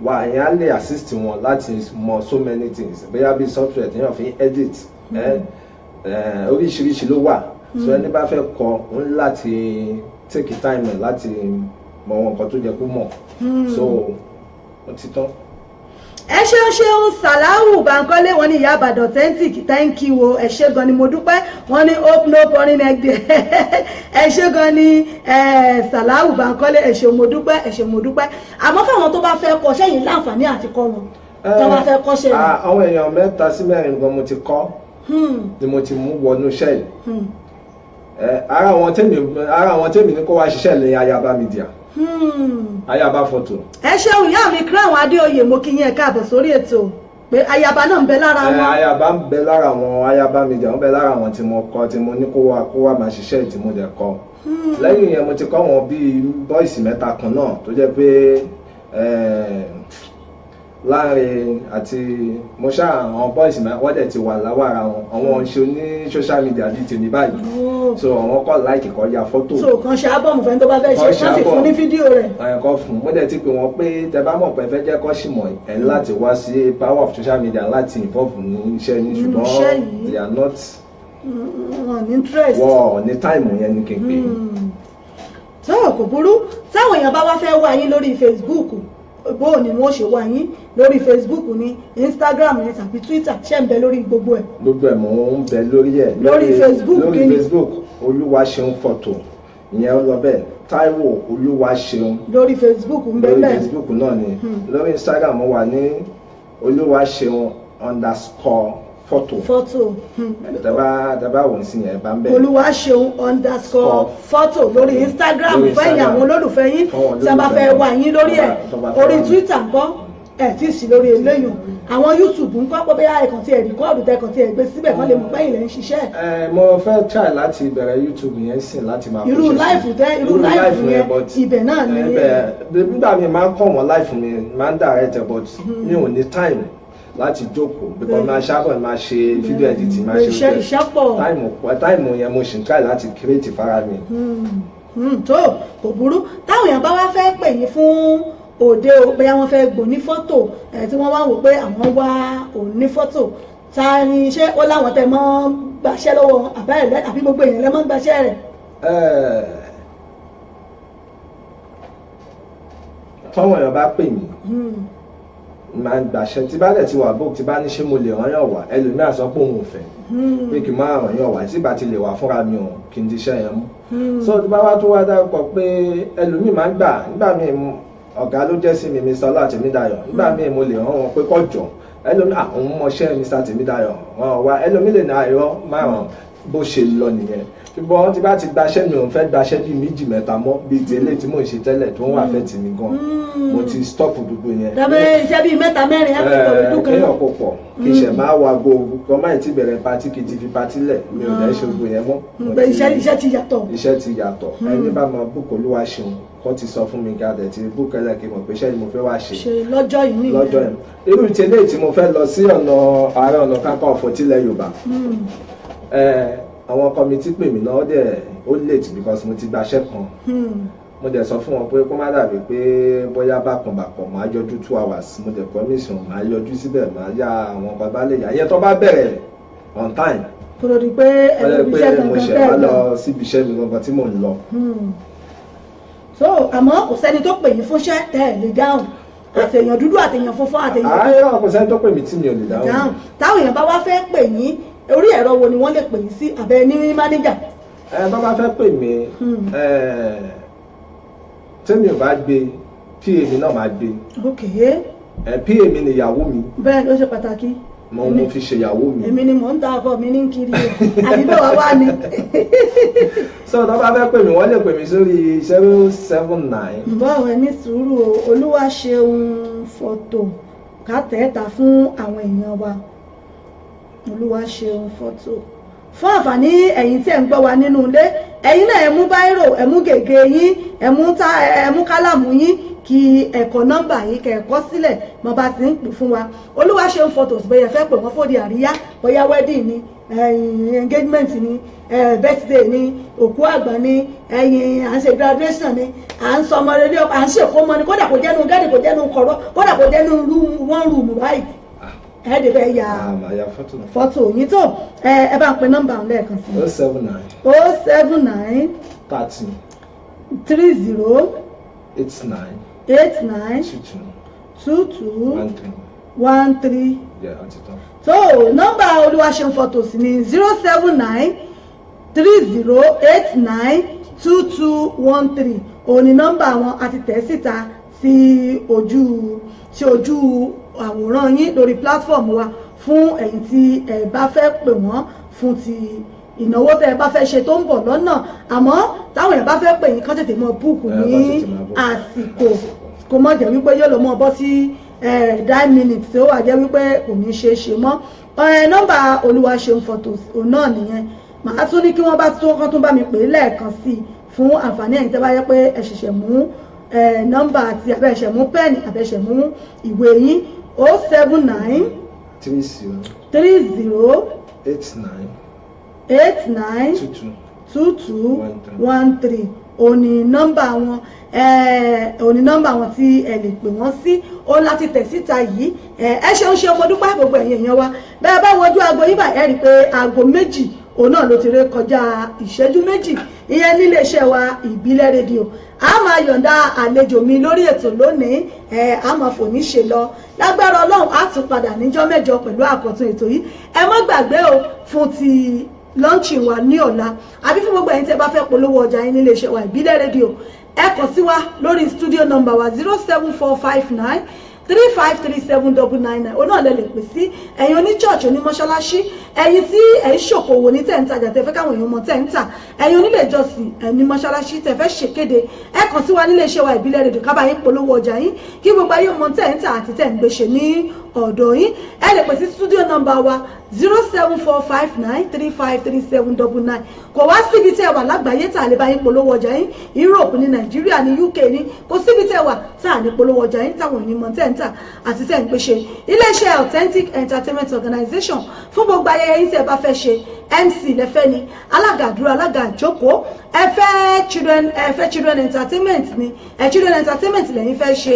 wà yẹn á lè assist wọn láti mọ so many things bóyá bí software tí yàn fi edit oríṣiríṣi ló wà so ẹni bá fẹ́ kọ ń láti take time láti mọ wọn nǹkan tó jẹ kó mọ̀ so ó ti tán. ẹ ṣeun Sàláwù Bánkọ́lé wọn ní Ìyá Ìbàdàn authentic thank you o ẹ ṣé gan ni mo dúpẹ́ wọn ní hope no porn next day ẹ ṣé gan ni Sàláwù Bánkọ́lé ẹ ṣé mo dúpẹ́ àmọ́ fáwọn tó bá fẹ́ kọ́ sẹ́yìn láǹfààní àti kọ́ wọn tó bá fẹ́ kọ́ sẹ́yìn. àwọn èèyàn 3 sí 4 gan mo ti kọ́ ni mo ti mú wọnú iṣẹ́ yìí ara àwọn tèmi ní kó wá ṣiṣẹ́ lẹ́yìn Ayaba Media. Ayaba Photo. ẹ ṣeun ìyá mi Crown Adéoyè mo kí yín ẹ káàbọ̀ sórí ètò pé Ayaba náà ń bẹ lára wọn. Ayaba ń bẹ lára wọn Ayaba Media ń bẹ lára wọn tí mo kọ tí mo ní kó wá máa ṣiṣẹ́ tí mo dẹ̀ kọ. lẹ́yìn yẹn mo ti kọ́ wọn bíi boys 3 kan náà tó jẹ́ pé Láàrin àti mo ṣá àwọn boys wọ́n dẹ̀ ti wà láwàrà wọn àwọn ṣe ní social media bíi tèmi báyìí so àwọn kọ́ láìkì kọ́ ya fọ́tò. so kan ṣe ábọ̀mù fẹ́ tó bá fẹ́ ṣe wọ́n sì fún ní fídíò rẹ̀. ẹ̀kọ́ fún mo dẹ̀ ti pè wọ́n pé tẹ bá mọ̀ pé fẹ́ jẹ́ kọ́ sì mọ̀ ẹ̀ láti wá sí power of social media láti involve ní iṣẹ́ ní ṣùgbọ́n they are not interest. wọ́n ní táìmù yẹn ní kéńpé. tó kò burú táwọn èèyàn bá wá fẹ́ wá yín lórí Facebook bó ni wọ́n ṣe wá yín lórí Facebook ní Instagram ní tàbí Twitter ṣe ń bẹ lórí gbogbo ẹ̀. gbogbo ẹ̀ mò ń bẹ lórí ẹ̀. lórí Facebook lórí Facebook Olúwaṣeun Photo ìyẹn lọ bẹ́ẹ̀ Táíwò Olúwaṣeun. lórí Facebook ń bẹ bẹ́ẹ̀. lórí Facebook náà ni lórí Instagram mo wà ní Olúwaṣeun _photo. Dàbá wò sí yẹn bá ń bẹ̀. Olúwaṣeun _photo lórí Instagram fẹ́yìn àwọn olólùfẹ́ yín tí a bá fẹ́ wá yín lórí ẹ̀ orí Twitter ńkọ́ ẹ̀ tí ì sí lórí eléyìí àwọn YouTube ńkọ́ pé bóyá ẹ̀kan tí ẹ̀ rìkọ́ọ̀dù tẹ̀kan tí ẹ̀ gbé síbẹ̀ kán lè mọ̀ pẹ́yìn lẹ́ ń ṣiṣẹ́. mo fẹ́ try láti bẹ̀rẹ̀ YouTube yẹn sìn láti máa irú láìfù yẹn ibẹ̀ náà ni. nígbà mi máa ń kọ́ wọn láìfù mi máa ń direct but mi ò ní time láti jókòó because máa ṣàbọ̀ máa ṣe fídíò editing máa ṣe táìmù yẹn mo ṣì ń try láti create fara mi. tó kò burú táwọn èèyàn bá wá fẹ́ pè yín fún òde o bóyá wọ́n fẹ́ gbò ní fọ́tò tí wọ́n wá wò pé àwọn wá òun ní fọ́tò ta ni iṣẹ́ ó láwọn tẹ mọ́ gbaṣẹ́ lọ́wọ́ àbáyẹ̀lẹ́ àbí gbogbo èèyàn lẹ́ mọ́ gbaṣẹ́ rẹ̀. tọ́wọ́n èèyàn bá pè mí máa ń gbàṣẹ tí bá dẹ̀ ti wà book tí bá ní ṣé mo lè ràn yàn wá ẹlòmíà sọ pé òun ò fẹ́ pé kí n máa ràn yàn wá tí bá ti lè wà fúnra mi ò kí n diṣẹ́ yẹn mú. so tí bá wá tó wá dárúkọ pé ẹlòmíì máa ń gbà nígbà míì ọ̀gá ló jẹ́ sí mi Mr. Ọlá Tèmídayọ̀ nígbà míì mo lè ràn wọn pé kọjọ ẹlòmíì àwọn mọṣẹ́ Mr. Tèmídayọ̀ wọn wá ẹlòmíì lè ní àìrọ́ márùn bó ṣe lọ nìyẹn ṣùgbọ́n tí bá ti gbaṣẹ́ mi ò fẹ́ gbaṣẹ́ bíi 2-3 mọ́ bíi ti eléyìí tí mò ń ṣe tẹ́lẹ̀ tó ń wà fẹ́ tì mí gan mo ti stop gbogbo yẹn. dábẹ́ iṣẹ́ bíi 3-4 ẹ̀ ń tó kéèyàn kò pọ̀ kí iṣẹ́ máa wá gbogbo kan máa ti bẹ̀rẹ̀ patí kì í ti fi patí lẹ̀ mi ò dẹ́ ṣe gbogbo yẹn mọ́. iṣẹ́ ti yàtọ̀. iṣẹ́ ti yàtọ̀ ẹni bá máa búkọ̀ Olúwaṣeun kọ́ ti sọ fún mi gàdẹ̀ tí búkọ̀ ẹlẹ́kì mọ̀ pé iṣẹ́ ni mo fẹ́ wá ṣe. lọ́jọ́ yìí nìyẹn. lọ́jọ́ yìí irú ti eléyìí tí mo fẹ́ lọ sí ọ̀nà Ààrẹ Ọ̀nà Kakanfò tilẹ̀ Yorùbá àwọn kọmitì pè mí náà ó late because mo ti gbaṣẹ́ kan mo dẹ̀ sọ fún wọn pé kó má dàbí pé bóyá bákan máa yọjú 2 hours mo dẹ̀ promise wọn máa yọjú síbẹ̀ máa yá àwọn bàbá lè yá yẹn tó bá bẹ̀rẹ̀ on time. kò lórí pé ẹlòmíṣẹ́ kankan mo ṣe wá lọ síbi iṣẹ́ mi gangan tí mò ń lọ. so àmọ́ kò sẹ́ni tó pè yín fúnṣẹ́ tẹ́ ẹ̀ lè dáhùn àtẹ̀yàn dúdú àtẹ̀yàn funfun àtẹ̀yàn. àárẹ̀ kò sẹ́ni tó pè mí tí mi ò lè dáhùn. táwọn èèyàn bá wá fẹ́ pè yín orí ẹ̀rọ wo ni wọ́n lè pè yín sí àbẹ ní mánéjà. bá bá fẹ́ pè mí tẹ́mi ò bá gbé pa mi náà máa gbé. pa mi ni ìyàwó mi. bẹ́ẹ̀ ló ṣe pàtàkì. mo fi ṣe ìyàwó mi. èmi ni mò ń ta ọkọ mi ní kiri o àbí bẹ́ẹ̀ wá wá ni. so tó bá fẹ́ pè mí wọ́n lè pè mí sórí 079. báwo ẹ ní sùúrù o Olúwaṣeun Photo ká tẹ̀ẹ́ta fún àwọn èèyàn wa. Olúwa ṣeun fọ́tò fún àǹfààní ẹ̀yin tí ẹ̀ ń gbọ́ wa nínú ilé. Ẹ̀yin náà ẹ mú báírò, ẹ mú gègé yín, ẹ mú kálámù yín kí ẹ̀kọ́ nọ́mbà yìí kẹ̀kọ́ sílẹ̀ mo bá ti ń pè fún wa. Olúwaṣeun photos bẹ́ẹ̀ fẹ́ pè wọ́n fòdì àríyá, bóyá wedding ni, engagement ni, birthday ni, òkú àgbà ni, à ń ṣe graduation ni, à ń sọ ọmọ rere, à ń ṣèkómọ ni, kódà kò jẹ́nu gádì, kò jẹ́nu kọ̀rọ̀, kódà kò jẹ́nu one room báyìí. Ẹ̀ẹ́dẹ̀ bẹ́ẹ̀ ya fọ́tò yín tó ẹ bá ń pe nọ́mbà lẹ́ẹ̀kan sí. 079 30 89 22 13. So nọ́mbà Olúwaṣeun photos ní 079 30 89 2213. Òní nọ́mbà wọn àti tẹ̀ síta sí ojú àwòrán yín lórí platform wa fún ẹ̀yin tí ẹ bá fẹ́ pè wọ́n fún ti ìnáwó tẹ́ ẹ bá fẹ́ ṣe tó ń bọ̀ lọ́nà. Àmọ́ táwọn èèyàn bá fẹ́ pè yín kán tètè mọ búùkù ní àsìkò kó mọ̀ jẹ́ wípé yóò lọ mọ́ bọ́ sí 9 minutes tí ó wà jẹ́ wípé kò ní ṣe é ṣe mọ́. Nọ́mbà Olúwaṣeun photos òun náà nìyẹn. Màá tún ní kí wọ́n bá tún bá mi pè é lẹ́ẹ̀kan sí i fún àǹfààní ẹ̀yin tẹ́ bá yẹ pé ẹ ṣẹ̀ṣẹ̀ mú nọ́mbà àti àbẹ̀ṣẹ̀ mú pẹ́ẹ̀nì àbẹ̀ṣẹ̀ mú ìwé yín. 079 30 89 22 13. Òní nọ́mbà wọn tí ẹ lè pè wọ́n sí ó láti tẹ̀ síta yìí. Ẹ ṣeun ṣe ọmọ dúpẹ́ gbogbo ẹ̀yin èèyàn wa. Bẹ́ẹ̀ bá wojú aago yín báyìí ẹ rí i pé aago méjì òun náà ló ti ré kọjá ìṣẹ́jú méjì ìyẹn nílé iṣẹ́ wa ìbílẹ̀ rédíò. A máa yọ̀ǹda àlejò mi lórí ètò lónìí, a máa fò ní ṣe lọ. Lágbára Ọlọ́run á tún padà níjọ́ mẹ́jọ pẹ̀lú àkọ́tún ètò yìí. Ẹ má gbàgbé o fún ti lọ́ǹchì wa ní ọ̀la àbí fún gbogbo ẹ̀yin tí ẹ bá fẹ́ polówó ọjà yín nílé iṣẹ́ wa ìbílẹ̀ rédíò. Ẹ kàn sí wa lórí studio number wa 07459 353799. Òun náà lè pè sí ẹ̀yin oníchurch onímọ́ṣáláṣí, ẹ̀yin tí ẹ̀ ń ṣòkòwò ní tẹ̀ǹtajà tẹ́ fẹ́ káwọn èèyàn mọ̀ tẹ̀ǹtà, ẹ̀yin onílé ìjọsìn ẹ̀yin mọ́ṣáláṣí tẹ́ fẹ́ ṣèkéde. Ẹ kàn sí wa nílé iṣẹ́ wa ìbílẹ̀ rédíò ká bá yín polówó ọjà yín kí gbogbo ayé mọ̀ tẹ̀ǹtà àti tẹ̀ǹgbèsè ní ọ̀dọ̀ yín. Ẹ lè pè sí studio number wa 07459 353799. Kò wá síbi tẹ́ wà lágbàáyé tá a lè bá yín polówó ọjà yín, Europe ní Nàìjíríà ní UK ní, kò síbi tẹ́ wà tá a lè polówó ọjà yín táwọn èèyàn mọ̀ tẹ̀ǹtà àti tẹ̀ǹgbèsè. Iléeṣẹ́ Authentic Entertainment Organization fún gbogbo ayẹyẹ yín tí ẹ bá fẹ́ ṣe MC lẹ́fẹ́ ni, alága àdúrà, alága àjókòó, ẹ fẹ́ children entertainment ni, children entertainment lẹ́yìn fẹ́ ṣe,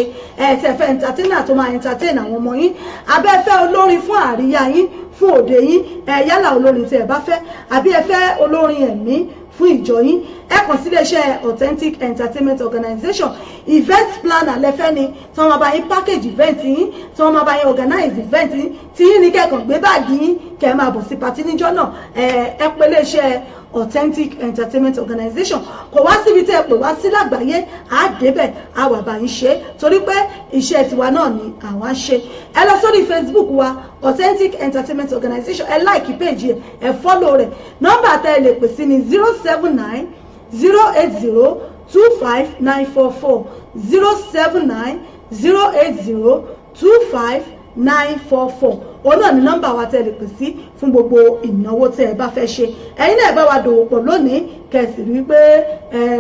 tẹ́ fẹ́ entertainer tó máa entertain àwọn ọmọ yín, abẹ́ fẹ́ olórin fún àríyá yín, fún òde yín, yálà olórin tí ẹ bá fẹ́ àbí ẹ fẹ́ olórin ẹ̀mí fún ìjọ yín, ẹ kàn sí iléeṣẹ́ Authentic Entertainment Organization. Event planner lẹ́fẹ́ ni tí wọ́n máa bá yín package event yín, tí wọ́n máa bá yín organize event yín, tí yín ní kẹ́kàn gbé báàgì yín kẹ́ máa bọ̀ sí pàtí níjọ́ náà. Ẹ pè iléeṣẹ́ Authentic Entertainment Organization. Kò wá síbi tẹ́ ẹ pè wá sí lágbàáyé, á débẹ̀ á wà bá yín ṣe torí pé iṣẹ́ tiwa náà ni àwa ń ṣe. Ẹ lọ sórí Facebook wa Authentic Entertainment Organization, ẹ like page ẹ follow rẹ̀. Nọ́mbà tẹ́ ẹ lè pè sí ni 079 080 25944 079 080 25944. Òun náà ni nọ́mbà wa tẹ́ lè pè sí fún gbogbo ìnáwó tẹ́ ẹ bá fẹ́ ṣe. Ẹ̀yin náà ẹ bá wa dòwò pọ̀ lónìí kẹsì rí pé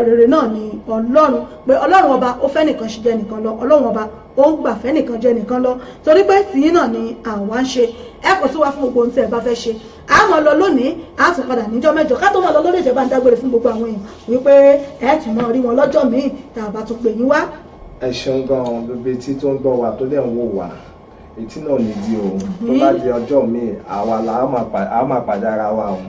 rere náà ni Ọlọ́run, pé Ọlọ́run ọba ó fẹ́ nìkan ṣe jẹ́ nìkan lọ, Ọlọ́run ọba ó ń gbà fẹ́ nìkan jẹ́ nìkan lọ torí pé tìyín náà ni àwa ń ṣe. Ẹ kò sí wa fún gbogbo ohun tẹ́ ẹ bá fẹ́ ṣe. A mọ̀ lọ lónìí, a tún padà níjọ́ mẹ́jọ. Ká tó mọ̀ lọ lórí ìjọba ń dágbére fún gbogbo àwọn èèyàn wípé ẹ tún mọ̀ rí wọn lọ́jọ́ míì tá a bá tún pè yín wá. Ẹ ṣeun gan-an gbogbo etí tó ń gbọ́ wa tó dẹ̀ ń wò wá, etí náà ní di o tó bá di ọjọ́ míì àwa là á máa pàdé ara wa o.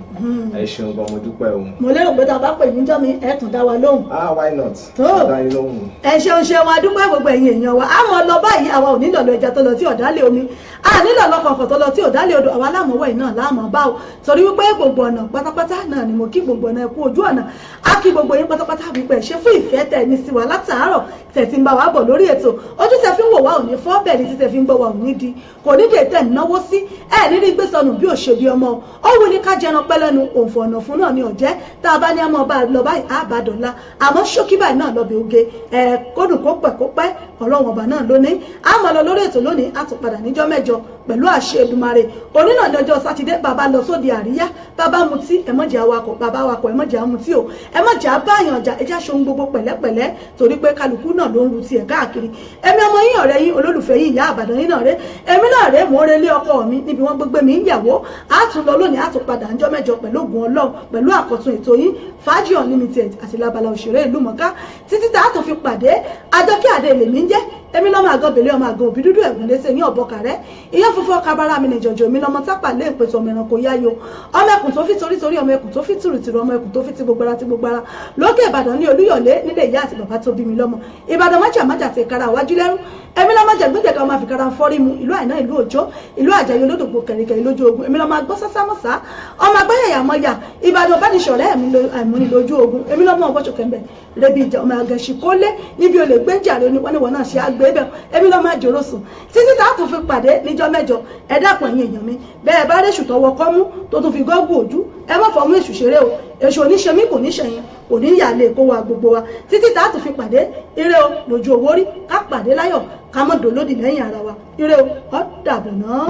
Ẹ ṣeun gan, mo dúpẹ́ o. Mo lérò pé tá a bá pè níjọ́ mi ẹ tún dá wa lóhùn. Why not? Dá yín lóhùn. Ẹ ṣeun ṣeun, a dúpẹ́ gbogbo ẹ̀yin èèyàn wa. A mọ̀ lọ báyìí, àwa ò nílò lọ ẹja tó lọ tí ọ̀dálẹ̀ omi, a nílò lọ kọ̀ọ̀kan tó lọ tí ọ̀dálẹ̀ odò, àwa láàmọ̀wọ̀ yìí náà láàmọ̀ bá o torí wípé gbogbo ọ̀nà pátápátá náà ni mo kí gbogbo ọ̀nà ẹ̀kú ojú ọ̀nà. A kí gbogbo yín pátápátá wípé ẹ ṣé fún ìfẹ́ tẹ́ ní sí wa látàárọ̀ tẹ́ ti ń bá wa bọ̀ lórí ètò. Ojú tẹ́ fi ń wò wá ò ní fọ́, bẹ́ẹ̀ ni tí tẹ́ fi ń gbọ́ wa ò ní gidi kò ní dè tẹ̀ náwó sí ẹ̀ nírí gbé sọnù bí òṣèbí ọmọ ó wù ní ká jẹran pẹ́ lẹ́nu òǹfọ̀ ọ̀nà fún náà ní ọ̀jẹ́ tá a bá ní ọmọ ọba lọ báyìí àbádọ́lá àmọ́ ṣókí báyìí náà lọ́bẹ̀ oge kódùn kó pẹ́ ọlọ́run ọba náà lónìí àmọ́ lọ lórí ètò lónìí á tún padà níjọ́ mẹ́jọ pẹ̀lú àṣẹ Èdùmàrè òní náà ní ọjọ́ sátidé bàbá lọ sóde àríyá bàbá mutí ẹ̀mọ́jà awakọ̀ bàbá awakọ̀ ẹ̀mọ́jà amutí o ẹ̀mọ́jà báyàn ọjà ẹja ṣohun gbogbo pẹ̀lẹ́pẹ̀lẹ́ torí pé kálukú náà ló ń ru tiẹ̀ káàkiri èmi ọmọ yín ọ̀rẹ́ yín olólùfẹ́ yín ìyá àbàdàn yín náà rẹ èmi náà rẹ mò ń relé ọkọ mi níbi wọ́n gbégbé mi ń yàwó á tún lọ lónìí á tún padà níjọ́ mẹ́jọ pẹ̀lú ògùn Ọlọ́run pẹ̀lú àkọ́tún ètò yín Fàájì Unlimited àti labala òṣèré ìlú mọ̀ká títí tá a tún fi pàdé Àjọkẹ́ Adé lèmi ń jẹ́ èmi lọ́mọ àgọ́ bèlé ọmọ àgọ́ òbí dúdú ẹ̀gùn léṣe ní ọ̀bọ̀kà rẹ̀ ìyá funfun ọkà bára mi nìjọ̀jọ̀ mi lọ́mọ tápà lé ìpèsè ọmọ ẹranko yáyo ọmọ ẹkùn tó fi torítorí ọmọ ẹkùn tó fi tìrùtìrù ọmọ ẹkùn tó fi ti gbogbo ara lókè Ìbàdàn ní Olúyọ̀lé nílé ìyá àti bàbá tó bí mi lọ́mọ Ìbàdàn májà ti kára wájú lẹ́rú èmi lọ́mọ jẹ̀gbẹ́jẹ̀ká ọmọ àfikàrà fọ́rí mu ìlú Àìná ìlú Òjó ìlú Àjàyí olódògbò kẹ̀rìkẹ̀rì lójú ogun èmi lọ́mọ agbọ́ sásámọ́sá ọmọ agbáyàyà mọ́yà Ìbàdàn bá ní ṣọ̀rẹ́ mi àìmọ́ni lójú ogun èmi lọ́mọ ọgbọ́sọ kẹ́mbẹ̀ rẹbi ìjà ọmọ àgẹ̀ṣì kólé níbi olè gbẹ́jàre oníwọ́n náà ṣe àgbẹ̀ bẹ́ẹ̀ èmi lọ́mọ àjòrò sùn títí tá a tún fi pàdé níjọ́ mẹ́jọ ẹ dákun ẹ̀yin èèyàn mi bẹ́ẹ̀ bá réṣù tọwọ́ kọ́mú tó tún fi gọ́gù ojú ẹ má fọmú èṣù ṣeré o èṣù oníṣẹ́mí kò ní ṣẹ̀yìn kò ní yà lè kó wa gbogbo wa títí tá a tún fi pàdé ire o lójú owó rí ká pàdé láyọ̀ ká mọ́ dòlódì lẹ́yìn ara wa ire o ó dàbọ̀ náà.